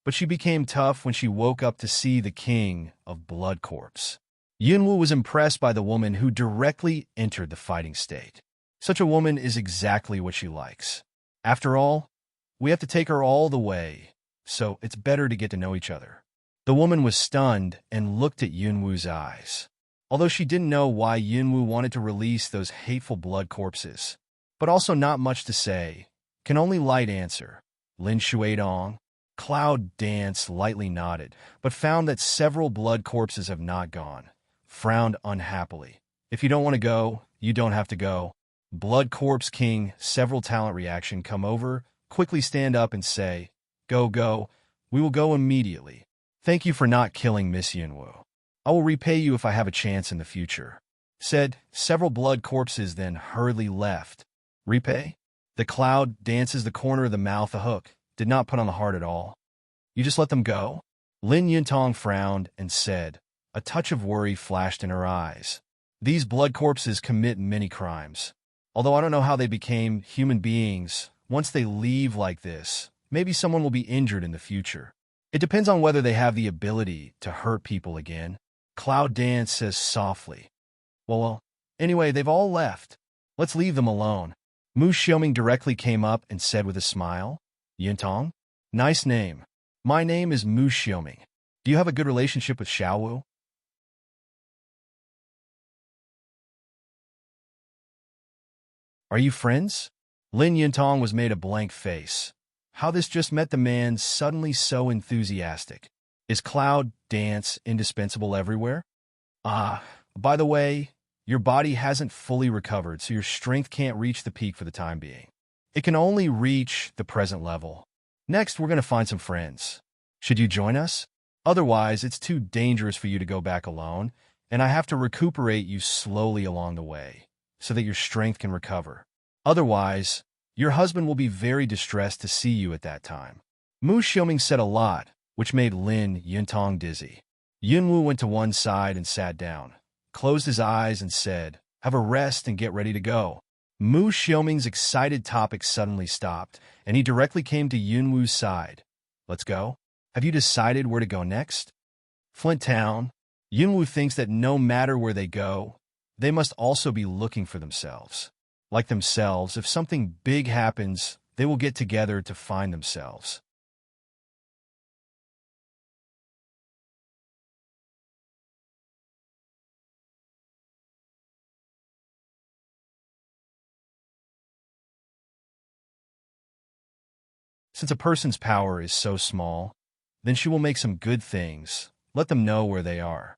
but she became tough when she woke up to see the king of blood corpse. Yunwu was impressed by the woman who directly entered the fighting state. Such a woman is exactly what she likes. After all, we have to take her all the way, so it's better to get to know each other. The woman was stunned and looked at Yunwu's eyes. Although she didn't know why Yunwu wanted to release those hateful blood corpses, but also not much to say, can only light answer. Lin Shuidong. Cloud Dance lightly nodded, but found that several blood corpses have not gone. Frowned unhappily. If you don't want to go, you don't have to go. Blood Corpse King, several talent reaction come over, quickly stand up and say, Go, go. We will go immediately. Thank you for not killing Miss Yunwu. I will repay you if I have a chance in the future. Said, several blood corpses then hurriedly left. Repay? The Cloud Dances the corner of the mouth a hook. Did not put on the heart at all. You just let them go? Lin Yuntong frowned and said, a touch of worry flashed in her eyes. These blood corpses commit many crimes. Although I don't know how they became human beings, once they leave like this, maybe someone will be injured in the future. It depends on whether they have the ability to hurt people again. Cloud Dance says softly. Well, anyway, they've all left. Let's leave them alone. Mu Xiaoming directly came up and said with a smile, Yuntong? Nice name. My name is Mu Xiaoming. Do you have a good relationship with Xiaowu? Are you friends? Lin Yuntong was made a blank face. How this just met the man suddenly so enthusiastic. Is Cloud Dance indispensable everywhere? By the way, your body hasn't fully recovered, so your strength can't reach the peak for the time being. It can only reach the present level. Next, we're going to find some friends. Should you join us? Otherwise, it's too dangerous for you to go back alone, and I have to recuperate you slowly along the way, so that your strength can recover. Otherwise, your husband will be very distressed to see you at that time. Mu Xiaoming said a lot, which made Lin Yuntong dizzy. Yunwu went to one side and sat down, closed his eyes and said, have a rest and get ready to go. Mu Xiaoming's excited topic suddenly stopped, and he directly came to Yunwu's side. Let's go. Have you decided where to go next? Flint Town. Yunwu thinks that no matter where they go, they must also be looking for themselves. Like themselves, if something big happens, they will get together to find themselves. Since a person's power is so small, then she will make some good things, let them know where they are.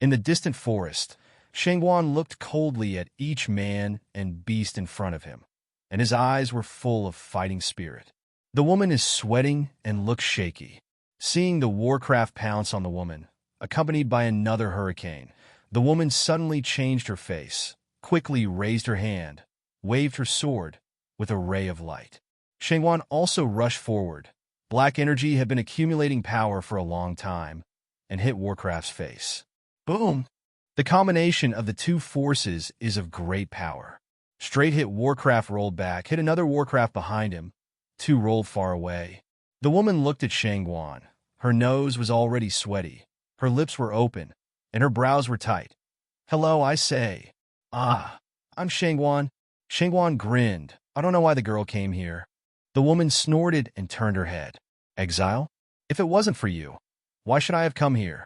In the distant forest, Shangguan looked coldly at each man and beast in front of him, and his eyes were full of fighting spirit. The woman is sweating and looks shaky. Seeing the warcraft pounce on the woman, accompanied by another hurricane, the woman suddenly changed her face, quickly raised her hand, waved her sword with a ray of light. Shangguan also rushed forward. Black energy had been accumulating power for a long time, and hit Warcraft's face. Boom! The combination of the two forces is of great power. Straight hit Warcraft rolled back, hit another Warcraft behind him. Two rolled far away. The woman looked at Shangguan. Her nose was already sweaty. Her lips were open, and her brows were tight. Hello, I say. I'm Shangguan. Shangguan grinned. I don't know why the girl came here. The woman snorted and turned her head. Exile? If it wasn't for you, why should I have come here?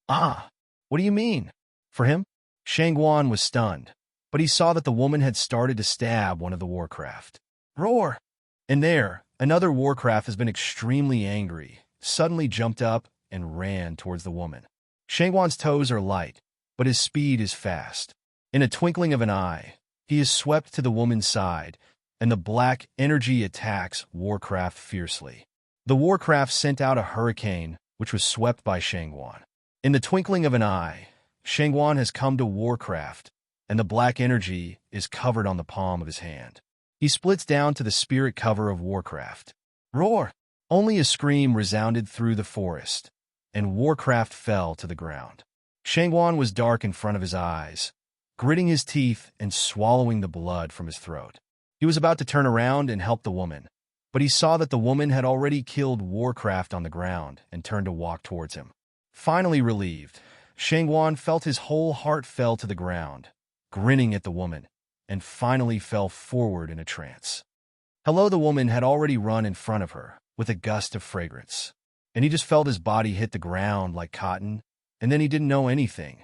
What do you mean? For him? Shangguan was stunned, but he saw that the woman had started to stab one of the Warcraft. Roar! And there, another Warcraft has been extremely angry, suddenly jumped up and ran towards the woman. Shangguan's toes are light, but his speed is fast. In a twinkling of an eye, he is swept to the woman's side, and the black energy attacks Warcraft fiercely. The Warcraft sent out a hurricane, which was swept by Shangguan. In the twinkling of an eye, Shangguan has come to Warcraft, and the black energy is covered on the palm of his hand. He splits down to the spirit cover of Warcraft. Roar! Only a scream resounded through the forest, and Warcraft fell to the ground. Shangwan was dark in front of his eyes, gritting his teeth and swallowing the blood from his throat. He was about to turn around and help the woman, but he saw that the woman had already killed Warcraft on the ground and turned to walk towards him. Finally relieved, Shangwan felt his whole heart fell to the ground, grinning at the woman, and finally fell forward in a trance. Hello, the woman had already run in front of her, with a gust of fragrance, and he just felt his body hit the ground like cotton, and then he didn't know anything.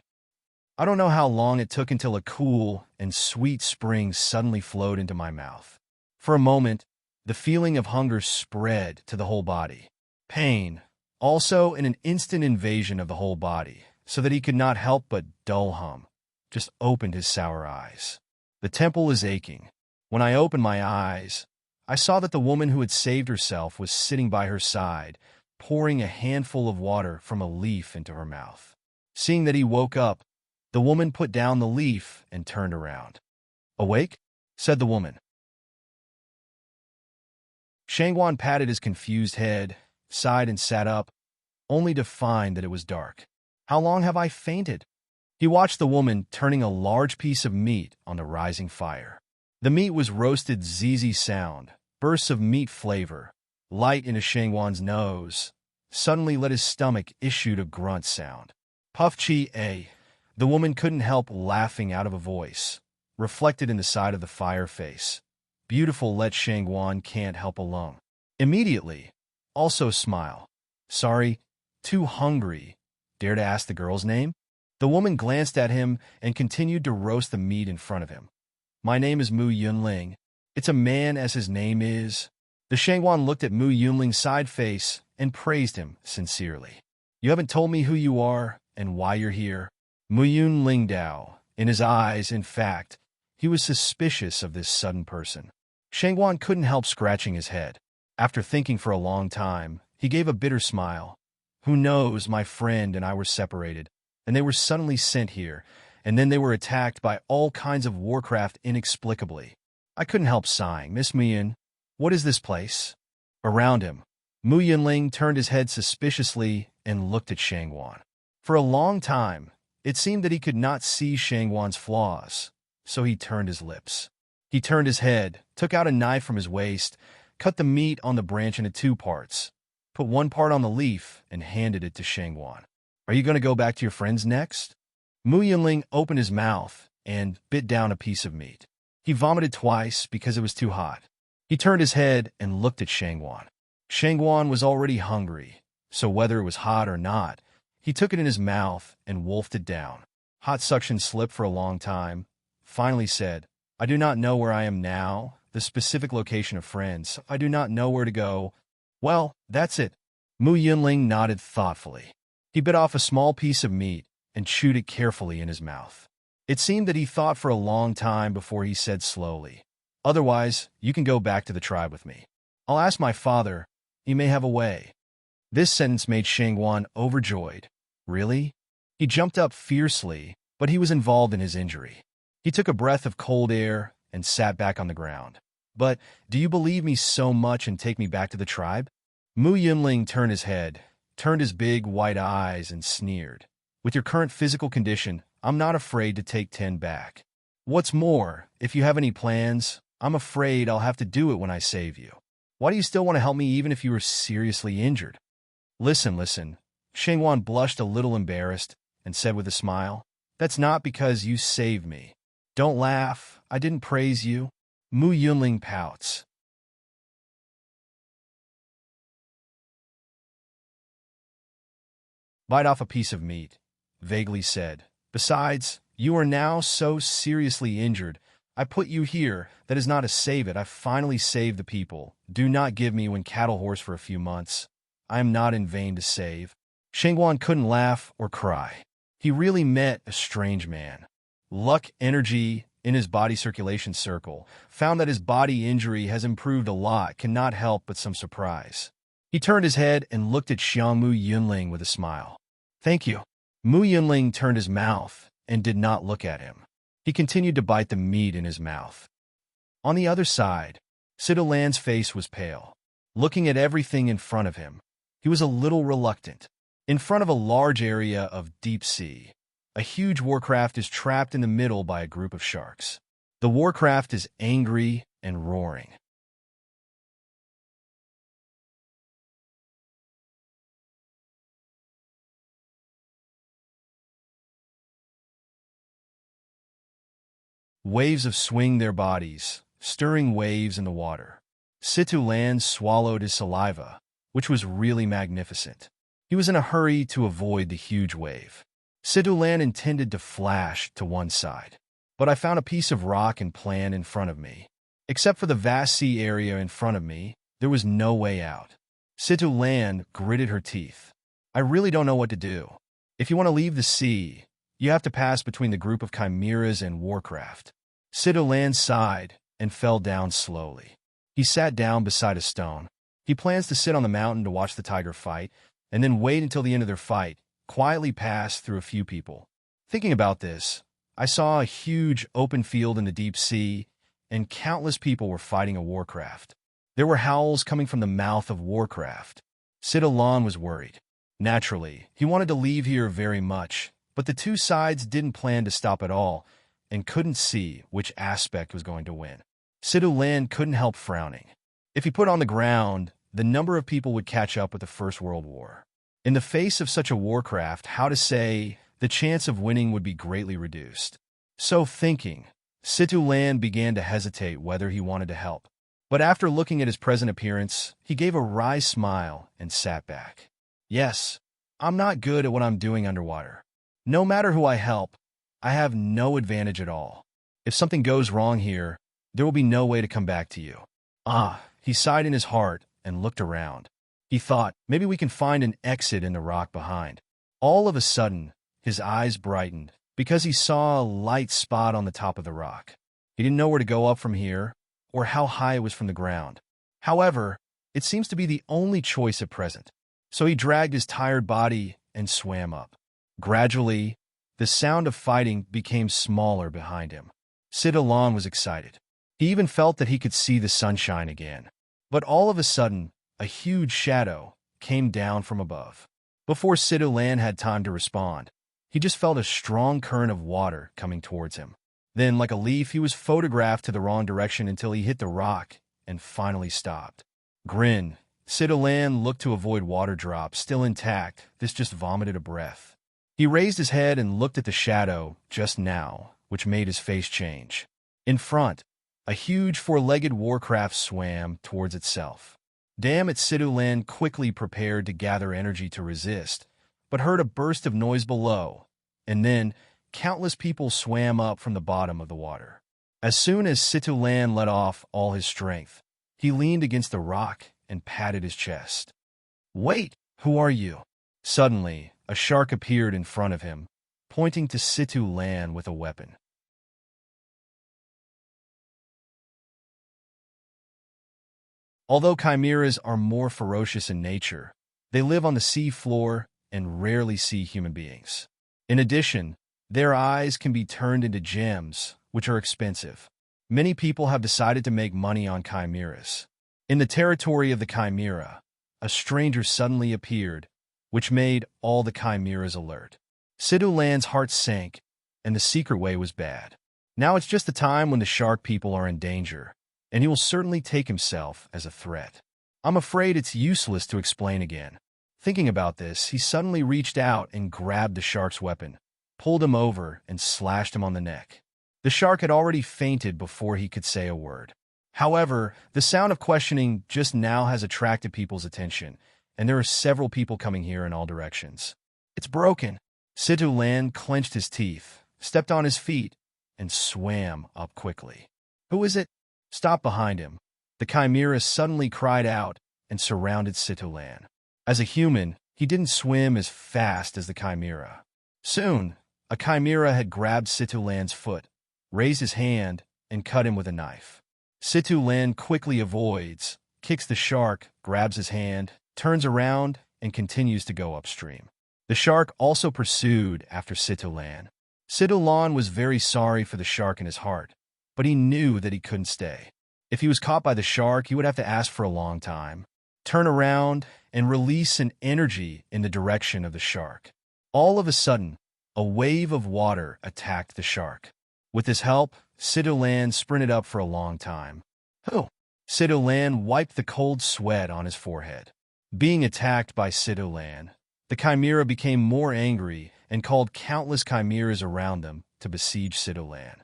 I don't know how long it took until a cool and sweet spring suddenly flowed into my mouth. For a moment, the feeling of hunger spread to the whole body. Pain, also an instant invasion of the whole body, so that he could not help but dull hum, just opened his sour eyes. The temple is aching. When I opened my eyes, I saw that the woman who had saved herself was sitting by her side, pouring a handful of water from a leaf into her mouth. Seeing that he woke up, the woman put down the leaf and turned around. "Awake?" said the woman. Shangwan patted his confused head, sighed and sat up, only to find that it was dark. "How long have I fainted?" He watched the woman turning a large piece of meat on the rising fire. The meat was roasted zizi sound, bursts of meat flavor, light into Shangwan's nose. Suddenly let his stomach issued a grunt sound. "Puff chi a." The woman couldn't help laughing out of a voice, reflected in the side of the fire face. Beautiful let Shangwan can't help alone. Immediately, also smile. "Sorry, too hungry. Dare to ask the girl's name?" The woman glanced at him and continued to roast the meat in front of him. "My name is Mu Yunling. It's a man as his name is." The Shangwan looked at Mu Yunling's side face and praised him sincerely. "You haven't told me who you are and why you're here." Mu Yunling Dao. In his eyes, in fact, he was suspicious of this sudden person. Shangwan couldn't help scratching his head. After thinking for a long time, he gave a bitter smile. "Who knows, my friend and I were separated, and they were suddenly sent here, and then they were attacked by all kinds of Warcraft inexplicably. I couldn't help sighing. Miss Muyin, what is this place?" Around him, Mu Yunling turned his head suspiciously and looked at Shangwan. For a long time, it seemed that he could not see Shangwan's flaws, so he turned his lips. He turned his head, took out a knife from his waist, cut the meat on the branch into 2 parts, put 1 part on the leaf, and handed it to Shangwan. "Are you going to go back to your friends next?" Mu Yunling opened his mouth and bit down a piece of meat. He vomited twice because it was too hot. He turned his head and looked at Shangwan. Shangwan was already hungry, so whether it was hot or not, he took it in his mouth and wolfed it down. Hot suction slipped for a long time, finally said, "I do not know where I am now, the specific location of friends. I do not know where to go." "Well, that's it." Mu Yunling nodded thoughtfully. He bit off a small piece of meat and chewed it carefully in his mouth. It seemed that he thought for a long time before he said slowly, "Otherwise, you can go back to the tribe with me. I'll ask my father. He may have a way." This sentence made Shangwan overjoyed. Really? He jumped up fiercely, but he was involved in his injury. He took a breath of cold air and sat back on the ground. "But do you believe me so much and take me back to the tribe?" Mu Yunling turned his head, turned his big white eyes and sneered. "With your current physical condition, I'm not afraid to take 10 back. What's more, if you have any plans, I'm afraid I'll have to do it when I save you. Why do you still want to help me even if you were seriously injured?" Listen. Shangwan blushed a little embarrassed and said with a smile, "That's not because you saved me. Don't laugh, I didn't praise you." Mu Yunling pouts. Bite off a piece of meat, vaguely said. "Besides, you are now so seriously injured. I put you here, that is not to save it. I finally saved the people. Do not give me when cattle horse for a few months. I am not in vain to save." Shangwan couldn't laugh or cry. He really met a strange man. Luck energy in his body circulation circle found that his body injury has improved a lot, cannot help but some surprise. He turned his head and looked at Mu Yunling with a smile. "Thank you." Mu Yunling turned his mouth and did not look at him. He continued to bite the meat in his mouth. On the other side, Sitolan's face was pale. Looking at everything in front of him, he was a little reluctant. In front of a large area of deep sea, a huge warcraft is trapped in the middle by a group of sharks. The warcraft is angry and roaring. Waves of swing their bodies, stirring waves in the water. Sitolan swallowed his saliva, which was really magnificent. He was in a hurry to avoid the huge wave. Sitolan intended to flash to one side, but I found a piece of rock and plan in front of me. Except for the vast sea area in front of me, there was no way out. Sitolan gritted her teeth. I really don't know what to do. If you want to leave the sea, you have to pass between the group of chimeras and warcraft. Sitolan sighed and fell down slowly. He sat down beside a stone. He plans to sit on the mountain to watch the tiger fight, and then wait until the end of their fight, quietly pass through a few people. Thinking about this, I saw a huge open field in the deep sea, and countless people were fighting a warcraft. There were howls coming from the mouth of warcraft. Sitolan was worried. Naturally, he wanted to leave here very much, but the two sides didn't plan to stop at all, and couldn't see which aspect was going to win. Sitolan couldn't help frowning. If he put on the ground, the number of people would catch up with the First World War. In the face of such a warcraft, how to say, the chance of winning would be greatly reduced. So thinking, Sitolan began to hesitate whether he wanted to help. But after looking at his present appearance, he gave a wry smile and sat back. Yes, I'm not good at what I'm doing underwater. No matter who I help, I have no advantage at all. If something goes wrong here, there will be no way to come back to you. He sighed in his heart and looked around. He thought, maybe we can find an exit in the rock behind. All of a sudden, his eyes brightened because he saw a light spot on the top of the rock. He didn't know where to go up from here or how high it was from the ground. However, it seems to be the only choice at present. So he dragged his tired body and swam up. Gradually, the sound of fighting became smaller behind him. Sitolan was excited. He even felt that he could see the sunshine again. But all of a sudden, a huge shadow came down from above. Before Sitolan had time to respond, he just felt a strong current of water coming towards him. Then, like a leaf, he was photographed to the wrong direction until he hit the rock and finally stopped. Grin. Sitolan looked to avoid water drops, still intact. This just vomited a breath. He raised his head and looked at the shadow just now, which made his face change. In front, a huge four-legged warcraft swam towards itself. Damn it, Sitolan quickly prepared to gather energy to resist, but heard a burst of noise below, and then countless people swam up from the bottom of the water. As soon as Sitolan let off all his strength, he leaned against the rock and patted his chest. Wait, who are you? Suddenly, a shark appeared in front of him, pointing to Sitolan with a weapon. Although chimeras are more ferocious in nature, they live on the sea floor and rarely see human beings. In addition, their eyes can be turned into gems, which are expensive. Many people have decided to make money on chimeras. In the territory of the chimera, a stranger suddenly appeared, which made all the chimeras alert. Sitolan's heart sank, and the secret way was bad. Now it's just the time when the shark people are in danger, and he will certainly take himself as a threat. I'm afraid it's useless to explain again. Thinking about this, he suddenly reached out and grabbed the shark's weapon, pulled him over, and slashed him on the neck. The shark had already fainted before he could say a word. However, the sound of questioning just now has attracted people's attention, and there are several people coming here in all directions. It's broken. Sitolan clenched his teeth, stepped on his feet, and swam up quickly. Who is it? Stop behind him. The chimera suddenly cried out and surrounded Sitolan. As a human, he didn't swim as fast as the chimera. Soon, a chimera had grabbed Sitolan's foot, raised his hand, and cut him with a knife. Sitolan quickly avoids, kicks the shark, grabs his hand, turns around, and continues to go upstream. The shark also pursued after Sitolan. Sidulan was very sorry for the shark in his heart, but he knew that he couldn't stay. If he was caught by the shark, he would have to ask for a long time, turn around, and release an energy in the direction of the shark. All of a sudden, a wave of water attacked the shark. With his help, Sidulan sprinted up for a long time. Oh! Sidulan wiped the cold sweat on his forehead. Being attacked by Sidulan, the chimera became more angry and called countless chimeras around them to besiege Sidulan.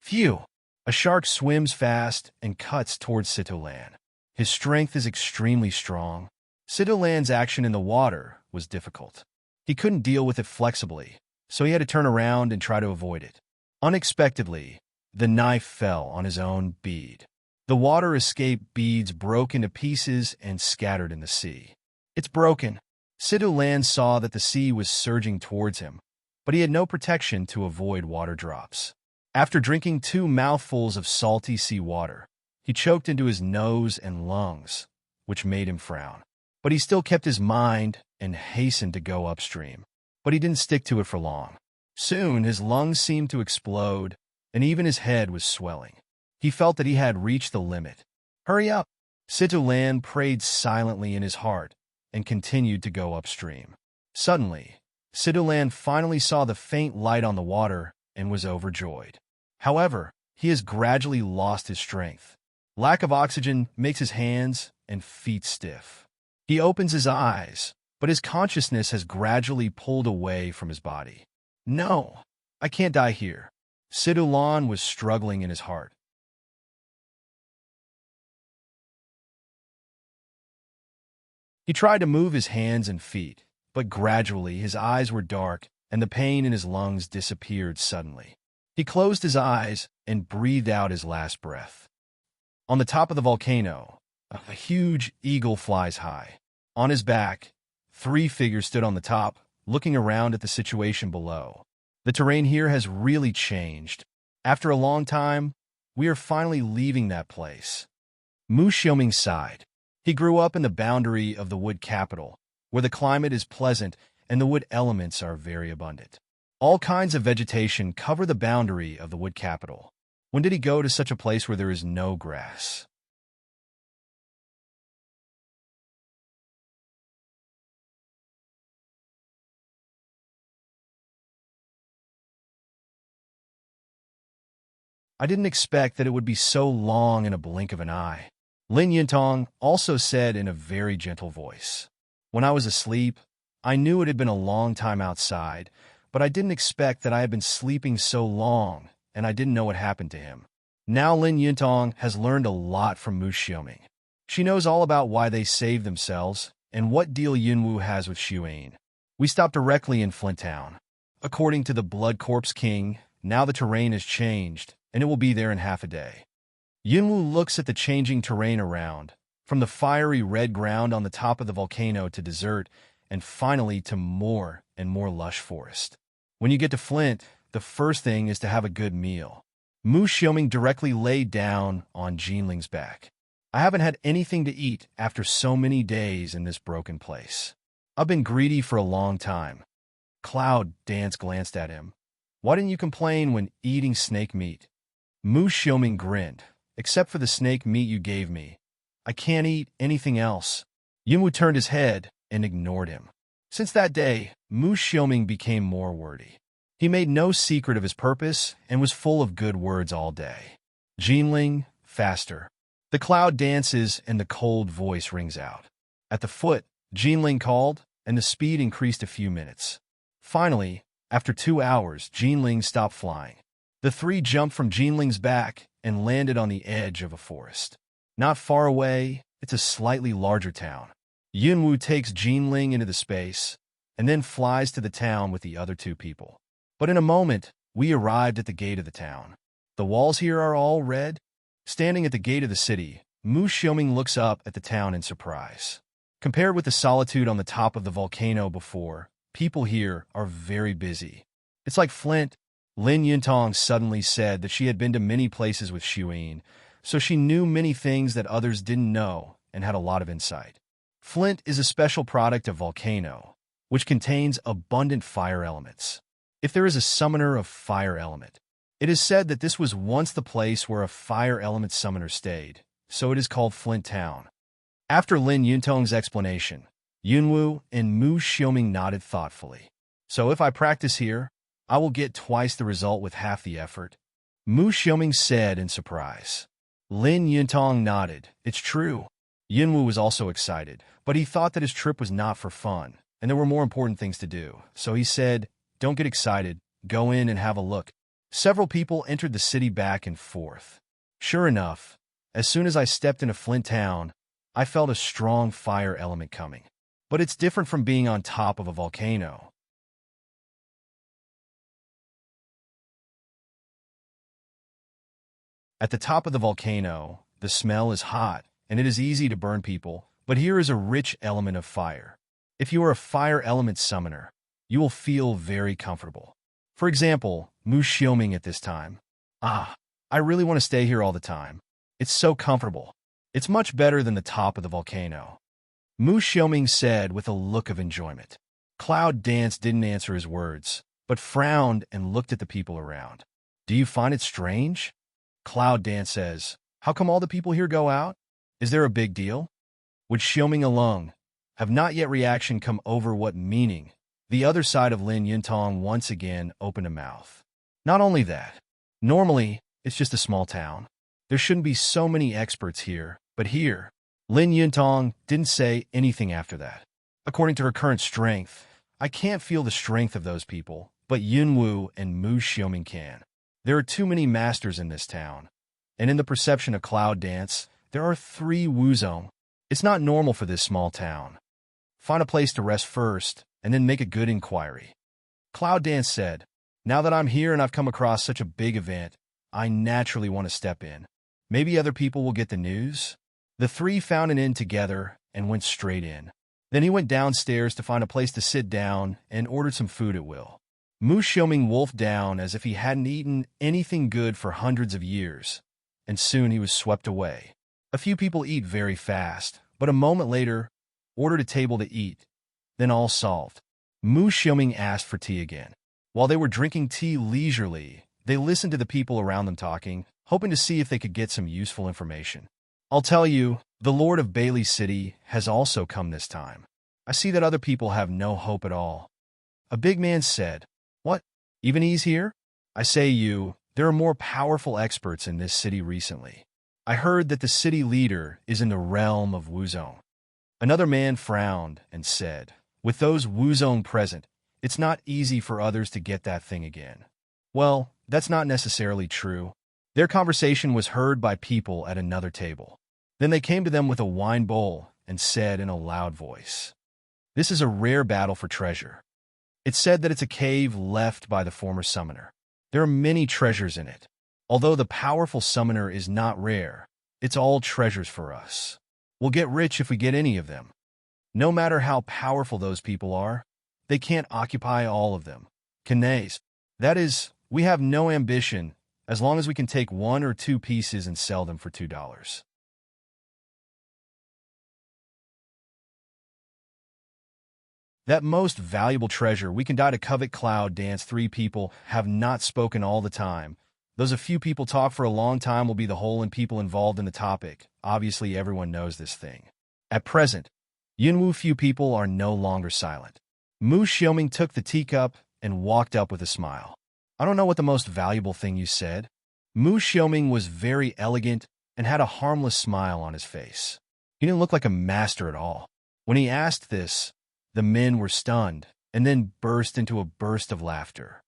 Phew! A shark swims fast and cuts towards Sidulan. His strength is extremely strong. Sidulan's action in the water was difficult. He couldn't deal with it flexibly, so he had to turn around and try to avoid it. Unexpectedly, the knife fell on his own bead. The water escape beads broke into pieces and scattered in the sea. It's broken. Sidulan saw that the sea was surging towards him, but he had no protection to avoid water drops. After drinking 2 mouthfuls of salty sea water, he choked into his nose and lungs, which made him frown. But he still kept his mind and hastened to go upstream. But he didn't stick to it for long. Soon his lungs seemed to explode, and even his head was swelling. He felt that he had reached the limit. Hurry up! Sidulan prayed silently in his heart and continued to go upstream. Suddenly, Sidulan finally saw the faint light on the water and was overjoyed. However, he has gradually lost his strength. Lack of oxygen makes his hands and feet stiff. He opens his eyes, but his consciousness has gradually pulled away from his body. No, I can't die here. Sidulan was struggling in his heart. He tried to move his hands and feet, but gradually his eyes were dark and the pain in his lungs disappeared suddenly. He closed his eyes and breathed out his last breath. On the top of the volcano, a huge eagle flies high. On his back, 3 figures stood on the top, looking around at the situation below. The terrain here has really changed. After a long time, we are finally leaving that place. Mu Xiaoming sighed. He grew up in the boundary of the wood capital, where the climate is pleasant and the wood elements are very abundant. All kinds of vegetation cover the boundary of the wood capital. When did he go to such a place where there is no grass? I didn't expect that it would be so long in a blink of an eye. Lin Yintong also said in a very gentle voice. When I was asleep, I knew it had been a long time outside, but I didn't expect that I had been sleeping so long, and I didn't know what happened to him. Now Lin Yintong has learned a lot from Mu Xiaoming. She knows all about why they saved themselves and what deal Yunwu has with Xuan. We stopped directly in Flint Town. According to the Blood Corpse King, now the terrain has changed, and it will be there in half a day. Yunwu looks at the changing terrain around, from the fiery red ground on the top of the volcano to desert, and finally to more and more lush forest. When you get to Flint, the first thing is to have a good meal. Mu Xiaoming directly laid down on Jinling's back. I haven't had anything to eat after so many days in this broken place. I've been greedy for a long time. Cloud Dance glanced at him. Why didn't you complain when eating snake meat? Mu Xiaoming grinned. Except for the snake meat you gave me, I can't eat anything else. Yunwu turned his head and ignored him. Since that day, Mu Xiaoming became more wordy. He made no secret of his purpose and was full of good words all day. Jinling, faster. The cloud dances and the cold voice rings out. At the foot, Jinling called, and the speed increased a few minutes. Finally, after 2 hours, Jinling stopped flying. The 3 jumped from Jinling's back and landed on the edge of a forest. Not far away, it's a slightly larger town. Yunwu takes Jinling into the space and then flies to the town with the other 2 people. But in a moment, we arrived at the gate of the town. The walls here are all red. Standing at the gate of the city, Mu Xiaoming looks up at the town in surprise. Compared with the solitude on the top of the volcano before, people here are very busy. It's like Flint. Lin Yintong suddenly said that she had been to many places with Xuan, so she knew many things that others didn't know and had a lot of insight. Flint is a special product of volcano, which contains abundant fire elements. if there is a summoner of fire element. It is said that this was once the place where a fire element summoner stayed, so it is called Flint Town. After Lin Yuntong's explanation, Yunwu and Mu Xiaoming nodded thoughtfully. So if I practice here, I will get twice the result with half the effort, Mu Xiaoming said in surprise. Lin Yuntong nodded. It's true. Yunwu was also excited, but he thought that his trip was not for fun, and there were more important things to do. So he said, don't get excited, go in and have a look. Several people entered the city back and forth. Sure enough, as soon as I stepped into Flint Town, I felt a strong fire element coming. But it's different from being on top of a volcano. At the top of the volcano, the smell is hot, and it is easy to burn people, but here is a rich element of fire. If you are a fire element summoner, you will feel very comfortable. For example, Mu Xiaoming at this time. I really want to stay here all the time. It's so comfortable. It's much better than the top of the volcano. Mu Xiaoming said with a look of enjoyment. Cloud Dance didn't answer his words, but frowned and looked at the people around. Do you find it strange? Cloud Dance says, how come all the people here go out? Is there a big deal? Would Xiaoming alone have not yet reaction come over what meaning? The other side of Lin Yuntong once again opened a mouth. Not only that, normally it's just a small town. There shouldn't be so many experts here, but here, Lin Yuntong didn't say anything after that. According to her current strength, I can't feel the strength of those people, but Yunwu and Mu Xiaoming can. There are too many masters in this town, and in the perception of Cloud Dance, there are 3 Wuzong. It's not normal for this small town. Find a place to rest first, and then make a good inquiry. Cloud Dance said, now that I'm here and I've come across such a big event, I naturally want to step in. Maybe other people will get the news. The 3 found an inn together and went straight in. Then he went downstairs to find a place to sit down and ordered some food at will. Mu Xiaoming wolfed down as if he hadn't eaten anything good for hundreds of years, and soon he was swept away. A few people eat very fast, but a moment later, ordered a table to eat. Then all solved. Mu Xiaoming asked for tea again. While they were drinking tea leisurely, they listened to the people around them talking, hoping to see if they could get some useful information. I'll tell you, the Lord of Bailey City has also come this time. I see that other people have no hope at all. A big man said, what? Even he's here? I say you, there are more powerful experts in this city recently. I heard that the city leader is in the realm of Wuzong. Another man frowned and said, with those Wuzong present, it's not easy for others to get that thing again. Well, that's not necessarily true. Their conversation was heard by people at another table. Then they came to them with a wine bowl and said in a loud voice, this is a rare battle for treasure. It's said that it's a cave left by the former summoner. There are many treasures in it. Although the powerful summoner is not rare, it's all treasures for us. We'll get rich if we get any of them. No matter how powerful those people are, they can't occupy all of them. Canés. That is, we have no ambition as long as we can take 1 or 2 pieces and sell them for $2. That most valuable treasure we can die to covet. Cloud Dance. 3 people have not spoken all the time. Those a few people talk for a long time will be the whole and people involved in the topic. Obviously everyone knows this thing. At present, Yunwu few people are no longer silent. Mu Xiaoming took the teacup and walked up with a smile. I don't know what the most valuable thing you said. Mu Xiaoming was very elegant and had a harmless smile on his face. He didn't look like a master at all. When he asked this, the men were stunned and then burst into a burst of laughter.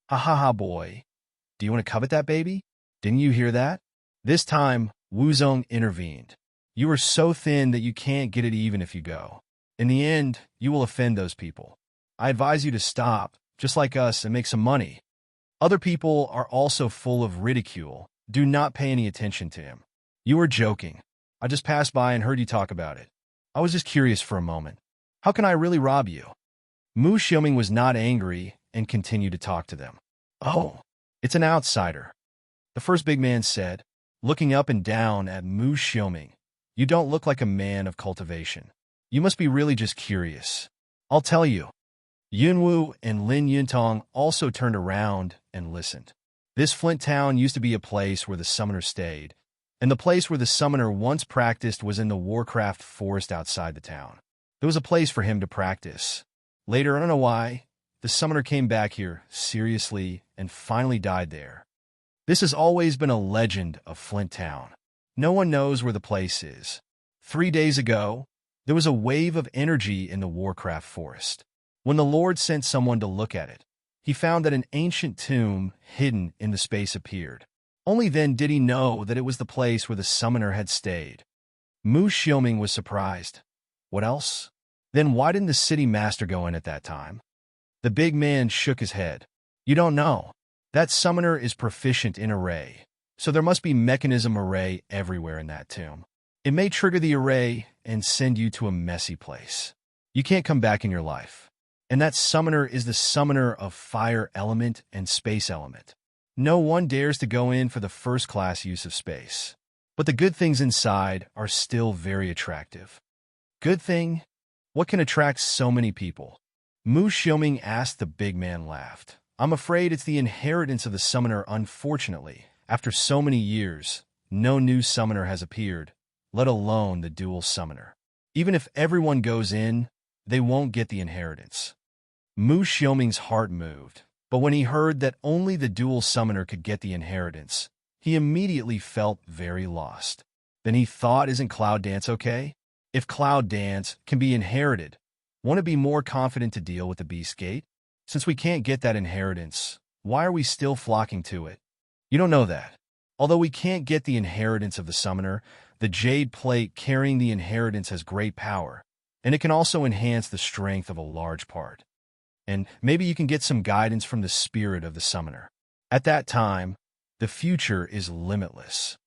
Ha ha ha, boy. Do you want to covet that baby? Didn't you hear that? This time, Wuzong intervened. You are so thin that you can't get it even if you go. In the end, you will offend those people. I advise you to stop, just like us, and make some money. Other people are also full of ridicule. Do not pay any attention to him. You are joking. I just passed by and heard you talk about it. I was just curious for a moment. How can I really rob you? Mu Xiaoming was not angry and continued to talk to them. "Oh, it's an outsider," the first big man said, looking up and down at Mu Xiaoming. "You don't look like a man of cultivation. You must be really just curious. I'll tell you." Yunwu and Lin Yuntong also turned around and listened. This flint town used to be a place where the summoner stayed, and the place where the summoner once practiced was in the Warcraft forest outside the town. There was a place for him to practice. Later, I don't know why, the summoner came back here seriously and finally died there. This has always been a legend of Flint Town. No one knows where the place is. 3 days ago, there was a wave of energy in the Warcraft forest. When the Lord sent someone to look at it, he found that an ancient tomb hidden in the space appeared. Only then did he know that it was the place where the summoner had stayed. Mu Xiaoming was surprised. What else? Then why didn't the city master go in at that time? The big man shook his head. You don't know. That summoner is proficient in array, so there must be mechanism array everywhere in that tomb. It may trigger the array and send you to a messy place. You can't come back in your life. And that summoner is the summoner of fire element and space element. No one dares to go in for the first-class use of space. But the good things inside are still very attractive. Good thing? What can attract so many people? Mu Xiaoming asked. The big man laughed. I'm afraid it's the inheritance of the summoner. Unfortunately, after so many years, no new summoner has appeared, let alone the dual summoner. Even if everyone goes in, they won't get the inheritance. Mu Xiaoming's heart moved, but when he heard that only the dual summoner could get the inheritance, he immediately felt very lost. Then he thought, isn't Cloud Dance okay? If Cloud Dance can be inherited, won't it be more confident to deal with the Beast Gate? Since we can't get that inheritance, why are we still flocking to it? You don't know that. Although we can't get the inheritance of the summoner, the jade plate carrying the inheritance has great power, and it can also enhance the strength of a large part. And maybe you can get some guidance from the spirit of the summoner. At that time, the future is limitless.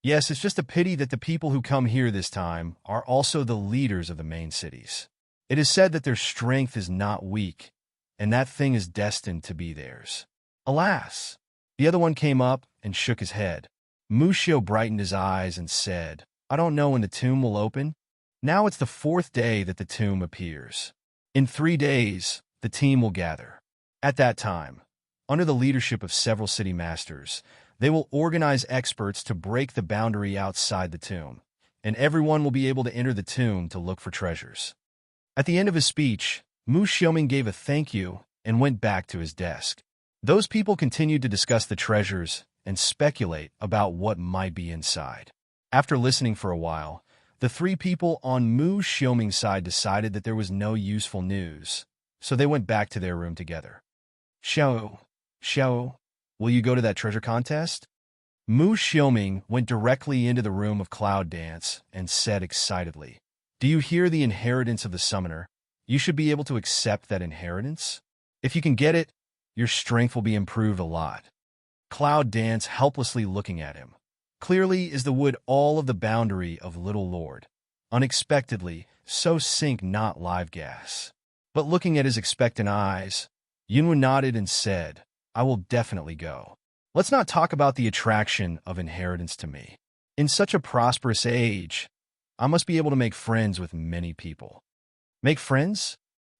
Yes, it's just a pity that the people who come here this time are also the leaders of the main cities. It is said that their strength is not weak, and that thing is destined to be theirs. Alas! The other one came up and shook his head. Mushio brightened his eyes and said, I don't know when the tomb will open. Now it's the 4th day that the tomb appears. In 3 days, the team will gather. At that time, under the leadership of several city masters, they will organize experts to break the boundary outside the tomb, and everyone will be able to enter the tomb to look for treasures. At the end of his speech, Mu Xiaoming gave a thank you and went back to his desk. Those people continued to discuss the treasures and speculate about what might be inside. After listening for a while, the 3 people on Mu Xiaoming's side decided that there was no useful news, so they went back to their room together. Xiao, will you go to that treasure contest? Mu Xiaoming went directly into the room of Cloud Dance and said excitedly, Do you hear the inheritance of the summoner? You should be able to accept that inheritance. If you can get it, your strength will be improved a lot. Cloud Dance helplessly looking at him. Clearly is the wood all of the boundary of Little Lord. Unexpectedly, so sink not live gas. But looking at his expectant eyes, Yunwu nodded and said, I will definitely go. Let's not talk about the attraction of inheritance to me. In such a prosperous age, I must be able to make friends with many people. Make friends?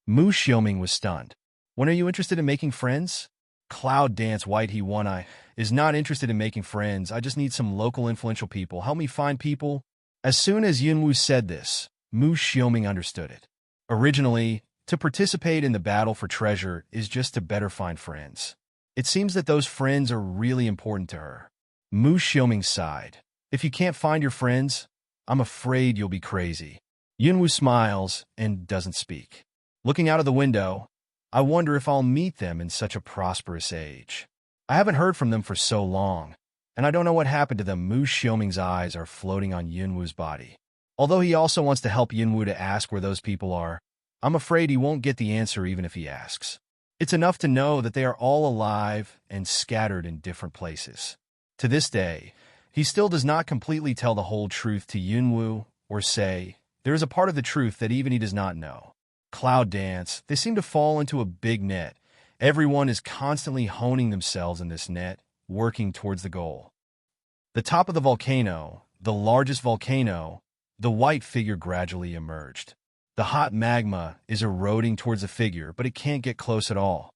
Mu Xiaoming was stunned. When are you interested in making friends? Cloud Dance White he one-eye is not interested in making friends. I just need some local influential people. Help me find people. As soon as Yunwu said this, Mu Xiaoming understood it. Originally, to participate in the battle for treasure is just to better find friends. It seems that those friends are really important to her. Mu Xiaoming sighed. If you can't find your friends, I'm afraid you'll be crazy. Yunwu smiles and doesn't speak. Looking out of the window, I wonder if I'll meet them in such a prosperous age. I haven't heard from them for so long, and I don't know what happened to them. Mu Xiaoming's eyes are floating on Yunwu's body. Although he also wants to help Yunwu to ask where those people are, I'm afraid he won't get the answer even if he asks. It's enough to know that they are all alive and scattered in different places. To this day, He still does not completely tell the whole truth to Yunwoo or say, there is a part of the truth that even he does not know. Cloud dance, they seem to fall into a big net. Everyone is constantly honing themselves in this net, working towards the goal. The top of the volcano, the largest volcano, the white figure gradually emerged. The hot magma is eroding towards the figure, but it can't get close at all.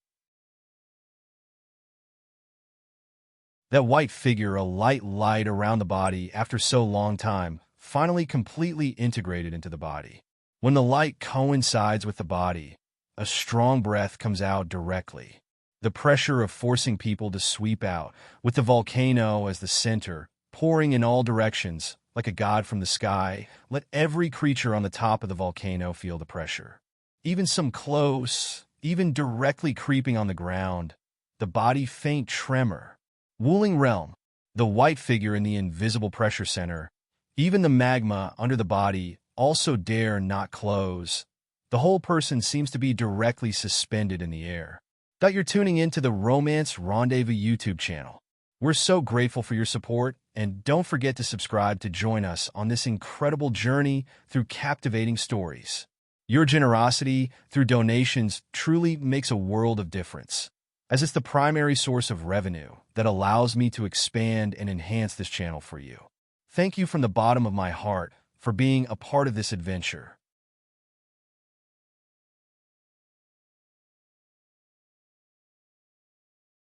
That white figure, a light around the body after so long time, finally completely integrated into the body. When the light coincides with the body, a strong breath comes out directly. The pressure of forcing people to sweep out, with the volcano as the center, pouring in all directions, like a god from the sky. Let every creature on the top of the volcano feel the pressure. Even some close, even directly creeping on the ground, the body faint tremor. Wuling realm, the white figure in the invisible pressure center, even the magma under the body also dare not close. The whole person seems to be directly suspended in the air. That you're tuning into the Romance Rendezvous YouTube channel. We're so grateful for your support, and don't forget to subscribe to join us on this incredible journey through captivating stories. Your generosity through donations truly makes a world of difference, as it's the primary source of revenue that allows me to expand and enhance this channel for you. Thank you from the bottom of my heart for being a part of this adventure.